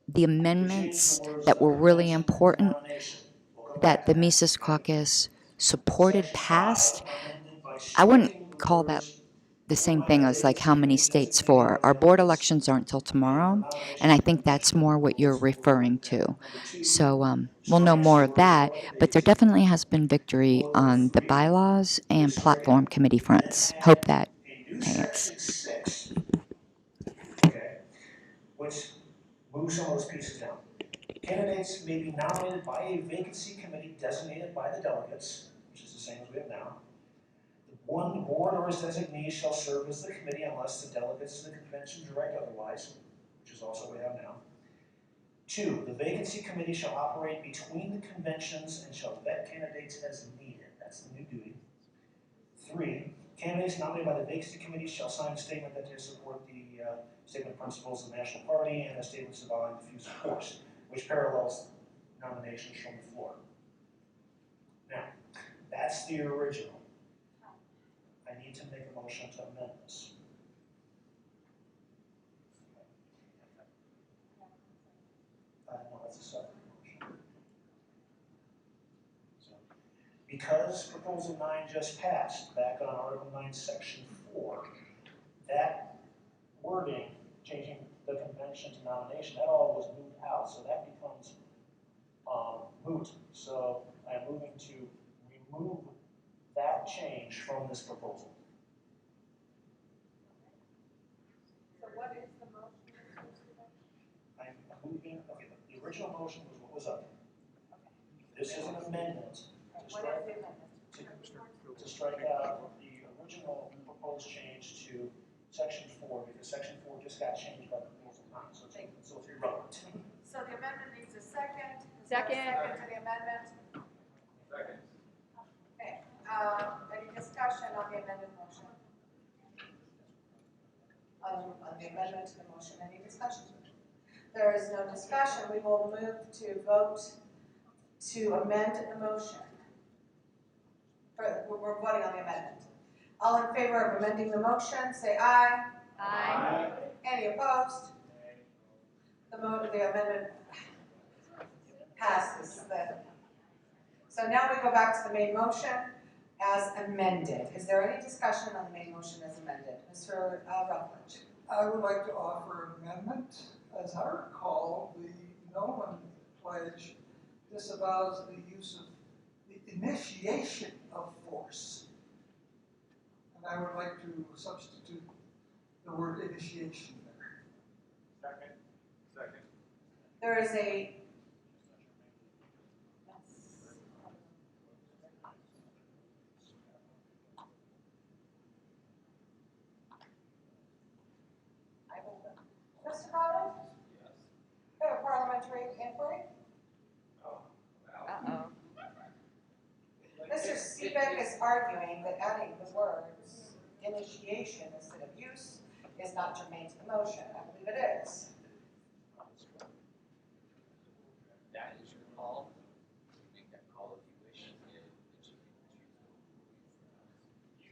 the amendments that were really important that the Mises Caucus supported passed, I wouldn't call that the same thing as like how many states for. Our board elections aren't until tomorrow, and I think that's more what you're referring to. So we'll know more of that, but there definitely has been victory on the bylaws and platform committee fronts. Hope that pants. 6, okay, which moves some of those pieces down. Candidates may be nominated by a vacancy committee designated by the delegates, which is the same as we have now. One board or its designee shall serve as the committee unless the delegates of the convention direct otherwise, which is also what we have now. 2, the vacancy committee shall operate between the conventions and shall vet candidates as needed. That's the new duty. 3, candidates nominated by the vacancy committee shall sign a statement that they support the statement of principles of the national party and a statement disavowing diffuse force, which parallels nominations from the floor. Now, that's the original. I need to make a motion to amend this. No, that's a separate motion. So, because Proposal 9 just passed, back on Article 9, Section 4, that wording, changing the convention to nomination, that all was moved out, so that becomes moot. So I'm moving to remove that change from this proposal. So what is the motion? I'm moving, okay, the original motion was what was up. This is an amendment to strike out the original proposed change to Section 4, because Section 4 just got changed by Proposal 9, so it's irrelevant. So the amendment needs a second. Second. Second to the amendment. Second. Okay, any discussion on the amended motion? On the amendment to the motion, any discussion? There is no discussion, we will move to vote to amend the motion. We're voting on the amendment. All in favor of amending the motion, say aye. Aye. Any opposed? The amendment passes. So now we go back to the main motion as amended. Is there any discussion on the main motion as amended? Mr. Rutledge. I would like to offer an amendment. As I recall, the Nolan Pledge disavows the use of the initiation of force. And I would like to substitute the word initiation there. Second. Second. There is a Mr. Parler? Yes. We have a parliamentary inquiry. Uh-oh. Mr. Seebeck is arguing that adding the words initiation instead of use is not germane to the motion. I believe it is. That is your call. Make that call if you wish.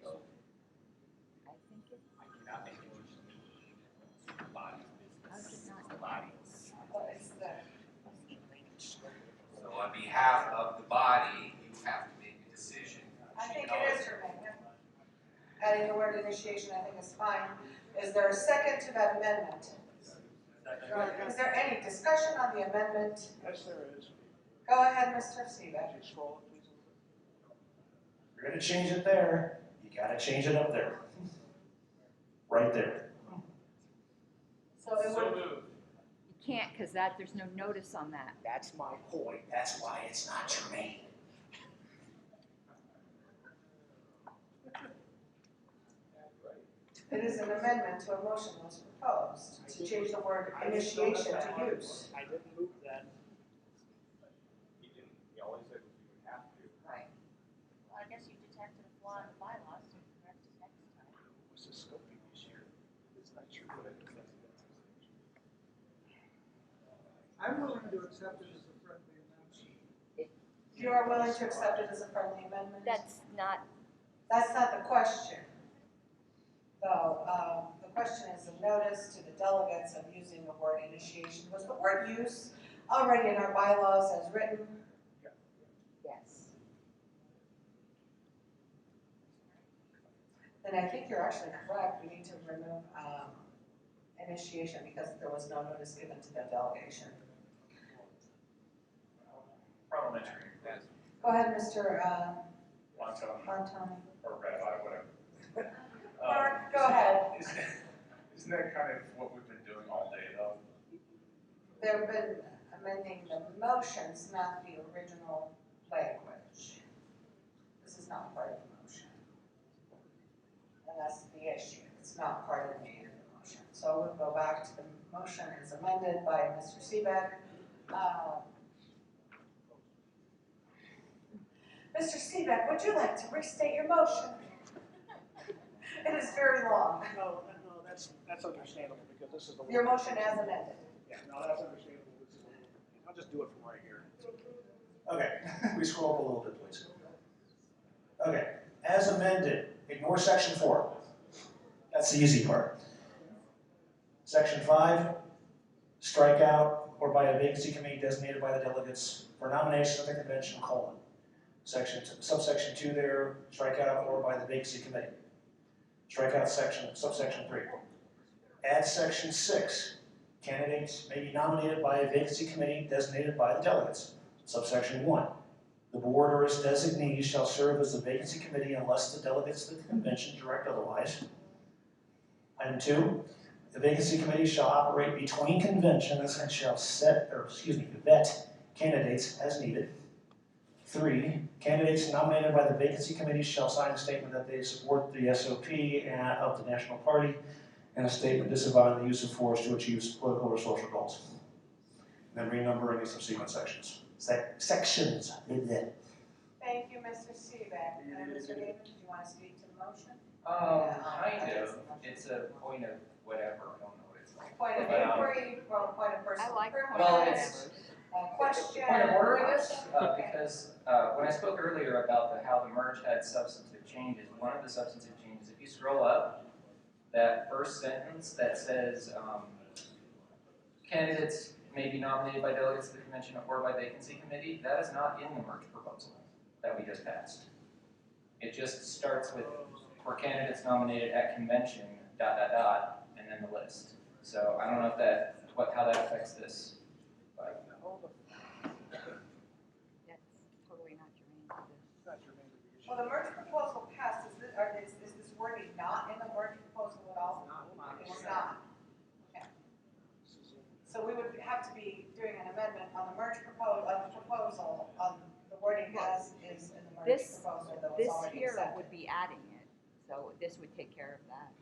So, I think it. I cannot make a motion. The body's business. The body. What is the? So on behalf of the body, you have to make a decision. I think it is germane. Adding the word initiation, I think is fine. Is there a second to that amendment? Is there any discussion on the amendment? Yes, there is. Go ahead, Mr. Seebeck. If you're going to change it there, you got to change it up there. Right there. So it would. can't, because there's no notice on that. That's my point. That's why it's not germane. It is an amendment to a motion that was proposed to change the word initiation to use. I didn't move that. He didn't, he always said you would have to. Right. Well, I guess you detected a flaw in the bylaws, so correct it next time. It was a scoping issue. It's not true. I'm willing to accept it as a friendly amendment. You are willing to accept it as a friendly amendment? That's not the question. Though, the question is a notice to the delegates of using the word initiation. Was the word use already in our bylaws as written? Yes. Then I think you're actually correct. We need to remove initiation because there was no notice given to the delegation. Parliamentary. Go ahead, Mr. Montoni. Or Rabbi, whatever. Mark, go ahead. Isn't that kind of what we've been doing all day, though? They've been amending the motions, not the original language. This is not part of the motion. And that's the issue. It's not part of the main motion. So we'll go back to the motion as amended by Mr. Seebeck. Mr. Seebeck, would you like to restate your motion? It is very long. No, that's understandable because this is the. Your motion as amended. Yeah, no, that's understandable. I'll just do it from right here. Okay, we scroll up a little bit, please. Okay, as amended, ignore section 4. That's the easy part. Section 5, strike out or by a vacancy committee designated by the delegates for nomination of the convention, colon. Subsection 2 there, strike out or by the vacancy committee. Strike out subsection 3. Add section 6. Candidates may be nominated by a vacancy committee designated by the delegates. Subsection 1. The board or its designee shall serve as the vacancy committee unless the delegates of the convention direct otherwise. Item 2. The vacancy committee shall operate between conventions and shall vet candidates as needed. 3. Candidates nominated by the vacancy committee shall sign a statement that they support the SOP of the National Party and a statement disavowing the use of force to achieve political or social goals. And then renumber any subsequent sections. Sections. Thank you, Mr. Seebeck. Mr. Davis, do you want to speak to the motion? Kind of. It's a point of whatever. I don't know what it's like. Point of inquiry, well, point of personal preference. Well, it's question. point of order, I guess, because when I spoke earlier about how the merge had substantive changes, one of the substantive changes, if you scroll up, that first sentence that says candidates may be nominated by delegates of the convention or by vacancy committee, that is not in the merge proposal that we just passed. It just starts with for candidates nominated at convention, ... and then the list. So I don't know if how that affects this. But. That's totally not germane to this. Well, the merge proposal passed. Is this wording not in the merge proposal at all? It's not. Okay. So we would have to be doing an amendment on the merge proposal on the wording as is in the merge proposal that was This already here accepted. would be adding it, so this would take care of that.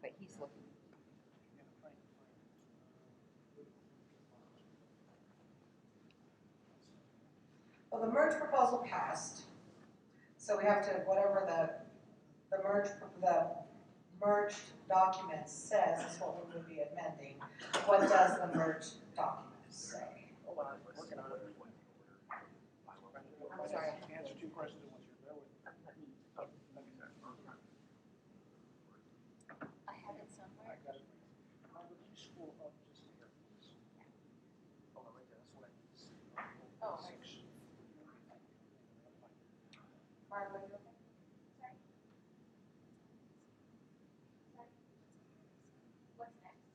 But he's looking. Well, the merge proposal passed, so we have to, whatever the merged document says is what we would be amending. What does the merged document say? Hold on, working on it. I'm sorry. Answer 2 questions at once. You're there with I have it somewhere. I got it. Would you scroll up just here, please? Oh, right there. That's what I need to see. Oh, Section. Mark, what are you looking? Sorry. What's next?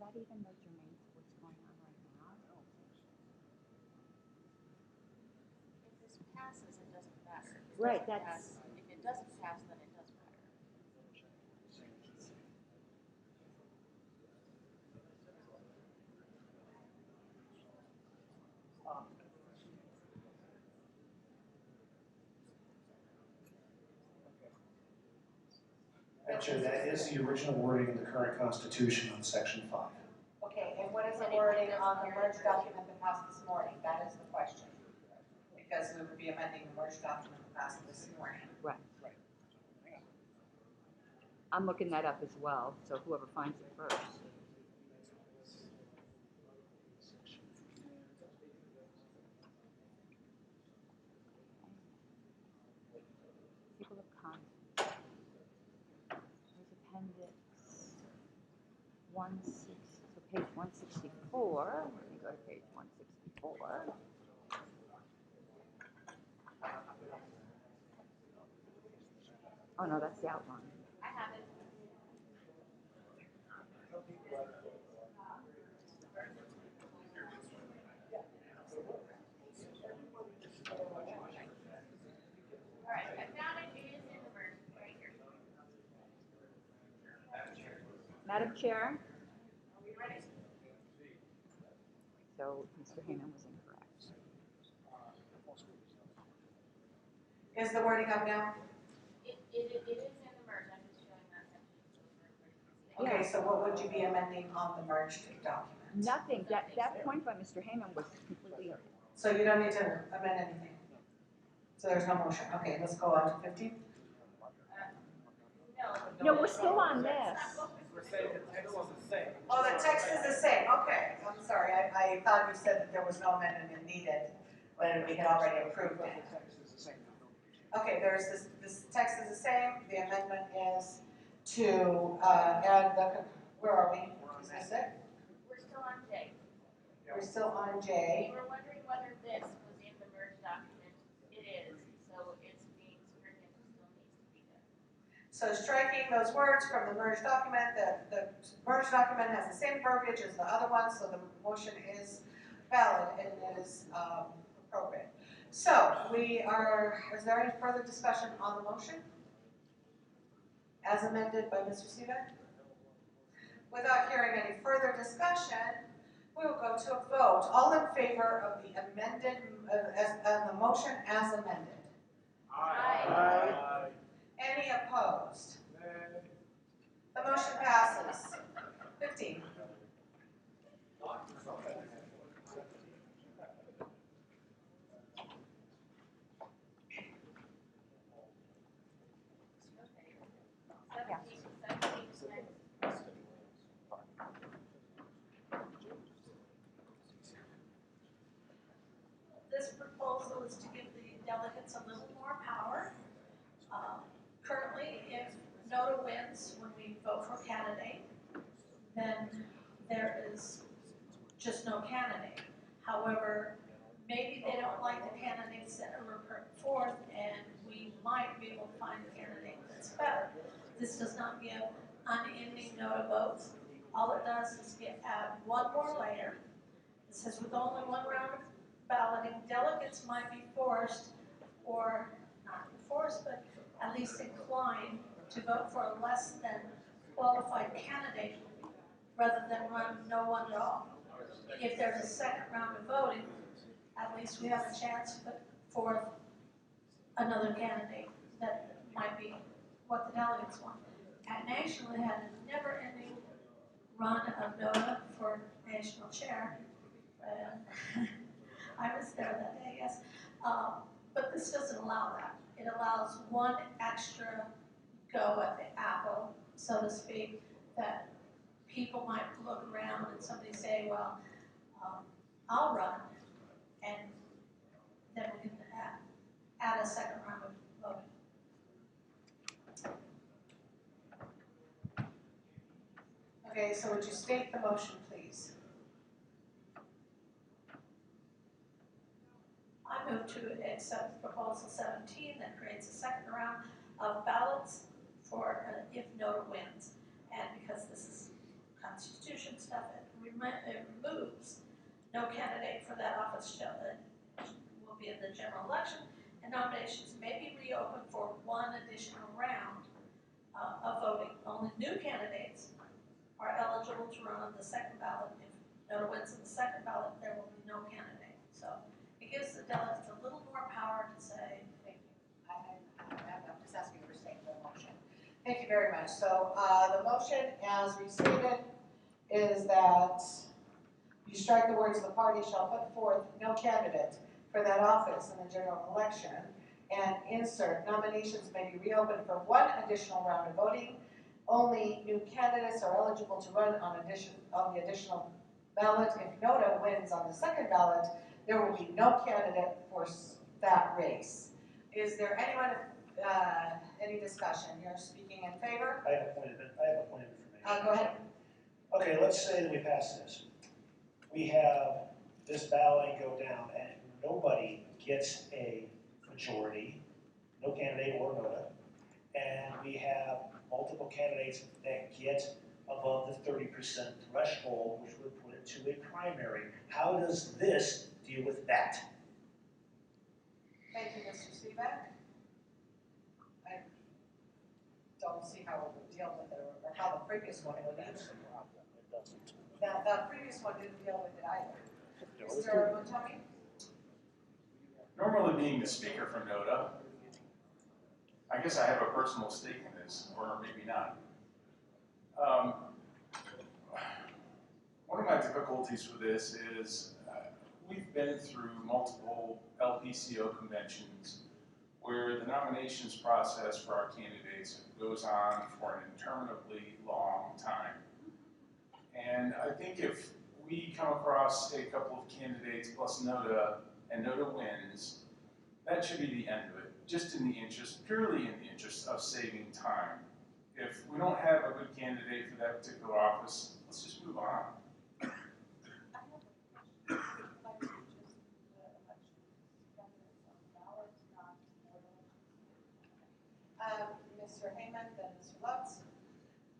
that even know germane to what's going on right now? If this passes, it doesn't matter. If it Right, doesn't that's- pass- If it doesn't pass, then it does matter. Madam Chair, that is the original wording in the current Constitution on Section 5. Okay, and what is the wording on the merged document that passed this morning? That is the question. Because we would be amending the merged document that passed this morning. Right. I'm looking that up as well, so whoever finds it first. Table of contents. There's appendix 160, so page 164. Let me go to page 164. Oh no, that's the outline. I have it. Alright, I found it. It is in the version right here. Madam Chair? Are we ready? So Mr. Heyman was incorrect. Is the wording up now? It is in the merge. I'm just showing that section so everybody can see it. Okay, so what would you be amending on the merged document? Nothing. That point by Mr. Heyman was completely. So you don't need to amend anything? So there's no motion. Okay, let's go on to 15. No, we're still on this. We're saying the text is the same. Oh, the text is the same. Okay, I'm sorry. I thought you said that there was no amendment needed when we had already approved it. Okay, there's this text is the same. The amendment is to add the, where are we? Is this it? We're still on J. We're still on J. We were wondering whether this was in the merge document. It is, so it's being stricken. Still needs to be there. So striking those words from the merged document, the merged document has the same verbiage as the other one, so the motion is valid and it is appropriate. So is there any further discussion on the motion? As amended by Mr. Seabeck? Without hearing any further discussion, we will go to a vote. All in favor of the amended, the motion as amended? Aye. Any opposed? The motion passes. 15. This proposal is to give the delegates a little more power. Currently, if NOTA wins when we vote for candidate, then there is just no candidate. However, maybe they don't like the candidates that are put forth, and we might be able to find a candidate that's better. This does not give unending NOTA votes. All it does is add one more layer. It says with only one round of balloting, delegates might be forced, or not forced, but at least inclined to vote for a less than qualified candidate rather than run no one at all. If there's a second round of voting, at least we have a chance to put forth another candidate that might be what the delegates want. At National, it had a never-ending run of NOTA for national chair. I was there that day, yes. But this doesn't allow that. It allows one extra go at the apple, so to speak, that people might look around and somebody say, well, I'll run, and then we can add a second round of voting. Okay, so would you state the motion, please? I move to accept proposal 17 that creates a second round of ballots for if NOTA wins. And because this is Constitution stuff, candidate for that office will be in the general election, and nominations may be reopened for one additional round of voting. Only new candidates are eligible to run on the second ballot. If no one wins in the second ballot, there will be no candidate. So it gives the delegates a little more power to say. Thank you. I'm just asking for sake of the motion. Thank you very much. So the motion as restated is that you strike the words, "The party shall put forth no candidate for that office in the general election," and insert, "Nominations may be reopened for one additional round of voting. Only new candidates are eligible to run on the additional ballot. If NODA wins on the second ballot, there will be no candidate for that race." Is there anyone, any discussion? You're speaking in favor? I have a point of information. Go ahead. Okay, let's say that we pass this. We have this ballot go down and nobody gets a majority, no candidate or NODA, and we have multiple candidates that get above the 30% threshold, which would put it to a primary. How does this deal with that? Thank you, Mr. Seebeck. I don't see how it would deal with it, or how the previous one would either. The previous one didn't deal with it either. Mr. Montoni? Normally being the speaker for NODA, I guess I have a personal stake in this, or maybe not. One of my difficulties with this is we've been through multiple LPCO conventions where the nominations process for our candidates goes on for an interminably long time. And I think if we come across a couple of candidates plus NODA, and NODA wins, that should be the end of it, just in the interest, purely in the interest of saving time. If we don't have a good candidate for that particular office, let's just move on. Mr. Heyman, then Mr. Lutz.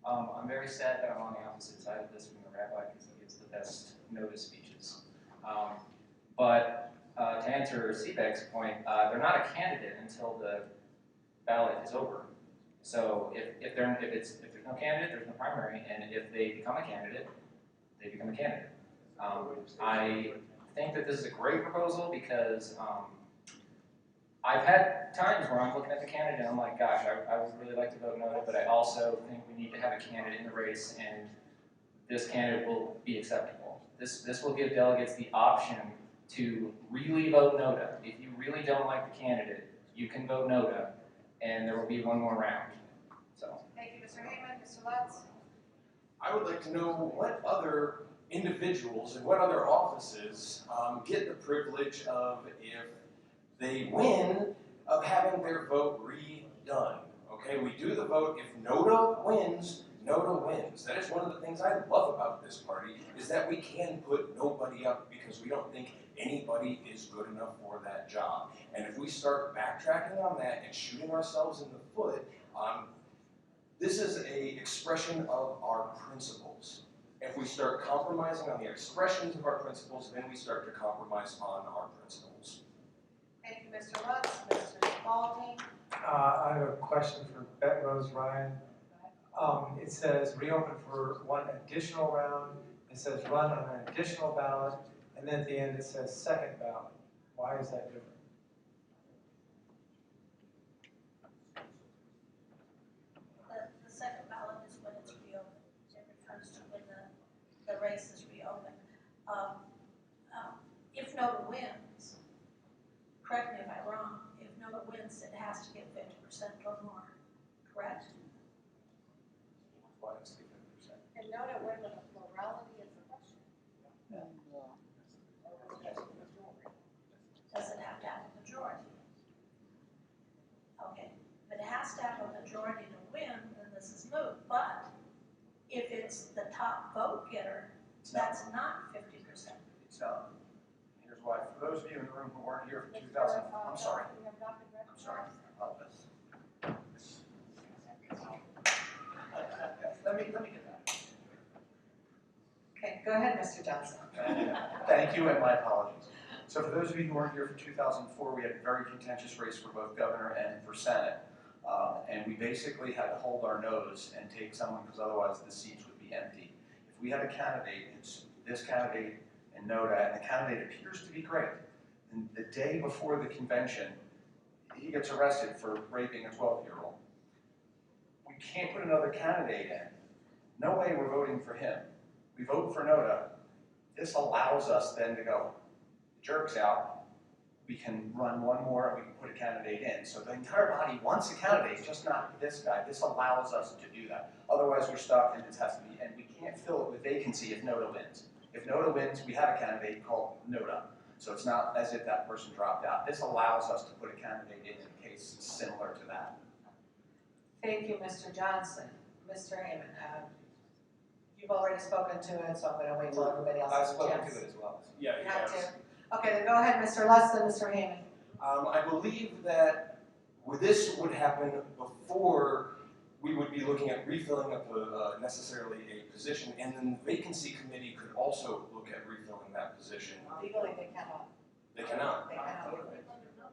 I'm very sad that I'm on the opposite side of this from the rabbi because he gives the best notice speeches. But to answer Seebeck's point, they're not a candidate until the ballot is over. So if there's no candidate, there's no primary, and if they become a candidate, they become a candidate. I think that this is a great proposal because I've had times where I'm looking at the candidate and I'm like, gosh, I would really like to vote no, but I also think we need to have a candidate in the race, and this candidate will be acceptable. This will give delegates the option to really vote NODA. If you really don't like the candidate, you can vote NODA, and there will be one more round. So. Thank you, Mr. Heyman. Mr. Lutz. I would like to know what other individuals and what other offices get the privilege of, if they win, of having their vote redone. Okay, we do the vote. If NODA wins, NODA wins. That is one of the things I love about this party, is that we can put nobody up because we don't think anybody is good enough for that job. And if we start backtracking on that and shooting ourselves in the foot, this is an expression of our principles. If we start compromising on the expressions of our principles, then we start to compromise on our principles. Thank you, Mr. Lutz. Mr. Spalding. I have a question for Rose Ryan. It says reopen for one additional round. It says run on an additional ballot. And then at the end it says second ballot. Why is that different? The second ballot is when it's reopened. It refers to when the race is reopened. If NODA wins, correct me if I'm wrong, if NODA wins, it has to get 50% or more, correct? Why does it get 50%? And NODA win with a plurality is the question. Does it have to have a majority? Okay, if it has to have a majority to win, then this is moot. But if it's the top vote getter, that's not 50%. So, here's why. For those of you in the room who weren't here for 2000, I'm sorry. I'm sorry. I apologize. Let me get that. Okay, go ahead, Mr. Johnson. Thank Thank you and my apologies. So for those of you who weren't here for 2004, we had a very contentious race for both governor and for Senate. And we basically had to hold our nose and take someone because otherwise the seats would be empty. If we had a candidate, it's this candidate and NODA, and the candidate appears to be great. And the day before the convention, he gets arrested for raping a 12-year-old. We can't put another candidate in. No way we're voting for him. We vote for NODA. This allows us then to go, jerk's out, we can run one more and we can put a candidate in. So the entire body wants a candidate, just not this guy. This allows us to do that. Otherwise we're stuck and it has to be, and we can't fill it with vacancy if NODA wins. If NODA wins, we have a candidate called NODA. So it's not as if that person dropped out. This allows us to put a candidate in a case similar to that. Thank you, Mr. Johnson. Mr. Heyman, you've already spoken to it, so I'm going to wait till everybody else has a chance. I've spoken to it as well. Yeah, You have to? Okay, then go ahead, Mr. Lutz and Mr. Heyman. I believe that this would happen before we would be looking at refilling up necessarily a position, and then the vacancy committee could also look at refilling that position. Legally, they cannot. They cannot? They cannot.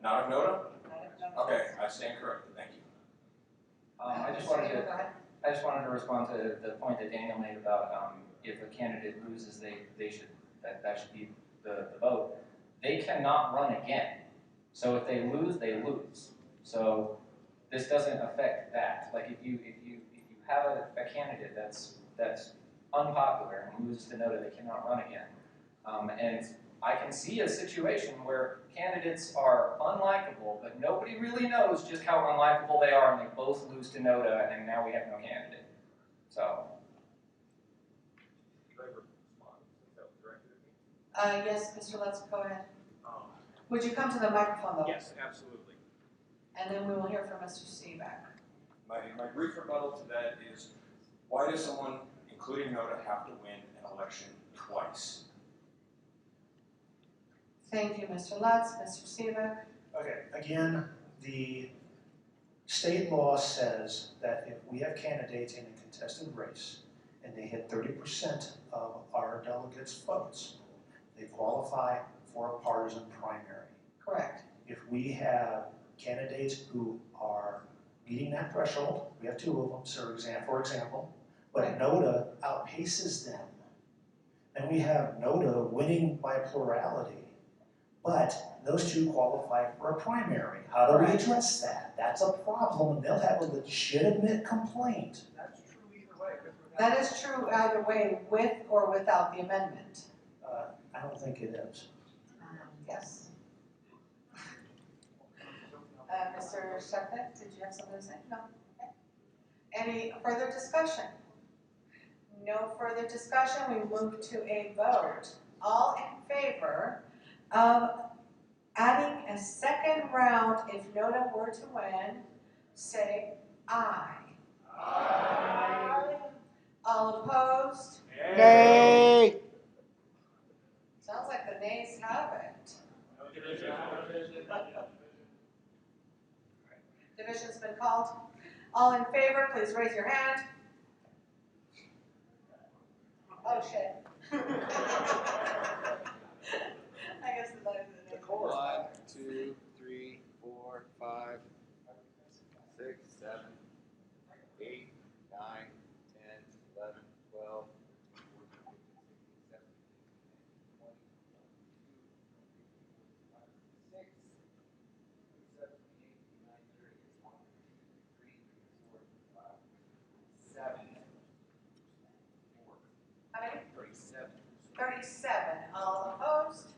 Not if NODA? Not if NODA. Okay, I stand corrected, thank you. I just wanted to respond to the point that Daniel made about if a candidate loses, they should that should be the vote. They cannot run again. So if they lose, they lose. So this doesn't affect that. Like if you have a candidate that's unpopular and loses to NODA, they cannot run again. And I can see a situation where candidates are unlikable, but nobody really knows just how unlikable they are, and they both lose to NODA, and now we have no candidate. So. Yes, Mr. Lutz, go ahead. Would you come to the microphone, though? Yes, absolutely. And then we will hear from Mr. Seaback. My brief rebuttal to that is, why does someone, including NODA, have to win an election twice? Thank you, Mr. Lutz. Mr. Seaback. Okay, again, the state law says that if we have candidates in a contested race and they hit 30% of our delegates' votes, they qualify for a partisan primary. Correct. If we have candidates who are meeting that threshold, we have two of them, for example, but NODA outpaces them, and we have NODA winning by plurality, but those two qualify for a primary. How do we address that? That's a problem, and they'll have a legitimate complaint. That's true either way. That is true either way, with or without the amendment. I don't think it is. Yes. Mr. Shepard, did you have something to say? No. Okay. Any further discussion? No further discussion. We move to a vote. All in favor of adding a second round if NODA were to win, say aye. Aye. All opposed? Nay. Sounds like the nays have it. Division's been called. All in favor, please raise your hand. Oh, shit. I guess the vote is the name. 1, 2, 3, 4, 5, 6, 7, 8, 9, 10, 11, 12, 14, 15, 16, 17, 18, 20, 21, 22, 23, 24, 25, 6, 7, How many? 37. 37. All opposed?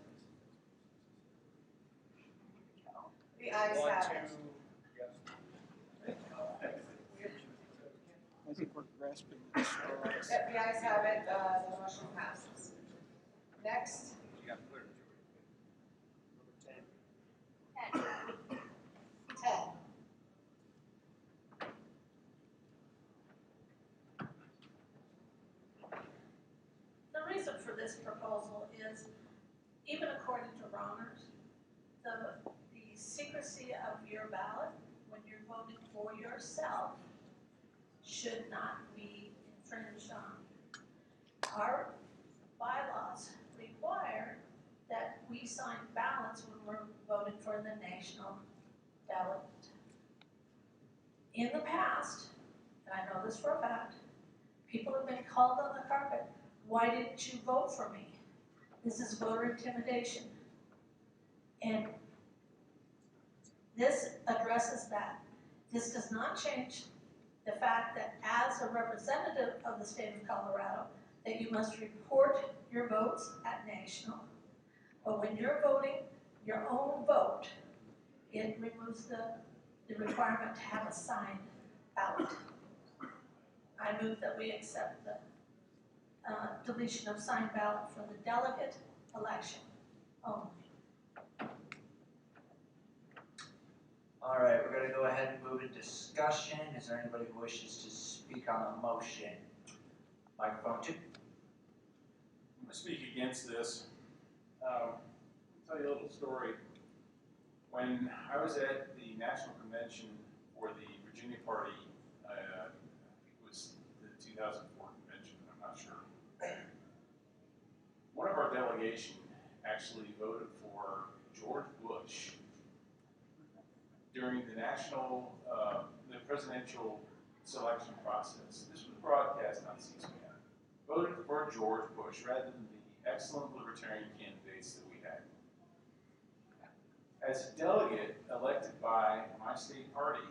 The ayes have it. I think we're grasping the straws. Yep, the ayes have it. The motion passes. Next. 10. The reason for this proposal is, even according to Ronners, the secrecy of your ballot when you're voting for yourself should not be infringed on. Our bylaws require be signed ballots when we're voting for the national delegate. In the past, and I know this for a fact, people have been called on the carpet. Why didn't you vote for me? This is voter intimidation. And this addresses that. This does not change the fact that as a representative of the state of Colorado, that you must report your votes at national. But when you're voting your own vote, it removes the requirement to have a signed ballot. I move that we accept the deletion of signed ballot for the delegate election only. All right, we're gonna go ahead and move to discussion. Is there anybody who wishes to speak on a motion? Microphone 2. I'm going to speak against this. I'll tell you a little story. When I was at the National Convention for the Virginia Party, it was the 2004 convention, I'm not sure. One of our delegation actually voted for George Bush during the national, the presidential selection process. This was broadcast on C-SPAN. Voted for George Bush rather than the excellent libertarian candidates that we had. As a delegate elected by my state party,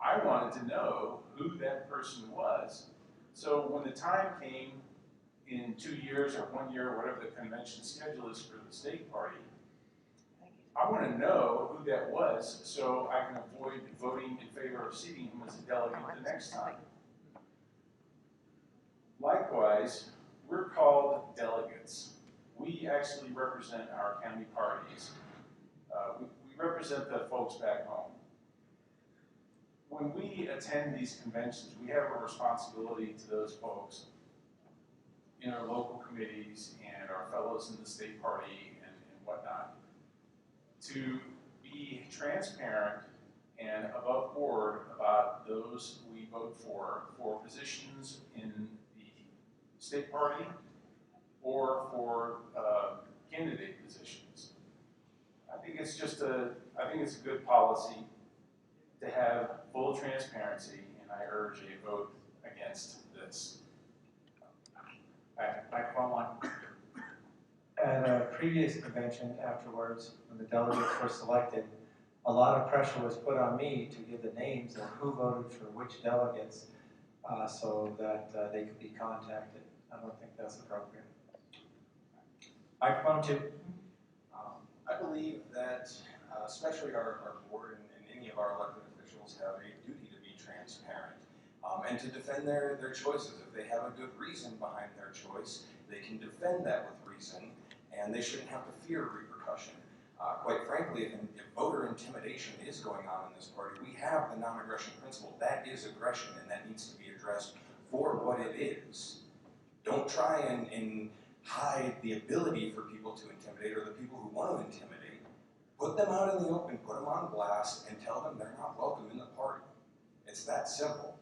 I wanted to know who that person was. So when the time came in 2 years or 1 year, or whatever the convention schedule is for the state party, I want to know who that was so I can avoid voting in favor of seating him as a delegate the next time. Likewise, we're called delegates. We actually represent our county parties. We represent the folks back home. When we attend these conventions, we have a responsibility to those folks in our local committees and our fellows in the state party and whatnot, to be transparent and above board about those we vote for positions in the state party or for candidate positions. I think it's just I think it's a good policy to have full transparency, and I urge a vote against this. Microphone 1. At a previous convention afterwards, when the delegates were selected, a lot of pressure was put on me to give the names of who voted for which delegates so that they could be contacted. I don't think that's appropriate. Microphone 2. I believe that especially our board and any of our elected officials have a duty to be transparent and to defend their choices. If they have a good reason behind their choice, they can defend that with reason, and they shouldn't have to fear repercussion. Quite frankly, if voter intimidation is going on in this party, we have the non-aggression principle. That is aggression, and that needs to be addressed for what it is. Don't try and hide the ability for people to intimidate or the people who want to intimidate. Put them out in the open, put them on blast, and tell them they're not welcome in the party. It's that simple.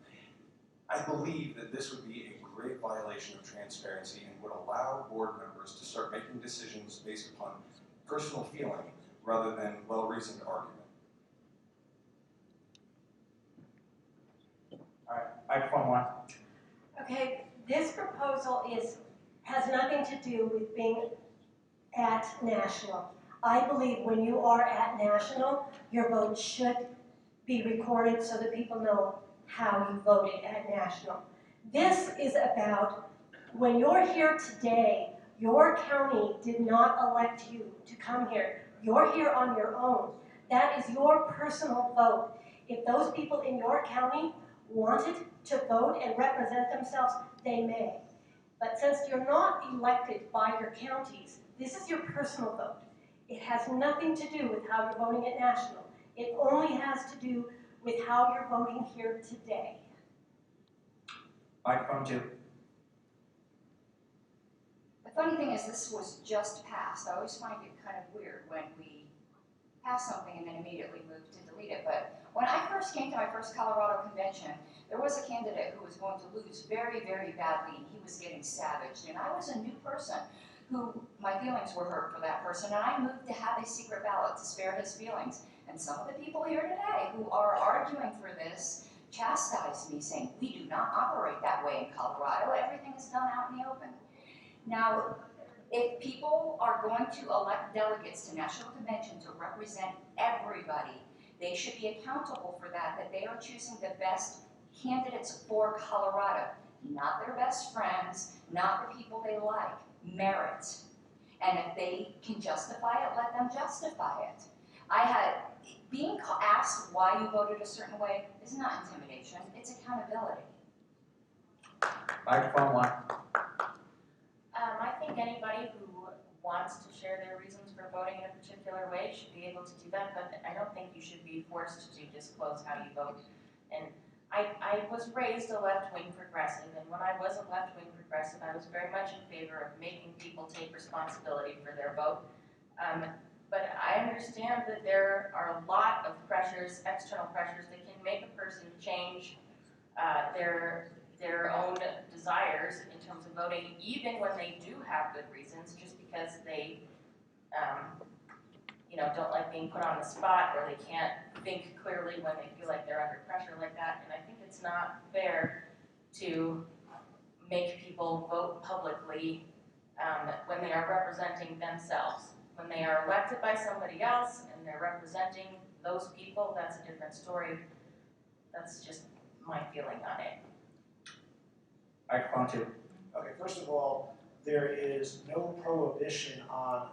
I believe that this would be a great violation of transparency and would allow board members to start making decisions based upon personal feeling rather than well-reasoned argument. All right, microphone 1. Okay, this proposal has nothing to do with being at national. I believe when you are at national, your vote should be recorded so that people know how you voted at national. This is about when you're here today, your county did not elect you to come here. You're here on your own. That is your personal vote. If those people in your county wanted to vote and represent themselves, they may. But since you're not elected by your counties, this is your personal vote. It has nothing to do with how you're voting at national. It only has to do with how you're voting here today. Microphone 2. The funny thing is, this was just passed. I always find it kind of weird when we pass something and then immediately move to delete it. But when I first came to my first Colorado convention, there was a candidate who was going to lose very, very badly, and he was getting savaged. And I was a new person who my feelings were hurt for that person, and I moved to have a secret ballot to spare his feelings. And some of the people here today who are arguing for this chastised me, saying, we do not operate that way in Colorado. Everything is done out in the open. Now, if people are going to elect delegates to National Convention to represent everybody, they should be accountable for that they are choosing the best candidates for Colorado, not their best friends, not the people they like, merit. And if they can justify it, let them justify it. Being asked why you voted a certain way is not intimidation, it's accountability. Microphone 1. I think anybody who wants to share their reasons for voting in a particular way should be able to do that, but I don't think you should be forced to disclose how you vote. And I was raised a left-wing progressive, and when I was a left-wing progressive, I was very much in favor of making people take responsibility for their vote. But I understand that there are a lot of pressures, external pressures, that can make a person change their own desires in terms of voting, even when they do have good reasons, just because they don't like being put on the spot, or they can't think clearly when they feel like they're under pressure like that. And I think it's not fair to make people vote publicly when they are representing themselves. When they are elected by somebody else and they're representing those people, that's a different story. That's just my feeling on it. Microphone 2. Okay, first of all, there is no prohibition on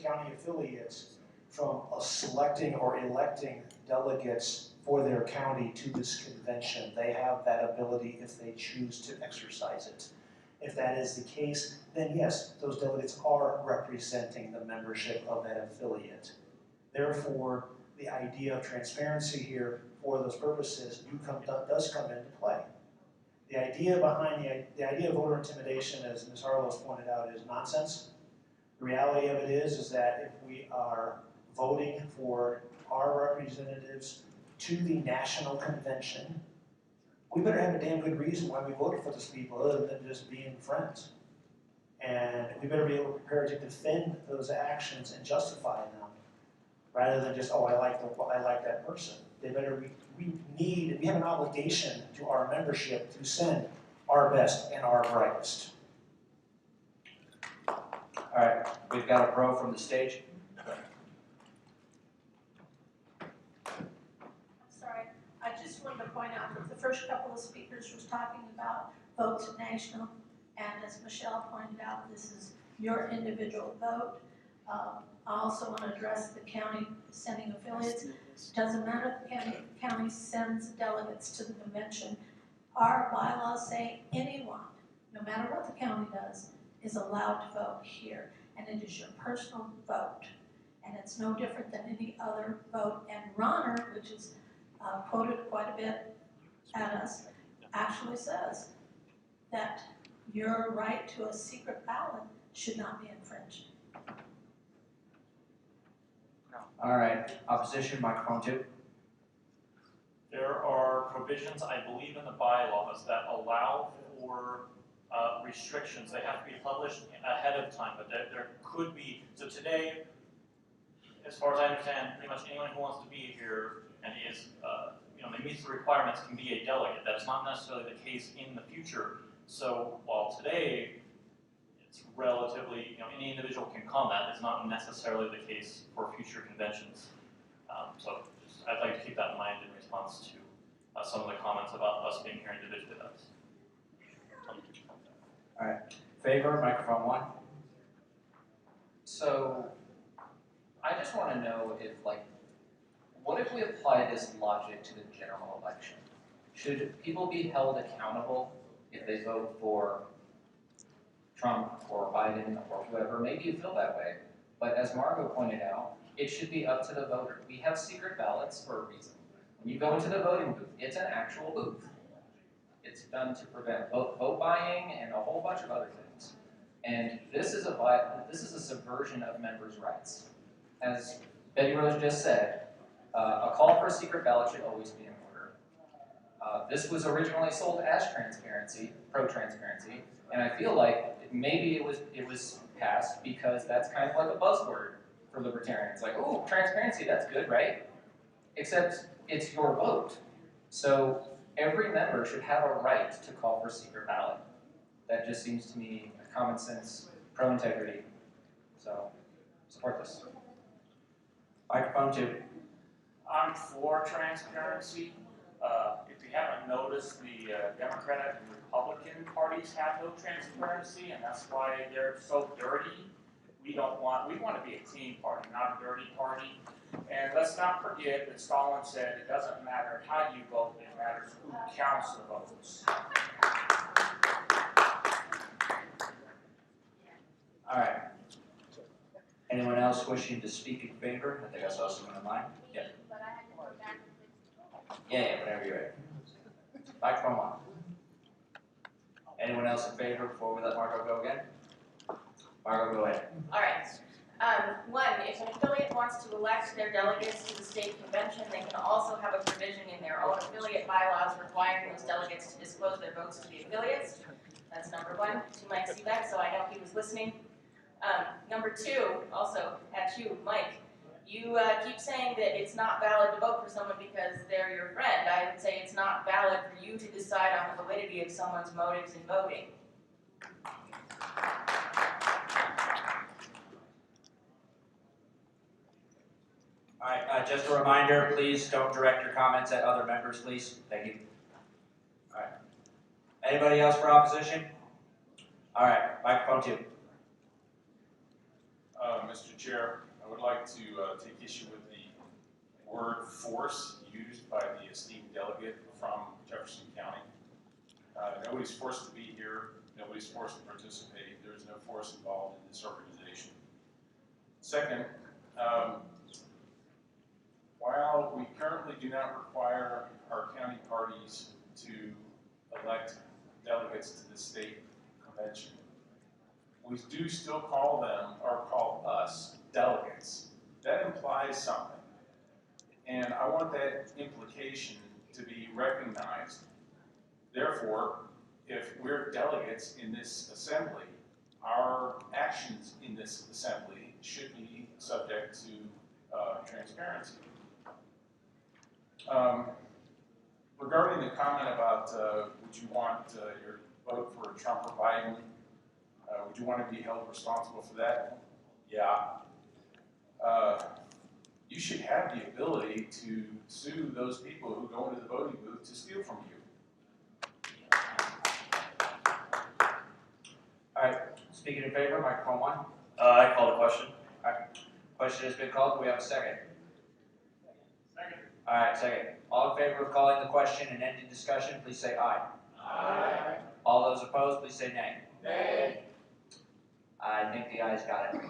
county affiliates from selecting or electing delegates for their county to this convention. They have that ability if they choose to exercise it. If that is the case, then yes, those delegates are representing the membership of that affiliate. Therefore, the idea of transparency here for those purposes does come into play. The idea behind the idea of voter intimidation, as Ms. Harlow's pointed out, is nonsense. The reality of it is that if we are voting for our representatives to the national convention, we better have a damn good reason why we voted for those people other than just being friends. And we better be prepared to defend those actions and justify them, rather than just, oh, I like that person. We have an obligation to our membership to send our best and our brightest. All right, we've got a pro from the stage. Sorry, I just wanted to point out that the first couple of speakers was talking about votes at national, and as Michelle pointed out, this is your individual vote. I also want to address the county sending affiliates. Doesn't matter if the county sends delegates to the convention. Our bylaws say anyone, no matter what the county does, is allowed to vote here. And it is your personal vote. And it's no different than any other vote. And Ronner, which is quoted quite a bit at us, actually says that your right to a secret ballot should not be infringed. All right, opposition, microphone 2. There are provisions, I believe, in the bylaws that allow for restrictions. They have to be published ahead of time, but there could be. So today, as far as I understand, pretty much anyone who wants to be here and is, they meet the requirements can be a delegate. That's not necessarily the case in the future. So while today it's relatively, any individual can come, that is not necessarily the case for future conventions. So I'd like to keep that in mind in response to some of the comments about us being here individually. All right, favor, microphone 1. So, I just want to know if, what if we apply this logic to the general election? Should people be held accountable if they vote for Trump or Biden or whoever? Maybe you feel that way, but as Margot pointed out, it should be up to the voter. We have secret ballots for a reason. When you go into the voting booth, it's an actual booth. It's done to prevent vote buying and a whole bunch of other things. And this is a subversion of members' rights. As Betty Rose just said, a call for a secret ballot should always be in order. This was originally sold as transparency, pro-transparency, and I feel like maybe it was passed because that's kind of like a buzzword for libertarians. Like, oh, transparency, that's good, right? Except it's your vote. So every member should have a right to call for a secret ballot. That just seems to me a common sense, pro-integrity. So, support this. Microphone 2. I'm for transparency. If you haven't noticed, the Democratic and Republican parties have no transparency, and that's why they're so dirty. We want to be a clean party, not a dirty party. And let's not forget that Stalin said it doesn't matter how you vote, it matters who counts the votes. All right. Anyone else wishing to speak in favor? I think I saw someone online. Yeah. Yeah, whenever you're ready. Microphone 1. Anyone else in favor before we let Marco go again? Marco, go ahead. All right. One, if an affiliate wants to elect their delegates to the state convention, they can also have a provision in their own affiliate bylaws requiring those delegates to disclose their votes to the affiliates. That's number 1, to Mike Seebeck, so I know he was listening. Number 2, also at you, Mike. You keep saying that it's not valid to vote for someone because they're your friend. I would say it's not valid for you to decide on the validity of someone's motives in voting. All right, just a reminder, please don't direct your comments at other members, please. Thank you. All right. Anybody else for opposition? All right, microphone 2. Mr. Chair, I would like to take issue with the word force used by the esteemed delegate from Jefferson County. Nobody's forced to be here. Nobody's forced to participate. There is no force involved in this organization. Second, while we currently do not require our county parties to elect delegates to the state convention, we do still call them, or call us, delegates. That implies something. And I want that implication to be recognized. Therefore, if we're delegates in this assembly, our actions in this assembly should be subject to transparency. Regarding the comment about would you want your vote for Trump or Biden, would you want to be held responsible for that? Yeah. You should have the ability to sue those people who go into the voting booth to steal from you. All right, speaking in favor, microphone 1. I call the question. All right, question has been called. Do we have a second? Second. All right, second. All in favor of calling the question and ending discussion, please say aye. Aye. All those opposed, please say nay. Nay. I think the ayes got it.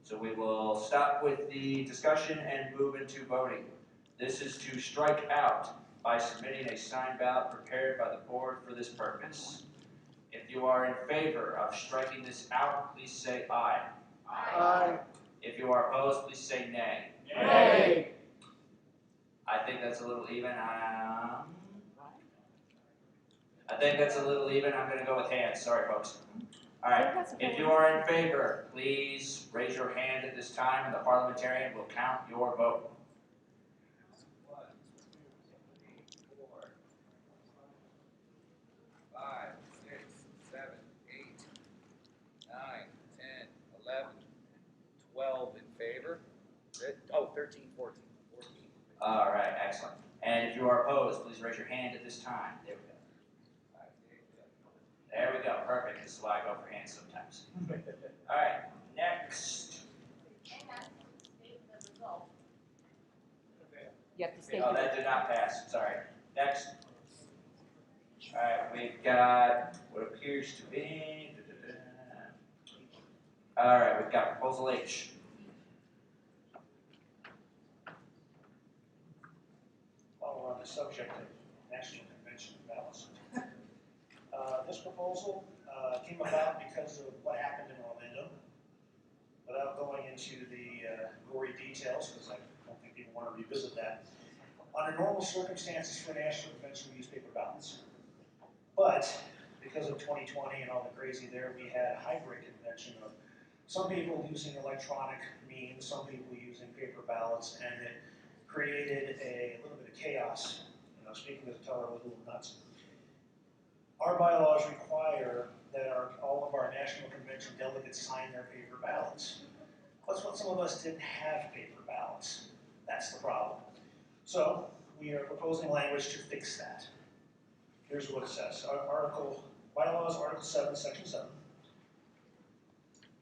So we will stop with the discussion and move into voting. This is to strike out by submitting a signed ballot prepared by the board for this purpose. If you are in favor of striking this out, please say aye. Aye. If you are opposed, please say nay. Nay. I think that's a little even. I think that's a little even. I'm going to go with hands. Sorry, folks. All right. If you are in favor, please raise your hand at this time, and the parliamentarian will count your vote. 1, 2, 3, 4, 5, 6, 7, 8, 9, 10, 11, 12 in favor. Oh, 13, 14. All right, excellent. And if you are opposed, please raise your hand at this time. There we go. There we go. Perfect. This is why I go for hands sometimes. All right, next. You have to state Oh, that did not pass. Sorry. Next. All right, we've got what appears to be. All right, we've got proposal H. While we're on the subject of National Convention ballots, this proposal came about because of what happened in Orlando. Without going into the gory details, because I don't think people want to revisit that, under normal circumstances for a national convention, we use paper ballots. But because of 2020 and all the crazy there, we had a hybrid convention of some people using electronic means, some people using paper ballots, and it created a little bit of chaos. You know, speaking as a teller, I was a little nuts. Our bylaws require that all of our national convention delegates sign their paper ballots. But some of us didn't have paper ballots. That's the problem. So we are proposing language to fix that. Here's what it says. Bylaws, Article 7, Section 7.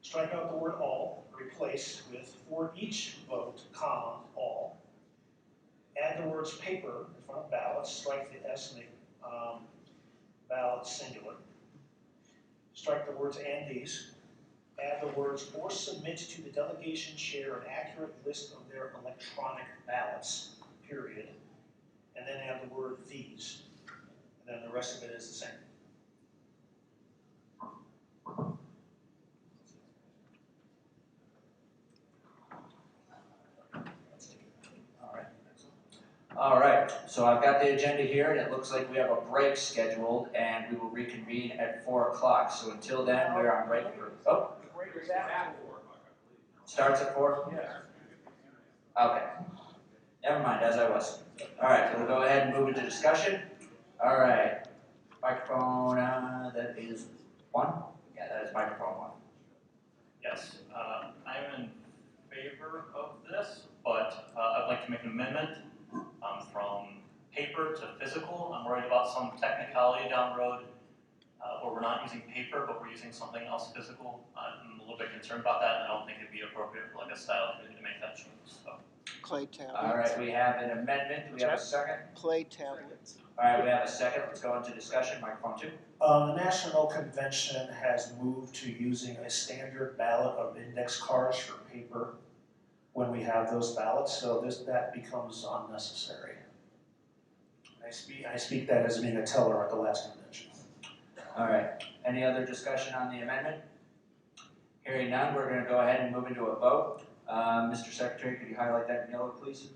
Strike out the word all, replace with for each vote, comma, all. Add the words paper in front of ballots, strike the S, make ballots singular. Strike the words and these. Add the words or submit to the delegation chair an accurate list of their electronic ballots, period. And then add the word these. And then the rest of it is the same. All right, so I've got the agenda here, and it looks like we have a break scheduled, and we will reconvene at 4 o'clock. So until then, we're on break for, starts at 4? Yeah. Okay. Never mind, as I was. All right, so we'll go ahead and move into discussion. All right, microphone, that is 1? Yeah, that is microphone 1. Yes, I'm in favor of this, but I'd like to make an amendment from paper to physical. I'm worried about some technicality down the road where we're not using paper, but we're using something else physical. I'm a little bit concerned about that, and I don't think it'd be appropriate for like a style committee to make that change. So. Clay tablets. All right, we have an amendment. Do we have a second? Clay tablets. All right, we have a second. Let's go into discussion. Microphone 2. The National Convention has moved to using a standard ballot of index cards for paper when we have those ballots, so that becomes unnecessary. I speak that as being a teller at the last convention. All right. Any other discussion on the amendment? Hearing none, we're going to go ahead and move into a vote. Mr. Secretary, could you highlight that in yellow, please?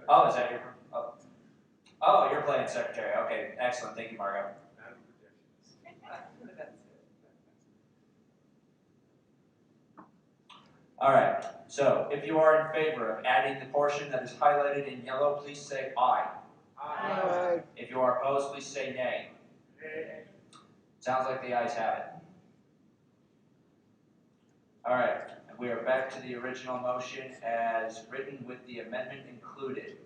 Oh, is that your? Oh, you're playing secretary. Okay, excellent. Thank you, Margo. All right. So, if you are in favor of adding the portion that is highlighted in yellow, please say aye. Aye. If you are opposed, please say nay. Nay. Sounds like the ayes have it. All right. We are back to the original motion as written with the amendment included.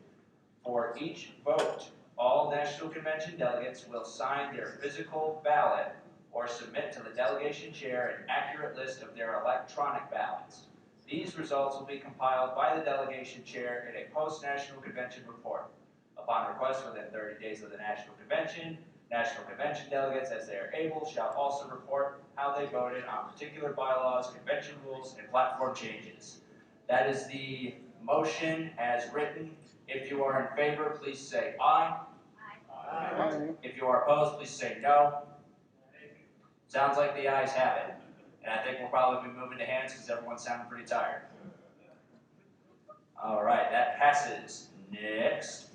For each vote, all National Convention delegates will sign their physical ballot or submit to the delegation chair an accurate list of their electronic ballots. These results will be compiled by the delegation chair in a post-National Convention report. Upon request within 30 days of the National Convention delegates, as they are able, shall also report how they voted on particular bylaws, convention rules, and platform changes. That is the motion as written. If you are in favor, please say aye. Aye. If you are opposed, please say no. Sounds like the ayes have it. And I think we'll probably be moving to hands because everyone's sounding pretty tired. All right, that passes. Next.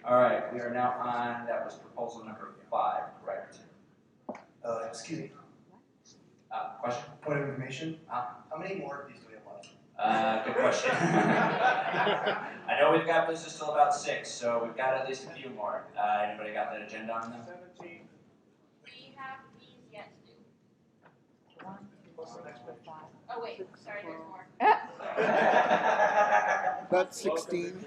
All right, we are now on, that was proposal number 5, correct? Excuse me. Question? Point of information. How many more of these do we have left? Good question. I know we've got business till about 6, so we've got at least a few more. Anybody got that agenda on them? 17. We have these yet to do. Oh wait, sorry, there's more. About 16.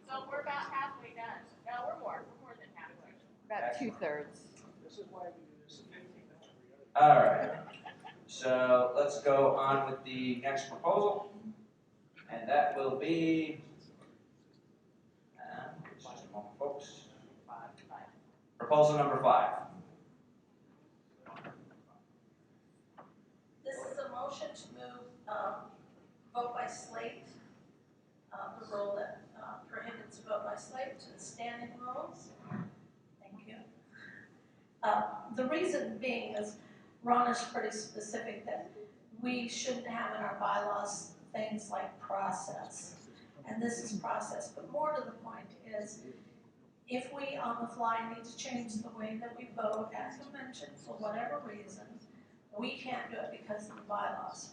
So we're about halfway done. No, we're more than halfway. About 2/3. This is why we do this. All right. So let's go on with the next proposal, and that will be. Just a moment, folks. Proposal number 5. This is a motion to move vote by slate, the rule that prohibits vote by slate to the standing rules. The reason being is Ron is pretty specific that we shouldn't have in our bylaws things like process. And this is process, but more to the point is if we on the fly need to change the way that we vote at convention for whatever reason, we can't do it because of the bylaws.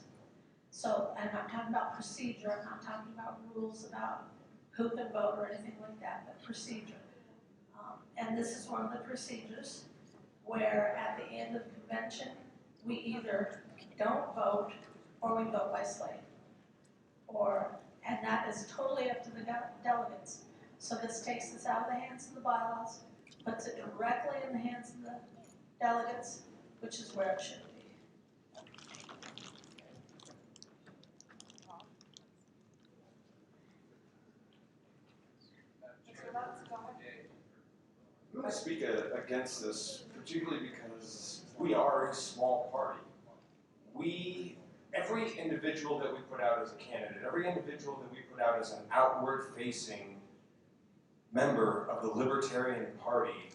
So, and I'm talking about procedure, I'm not talking about rules about who can vote or anything like that, but procedure. And this is one of the procedures where at the end of convention, we either don't vote or we vote by slate. And that is totally up to the delegates. So this takes this out of the hands of the bylaws, puts it directly in the hands of the delegates, which is where it should be. I'm going to speak against this, particularly because we are a small party. Every individual that we put out as a candidate, every individual that we put out as an outward-facing member of the Libertarian Party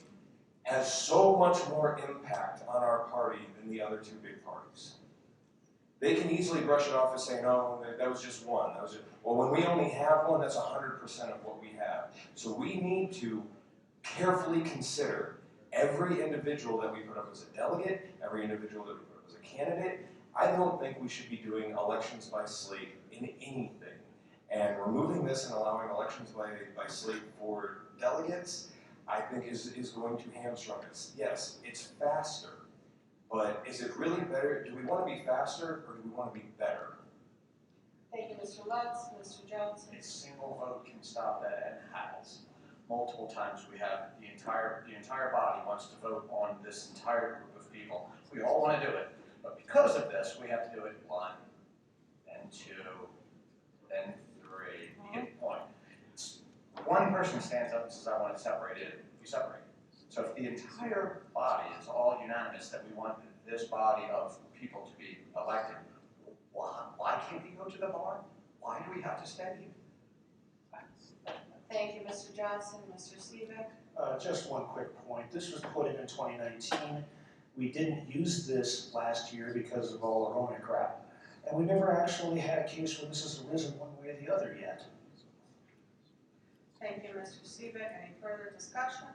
has so much more impact on our party than the other two big parties. They can easily brush it off and say, no, that was just one. Well, when we only have one, that's 100% of what we have. So we need to carefully consider every individual that we put up as a delegate, every individual that we put up as a candidate. I don't think we should be doing elections by slate in anything. And removing this and allowing elections by slate for delegates, I think is going to hamstring us. Yes, it's faster, but is it really better? Do we want to be faster or do we want to be better? Thank you, Mr. Lutz. Mr. Johnson. A single vote can stop that and has. Multiple times we have the entire body wants to vote on this entire group of people. We all want to do it, but because of this, we have to do it 1, then 2, then 3. You get the point. One person stands up and says, I want it separated, you separate. So if the entire body is all unanimous that we want this body of people to be elected, why can't we go to the bar? Why do we have to stay here? Thank you, Mr. Johnson. Mr. Seebeck. Just one quick point. This was put in 2019. We didn't use this last year because of all the Rona crap. And we never actually had a case where this has arisen one way or the other yet. Thank you, Mr. Seebeck. Any further discussion?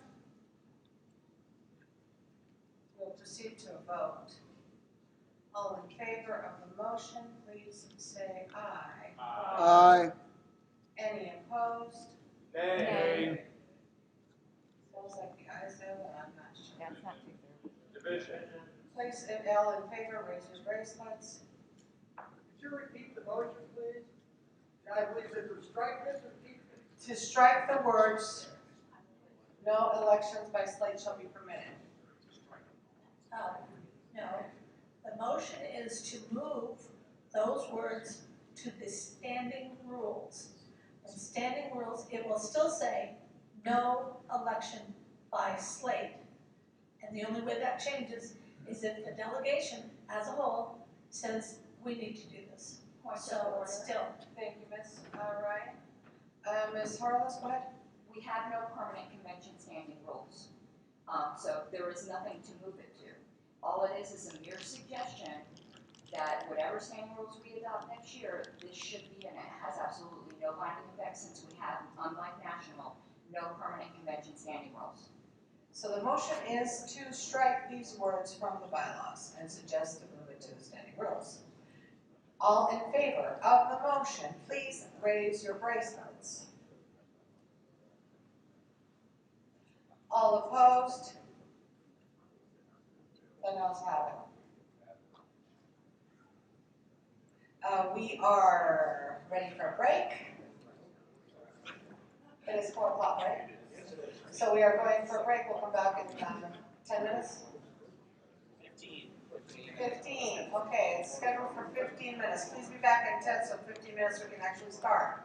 We'll proceed to a vote. All in favor of the motion, please say aye. Aye. Any opposed? Nay. Sounds like the ayes have it, I'm not sure. That's not too fair. Division. Please, if all in favor, raise your bracelets. Could you repeat the motion, please? I believe that to strike this or keep it? To strike the words, no elections by slate shall be permitted. No, the motion is to move those words to the standing rules. And standing rules, it will still say no election by slate. And the only way that changes is if the delegation as a whole says we need to do this. So it's still. Thank you, Ms. Ryan. Ms. Harless, go ahead. We have no permanent convention standing rules. So there is nothing to move it to. All it is a mere suggestion that whatever standing rules we adopt next year, this should be, and it has absolutely no binding effect since we have, unlike national, no permanent convention standing rules. So the motion is to strike these words from the bylaws and suggest to move it to the standing rules. All in favor of the motion, please raise your bracelets. All opposed? The noes have it. We are ready for a break. It is 4 o'clock, right? So we are going for a break. We'll come back in 10 minutes. 15. Okay, it's scheduled for 15 minutes. Please be back in 10, so 15 minutes we can actually start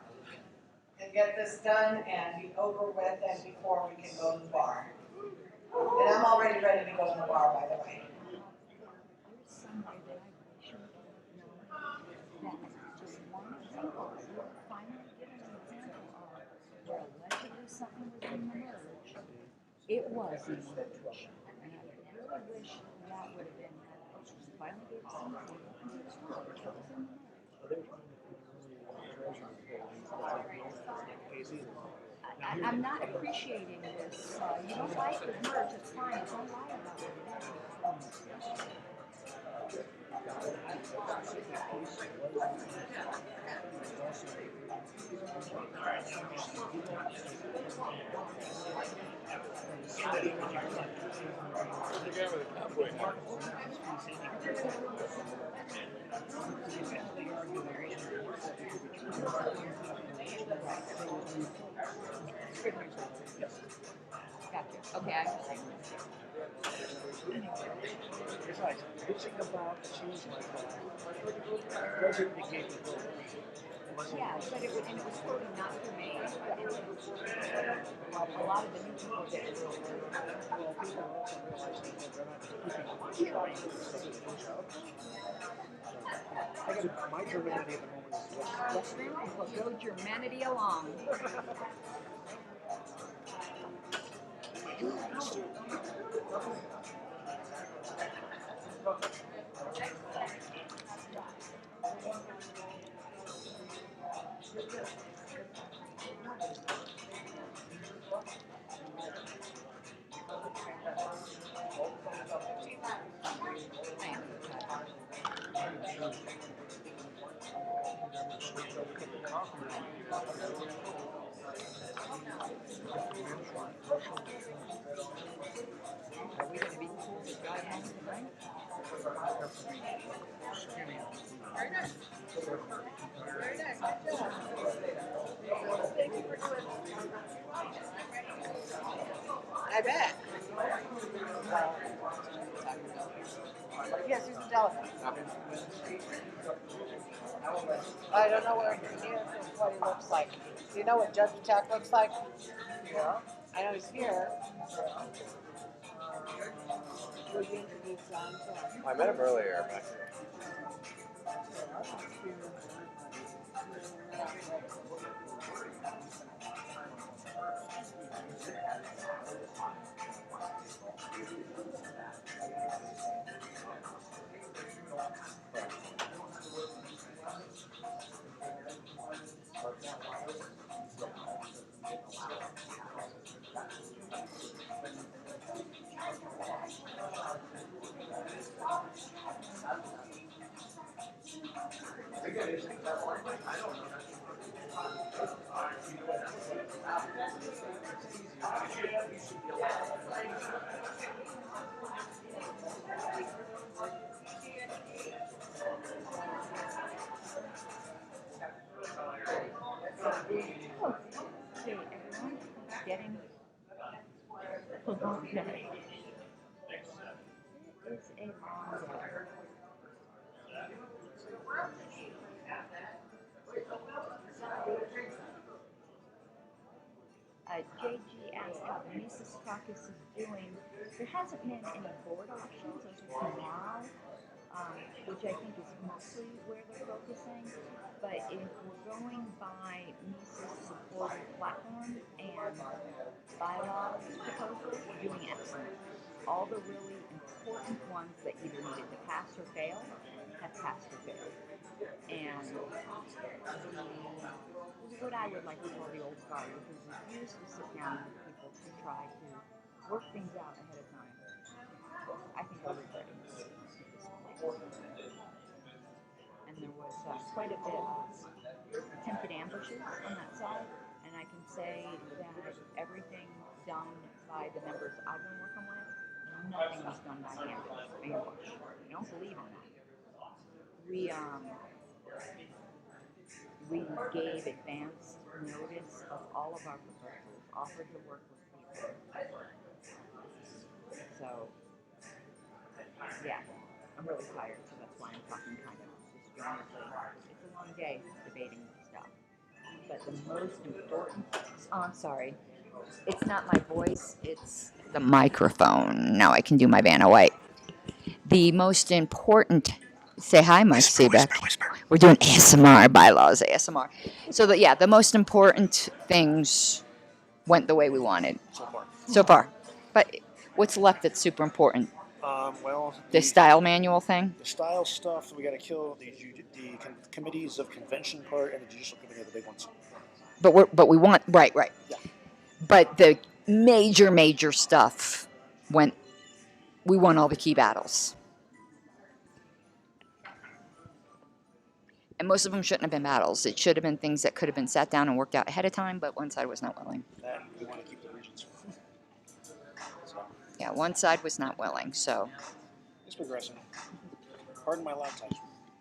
and get this done and be over with and before we can go to the bar. And I'm already ready to go to the bar, by the way. It was in the merge. wish that would have been finally gave some I'm not appreciating this. You don't like the merge, it's fine. Don't lie about it. Gotcha. Okay, I understand. Besides, bitching about the cheese doesn't negate the vote. Yeah, but it was totally not for me. A lot of the new people did. Well, people also realize that they're not keeping trying to do something themselves. I guess my Germanity at the moment is Western. Well, go Germanity along. Are we going to be cool to drive home tonight? Very nice. Very nice. Good job. Thank you for doing it. I bet. Yes, he's a delegate. I don't know where he is or what he looks like. Do you know what Judge Tech looks like? Yeah. I know he's here. Would you introduce John to him? I met him earlier, but Okay, everyone, getting okay. It is a long day. JG asked how the Mises Caucus is doing. There hasn't been any board elections. Those are tomorrow, which I think is mostly where they're focusing. But if we're going by Mises supported platform and bylaws proposals, we're doing excellent. All the really important ones that either needed to pass or fail have passed or failed. And what I would like to call the old guard, which is refuse to sit down with people to try to work things out ahead of time. I think we're regretting this at this point. And there was quite a bit of attempted ambushes on that side, and I can say that everything done by the members I've been working with, nothing was done by ambush. I don't believe in that. We gave advance notice of all of our proposals, offered to work with people. So, yeah, I'm really tired, so that's why I'm talking kind of disjointedly. It's a long day debating this stuff. But the most important, I'm sorry, it's not my voice, it's the microphone. Now I can do my Vanna White. The most important, say hi, Mike Seebeck. We're doing ASMR, bylaws, ASMR. So the most important things went the way we wanted. So far. But what's left that's super important? Well, The style manual thing? the style stuff, we got to kill the committees of convention part and the judicial committee are the big ones. But we want, right. Yeah. But the major stuff we won all the key battles. And most of them shouldn't have been battles. It should have been things that could have been sat down and worked out ahead of time, but one side was not willing. That we want to keep the regions. So, Yeah, one side was not willing, so. it's progressing. Pardon my loud touch.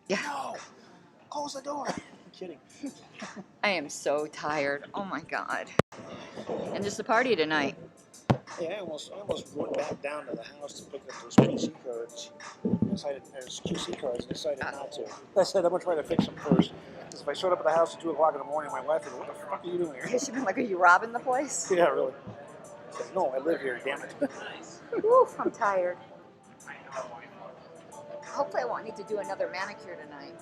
Yeah. No! Close the door! I'm kidding. I am so tired. Oh my God. And there's a party tonight. Hey, I almost went back down to the house to pick up those PC cards. There's QC cards, and decided not to. I said, I'm going to try to fix them first. Because if I showed up at the house at 2 o'clock in the morning, my wife would go, what the fuck are you doing here? She'd been like, are you robbing the place? Yeah, really. I said, no, I live here, damn it. Oof, I'm tired. Hopefully I won't need to do another manicure tonight.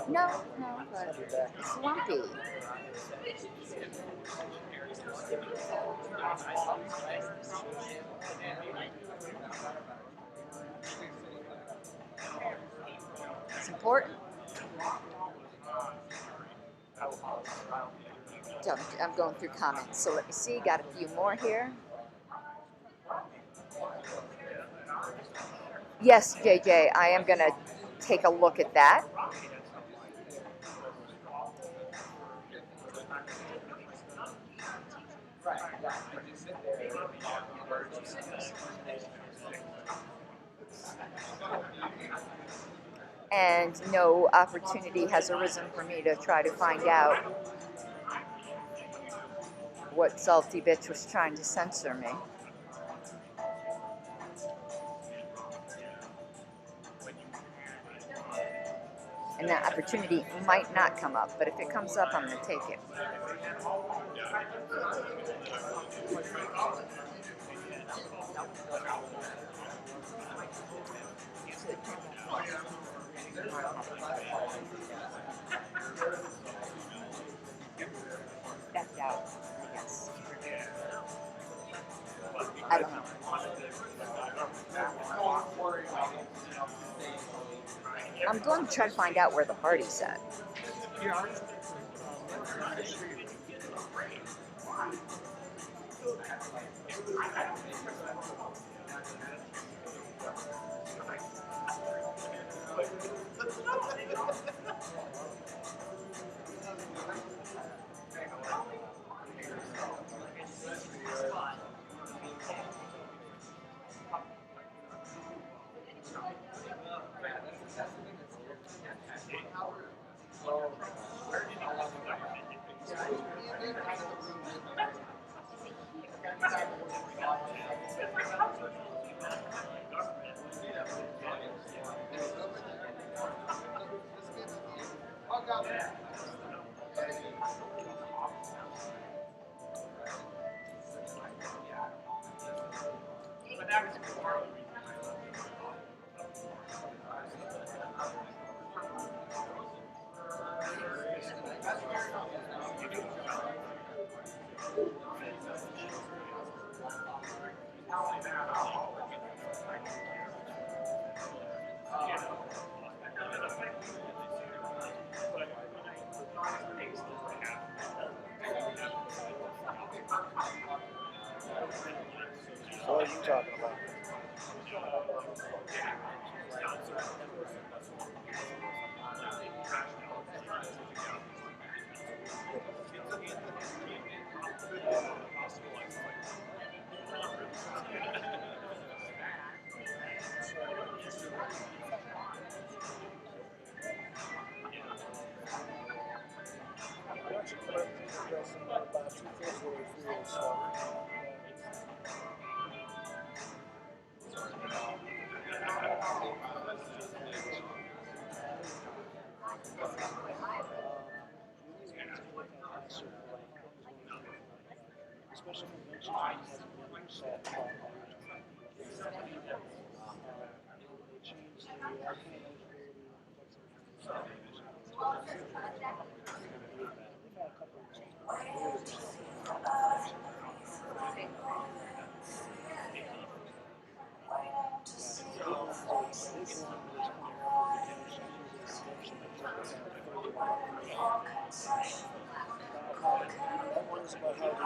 No, but it's lumpy. It's important. So I'm going through comments. So let me see. Got a few more here. Yes, JJ, I am going to take a look at that. And no opportunity has arisen for me to try to find out what salty bitch was trying to censor me. And that opportunity might not come up, but if it comes up, I'm going to take it. Backed out, I guess. I don't know. I'm going to try to find out where the party's at. So what are you talking about? Special convention hasn't been set properly. They changed the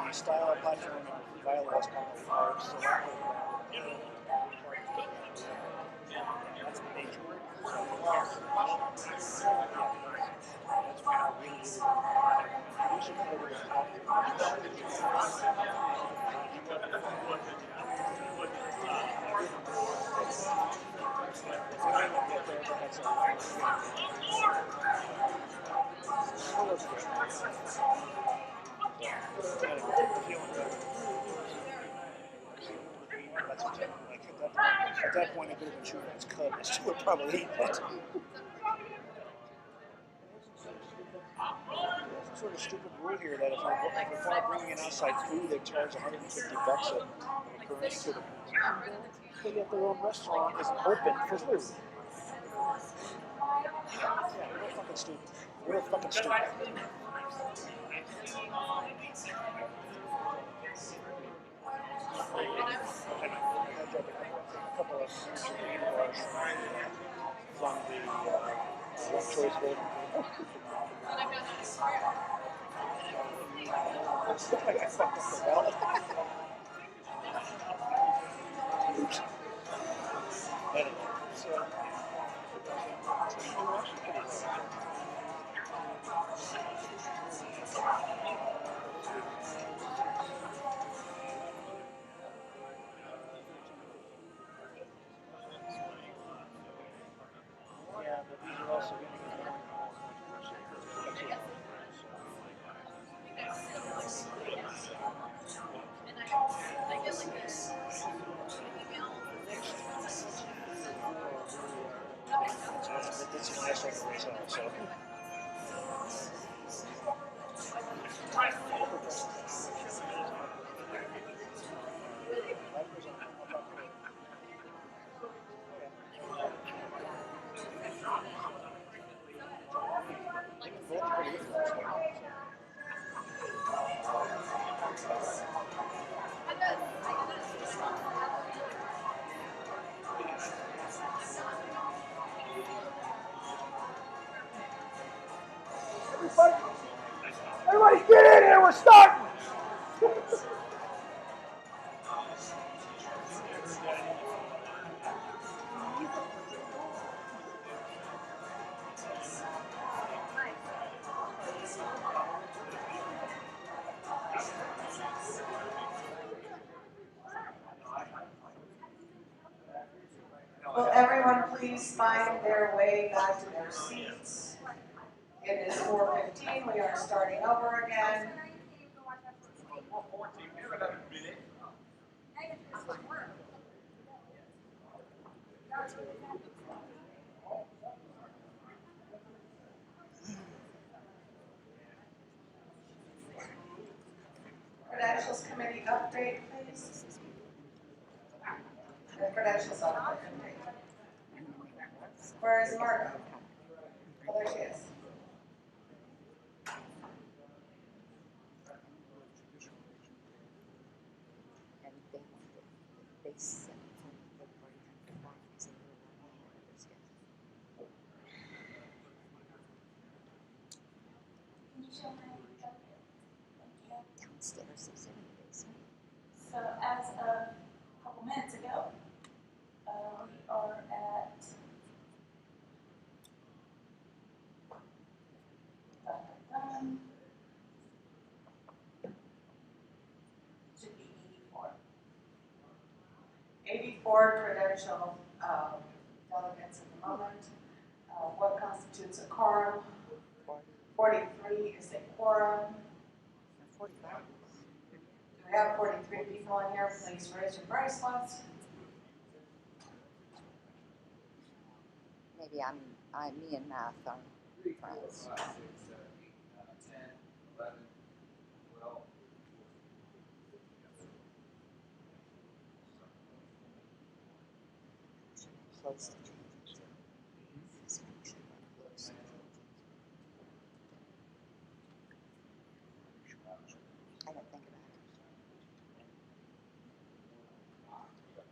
the style of platform and bylaws are selected. That's major. At that point, it could have been shooting its cut. I still would probably eat it. There's some sort of stupid rule here that if we're bringing in outside food, they charge $150 an occurrence to the person. But yet their own restaurant isn't open for food. Yeah, real fucking stupid. Real fucking stupid. A couple of from the one choice voting. I fucked up the ballot. Oops. Anyway, so yeah, but these are also going to be more controversial. That's a nice one to raise out, so. Everybody get in here, we're starting! Will everyone please find their way back to their seats? It is 4:15, we are starting over again. Credentials Committee update, please. The credentials update. Where is Margo? Oh, there she is. Downstairs, is in the basement. So as of a couple minutes ago, we are at should be 84. 84 credential delegates at the moment. What constitutes a quorum? 43 is a quorum. Do we have 43 people in here? Please raise your bracelets. Maybe me and math are friends. 5, 6, 7, 8, 10, 11, 12. Close to change. I didn't think about it.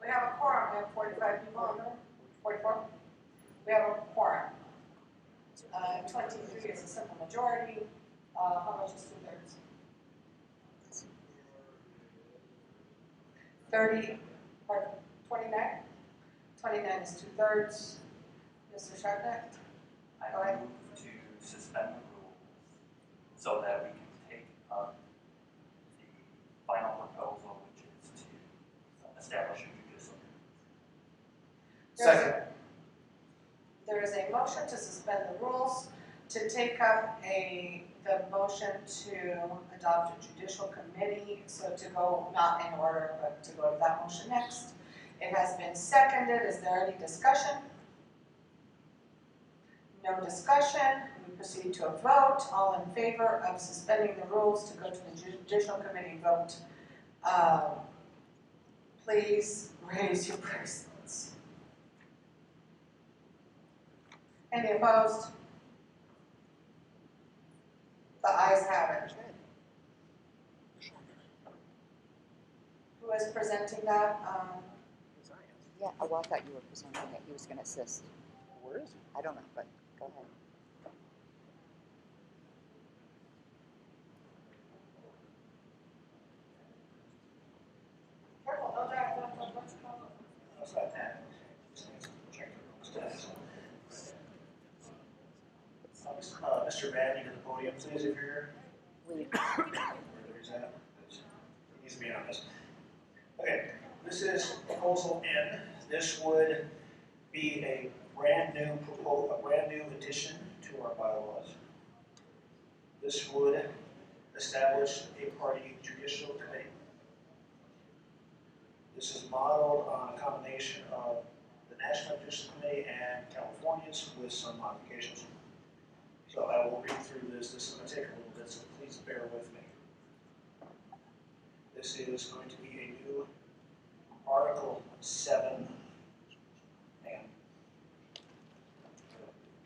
We have a quorum. We have 45 people in there. 44. We have a quorum. 23 is a simple majority. How much is 2/3? 30, or 29? 29 is 2/3. Mr. Sharpneck? Go I ahead. move to suspend the rules so that we can take up the final proposal, which is to establish a judicial committee. Second. There is a motion to suspend the rules, to take up the motion to adopt a judicial committee, so to go not in order, but to go to that motion next. It has been seconded. Is there any discussion? No discussion. We proceed to a vote. All in favor of suspending the rules to go to the judicial committee vote, please raise your bracelets. Any opposed? The ayes have it. Who is presenting that? Yeah, well, I thought you were presenting it. He was going to assist. Where is he? I don't know, but go ahead. Careful, don't drive, don't. That's not that. Mr. Madden, to the podium, please, if you're here. Where's that? He needs to be on this. Okay, this is proposal N. This would be a brand new addition to our bylaws. This would establish a party judicial committee. This is modeled on a combination of the National Judicial Committee and California's with some modifications. So I will read through this. This is going to take a little bit, so please bear with me. This is going to be a new Article 7. Man,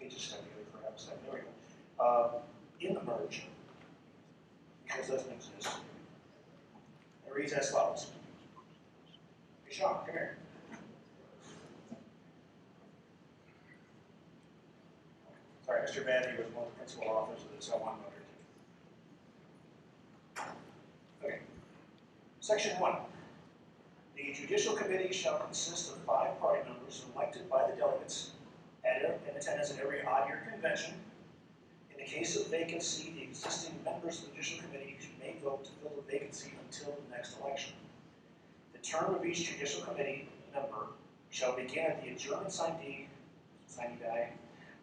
pages stuck together for half a second. There we go. In the merge, because it doesn't exist. It reads as follows. Hey, Sean, come here. Sorry, Mr. Vandy was one of the principal authors of this. I want to know. Okay. Section 1. The Judicial Committee shall consist of 5 party members elected by the delegates in attendance at every odd-year convention. In the case of vacancy, the existing members of the Judicial Committee may vote to fill the vacancy until the next election. The term of each Judicial Committee member shall begin at the adjournment sine die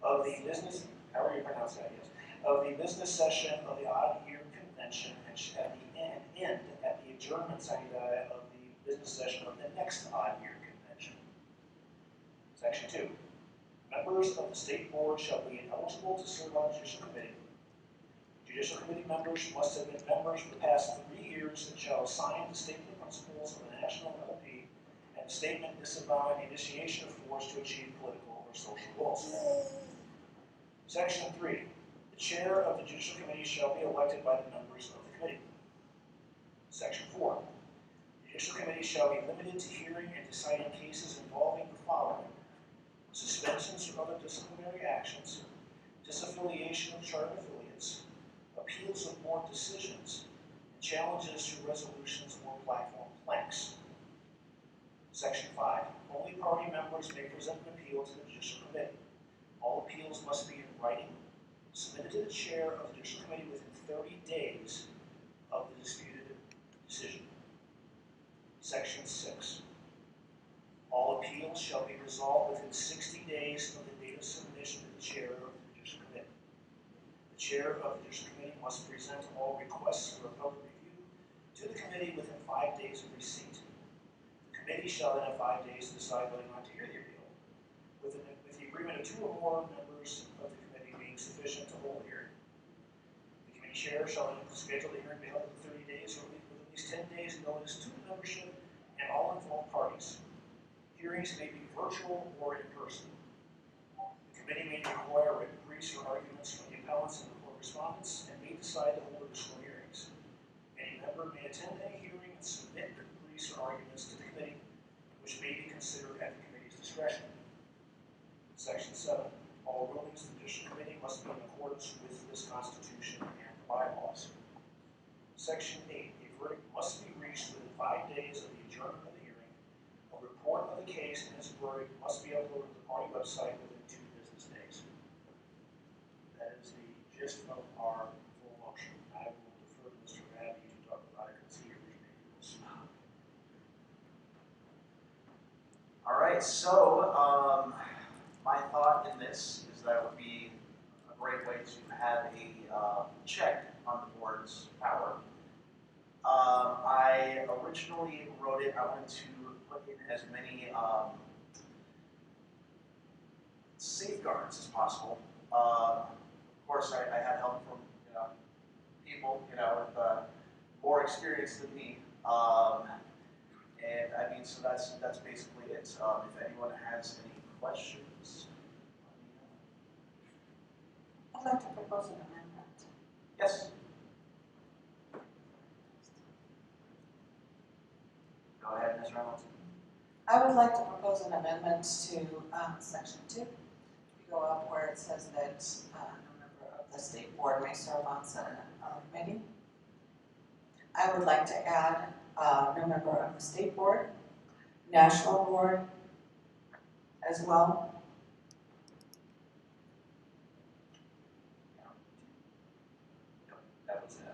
of the business, however you pronounce that, yes, of the business session of the odd-year convention and at the end at the adjournment sine die of the business session of the next odd-year convention. Section 2. Members of the State Board shall be ineligible to serve on the Judicial Committee. Judicial Committee members must have been members for the past 3 years and shall sign the statement of principles of the National LP and a statement disavowing the initiation of force to achieve political or social goals. Section 3. The chair of the Judicial Committee shall be elected by the members of the committee. Section 4. The Judicial Committee shall be limited to hearing and deciding cases involving the following: suspensions or other disciplinary actions, disaffiliation of charter affiliates, appeals of board decisions, and challenges to resolutions or platform planks. Section 5. Only party members may present an appeal to the Judicial Committee. All appeals must be in writing, submitted to the chair of the Judicial Committee within 30 days of the disputed decision. Section 6. All appeals shall be resolved within 60 days of the date of submission to the chair of the Judicial Committee. The chair of the Judicial Committee must present all requests for appellate review to the committee within 5 days of receipt. The committee shall then have 5 days to decide whether or not to hear the appeal, with the agreement of 2 or more members of the committee being sufficient to hold a hearing. The committee chair shall then schedule the hearing to be held within 30 days or with at least 10 days notice to the membership and all involved parties. Hearings may be virtual or in person. The committee may require written briefs or arguments from the appellants and the court respondents and may decide to hold additional hearings. Any member may attend any hearing and submit written briefs or arguments to the committee, which may be considered at the committee's discretion. Section 7. All rulings of the Judicial Committee must be in accordance with this Constitution and the bylaws. Section 8. A verdict must be reached within 5 days of the adjournment of the report of the case in its verdict must be uploaded to the party website within 2 business days. That is the gist of our full motion. I will defer to Mr. Rabby to talk about it because he originated this. All right, so my thought in this is that it would be a great way to have a check on the board's power. I originally wrote it, I wanted to put in as many safeguards as possible. Of course, I had help from people with more experience than me. And I mean, so that's basically it. If anyone has any questions. I'd like to propose an amendment. Yes. Go ahead, Ms. Reynolds. I would like to propose an amendment to section 2. If you go up where it says that a member of the state board may serve on a committee, I would like to add no member of the state board, national board as well.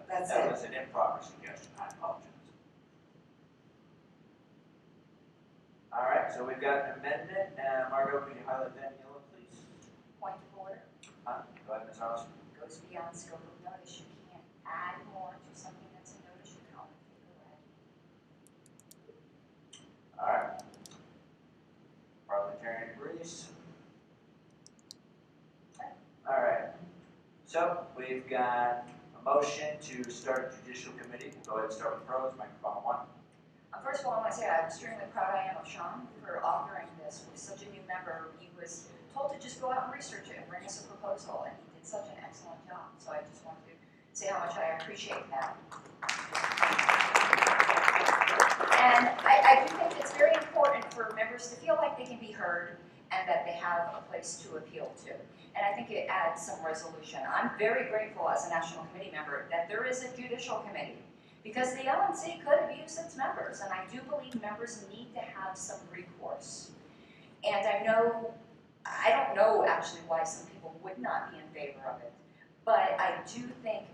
That was an improper suggestion. I apologize. All right, so we've got an amendment. Margot, could you highlight that in yellow, please? Point of order. Go ahead, Ms. Ross. Goes beyond scope of notice. You can't add more to something that's a notice. You can only take away. All right. Parliamentarian agrees. All right. So we've got a motion to start a judicial committee. We'll go ahead and start with pros. Microphone 1. First of all, I want to say I'm extremely proud I am of Sean for authoring this with such a new member. He was told to just go out and research it and bring us a proposal, and he did such an excellent job. So I just wanted to say how much I appreciate that. And I do think it's very important for members to feel like they can be heard and that they have a place to appeal to. And I think it adds some resolution. I'm very grateful as a national committee member that there is a judicial committee, because the LNC could abuse its members, and I do believe members need to have some recourse. And I don't know actually why some people would not be in favor of it, but I do think,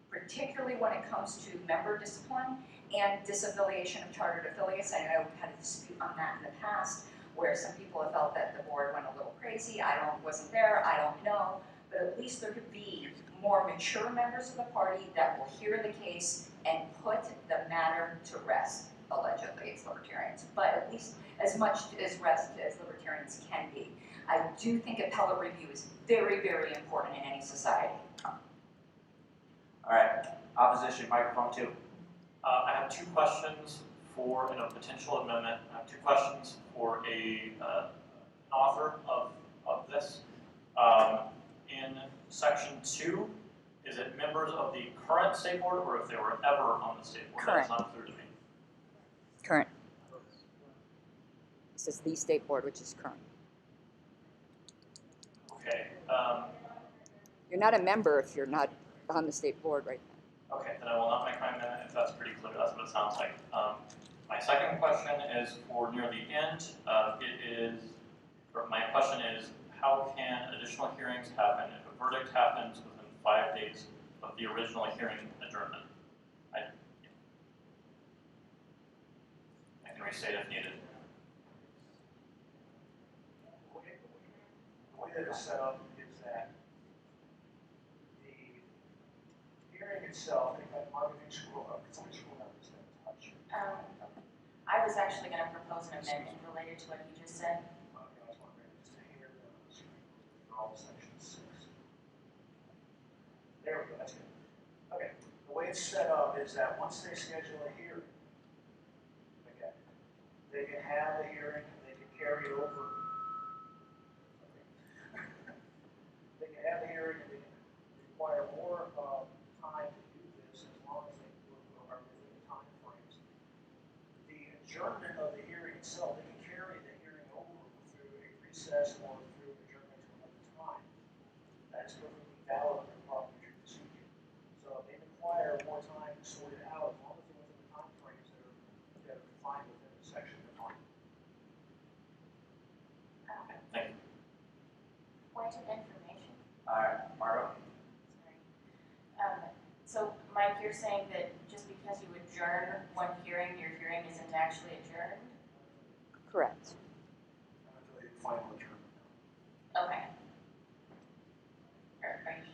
particularly when it comes to member discipline and disaffiliation of chartered affiliates, I know we've had a dispute on that in the past, where some people have felt that the board went a little crazy. Wasn't there, I don't know, but at least there could be more mature members of the party that will hear the case and put the matter to rest. Allegedly, it's libertarians, but at least as much as rest as libertarians can be. I do think appellate review is very, very important in any society. All right, opposition, microphone 2. I have 2 questions for a potential amendment. I have 2 questions for an author of this. In section 2, is it members of the current state board, or if they were ever on the state board? Current. That's not clear to me. Current. This is the state board, which is current. Okay. You're not a member if you're not on the state board right now. Okay, then I will not make my amendment if that's pretty clear. That's what it sounds like. My second question is for near the end. My question is, how can additional hearings happen if a verdict happens within 5 days of the original hearing adjournment? I can restate if needed. The way that it's set up is that the hearing itself, they got marketing school, somebody school members that touch. I was actually going to propose an amendment related to what you just said. There we go, that's good. Okay, the way it's set up is that once they schedule a hearing, okay, they can have a hearing, they can carry it over. They can have a hearing and they can require more time to do this as long as they are within the time frames. The adjournment of the hearing itself, they can carry the hearing over through a recess or through adjournment to another time. That is perfectly valid and parliamentary procedure. So they require more time to sort it out as long as they're within the time frames that are defined within the section they're on. point of information. Margo? So Mike, you're saying that just because you adjourn one hearing, your hearing isn't actually adjourned? Correct. Until the final adjournment. Okay. Are you sure? Are you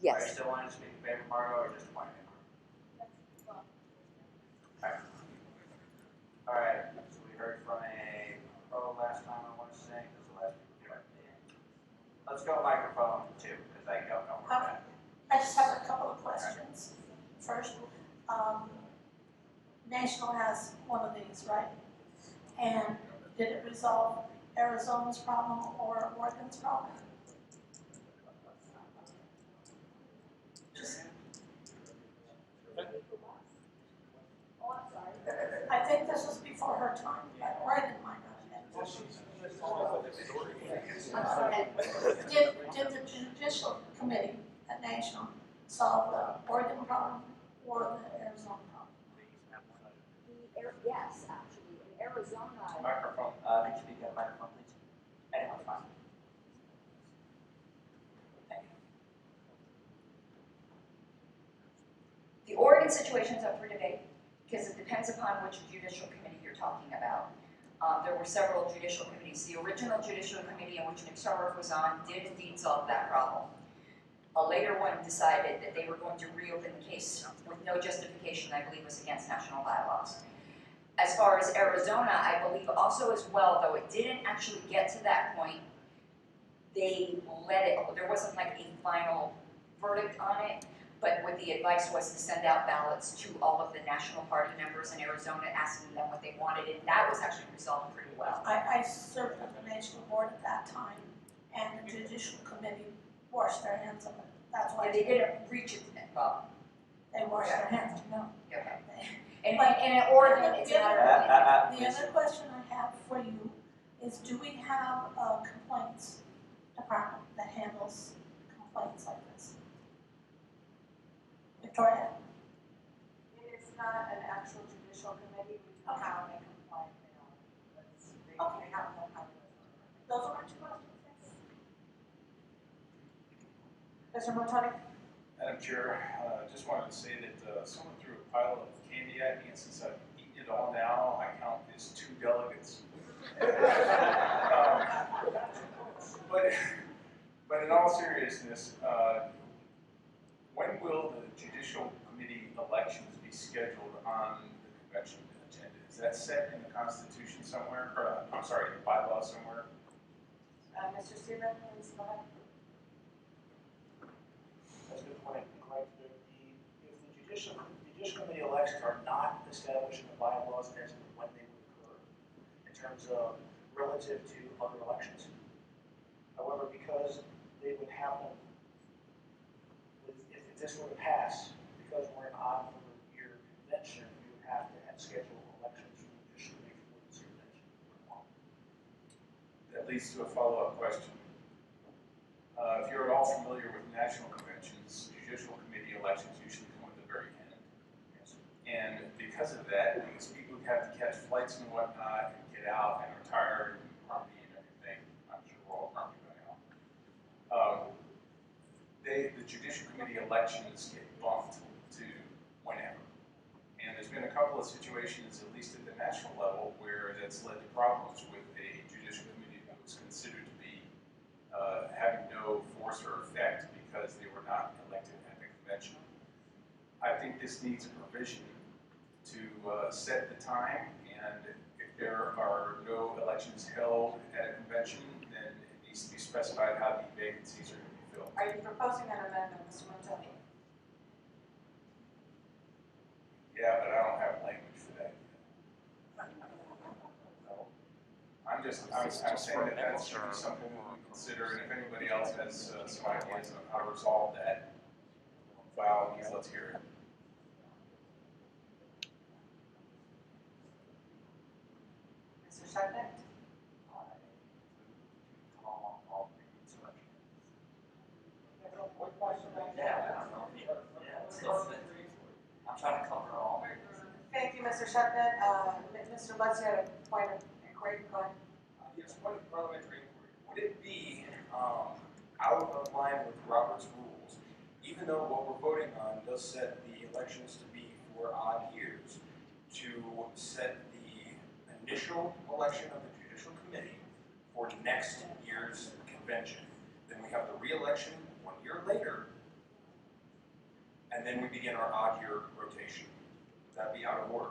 Yes. still wanting to speak in favor, Margo, or just point in? All right, so we heard from a pro last time, I want to say, because the last people tried to. Let's go microphone two, because I don't know where we're at. I just have a couple of questions. First, National has one of these, right? And did it resolve Arizona's problem or Oregon's problem? Just- Oh, I'm sorry. I think this was before her time, but Oregon might not have. I'm sorry. Did the Judicial Committee at National solve the Oregon problem or the Arizona problem? Yes, actually, in Arizona. Microphone, could you speak at the microphone, please? Anyone's fine. Thank you. The Oregon situation is up for debate because it depends upon which judicial committee you're talking about. There were several judicial committees. The original judicial committee in which Nick Sarwark was on did indeed solve that problem. A later one decided that they were going to reopen the case with no justification, I believe was against national bylaws. As far as Arizona, I believe also as well, though it didn't actually get to that point, they let it, there wasn't like a final verdict on it, but what the advice was to send out ballots to all of the national party members in Arizona, asking them what they wanted, and that was actually resolved pretty well. I served on the national board at that time, and the Judicial Committee washed their hands of it. That's why. Yeah, they didn't reach it, well. They washed their hands, no. Okay. And in Oregon, it's not a The other question I have for you is, do we have a complaints department that handles complaints like this? Victoria? It's not an actual judicial committee, we do have a complaint, Okay. they have no power. Those are my two questions. Mr. Montoni? Madam Chair, just wanted to say that someone threw a pile of candy at me, and since I've eaten it all now, I count as 2 delegates. But in all seriousness, when will the Judicial Committee elections be scheduled on the convention agenda? Is that set in the Constitution somewhere, or I'm sorry, the bylaw somewhere? Mr. Seaman, please go ahead. That's a good point. Correct. If the Judicial Committee elections are not established in the bylaws as to when they would occur, in terms of relative to other elections. However, because they would happen, if this were to pass, because we're an odd number of year convention, you would have to schedule elections for the Judicial Committee for this convention. That leads to a follow-up question. If you're all familiar with national conventions, Judicial Committee elections usually come at the very end. Yes. And because of that, because people have to catch flights and whatnot and get out and are tired and grumpy and everything, I'm sure we're all grumpy by now. The Judicial Committee elections get bumped to whenever. And there's been a couple of situations, at least at the national level, where that's led to problems with a Judicial Committee that was considered to be having no force or effect because they were not elected at the convention. I think this needs a provision to set the time, and if there are no elections held at a convention, then it needs to be specified how the vacancies are going to be filled. Are you proposing an amendment, Mr. Montoni? Yeah, but I don't have language for that. I'm saying that should be something that we consider, and if anybody else has some ideas on how to resolve that, by all means, let's hear it. Mr. Shepard? I'm trying to cover all. Thank you, Mr. Shepard. Mr. Lutz, you had a point of inquiry, go ahead. Yes, point of parliamentary inquiry. Would it be line with Robert's rules. Even though what we're voting on does set the elections to be for odd years, to set the initial election of the Judicial Committee for next year's convention. Then we have the re-election 1 year later, and then we begin our odd year rotation. That'd be out of order.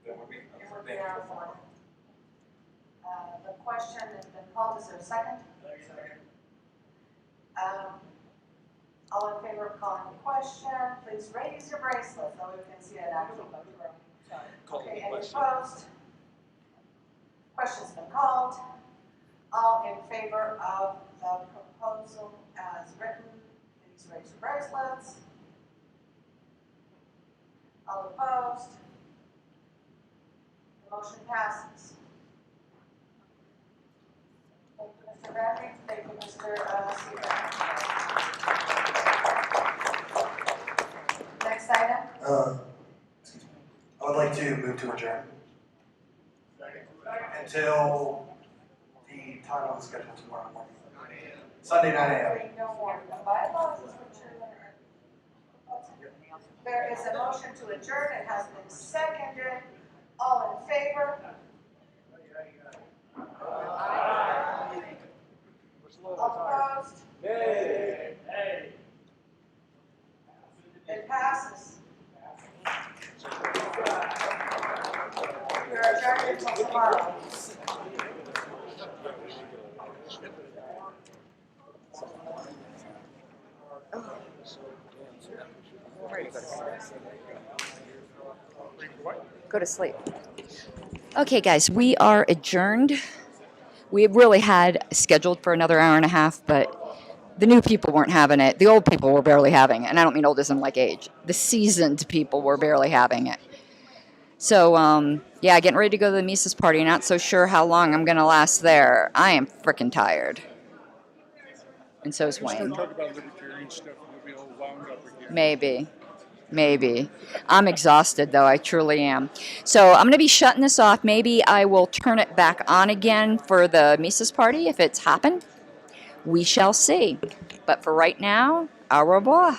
That would be, It would be out of order. The question has been called, is there a second? All in favor of calling the question, please raise your bracelet so we can see it actually. Okay, any opposed? Question's been called. All in favor of the proposal as written, please raise your bracelets. All opposed? The motion passes. Thank you, Mr. Bradley. Thank you, Mr. Seaver. Next item. I would like to move to adjourn. Until the time of the schedule tomorrow morning. Sunday, 9 a.m. No more. The bylaws is there is a motion to adjourn. It has been seconded. All in favor? All opposed? Nay. It passes. We are adjourned until tomorrow. Go to sleep. Okay, guys, we are adjourned. We really had scheduled for another hour and a half, but the new people weren't having it. The old people were barely having it. And I don't mean old as in like age. The seasoned people were barely having it. So, yeah, getting ready to go to the Mises party. Not so sure how long I'm going to last there. I am freaking tired. And so is Wayne. Start talking about libertarian stuff and we'll be all wound up again. Maybe. I'm exhausted, though. I truly am. So I'm going to be shutting this off. Maybe I will turn it back on again for the Mises party if it's happened. We shall see. But for right now, au revoir.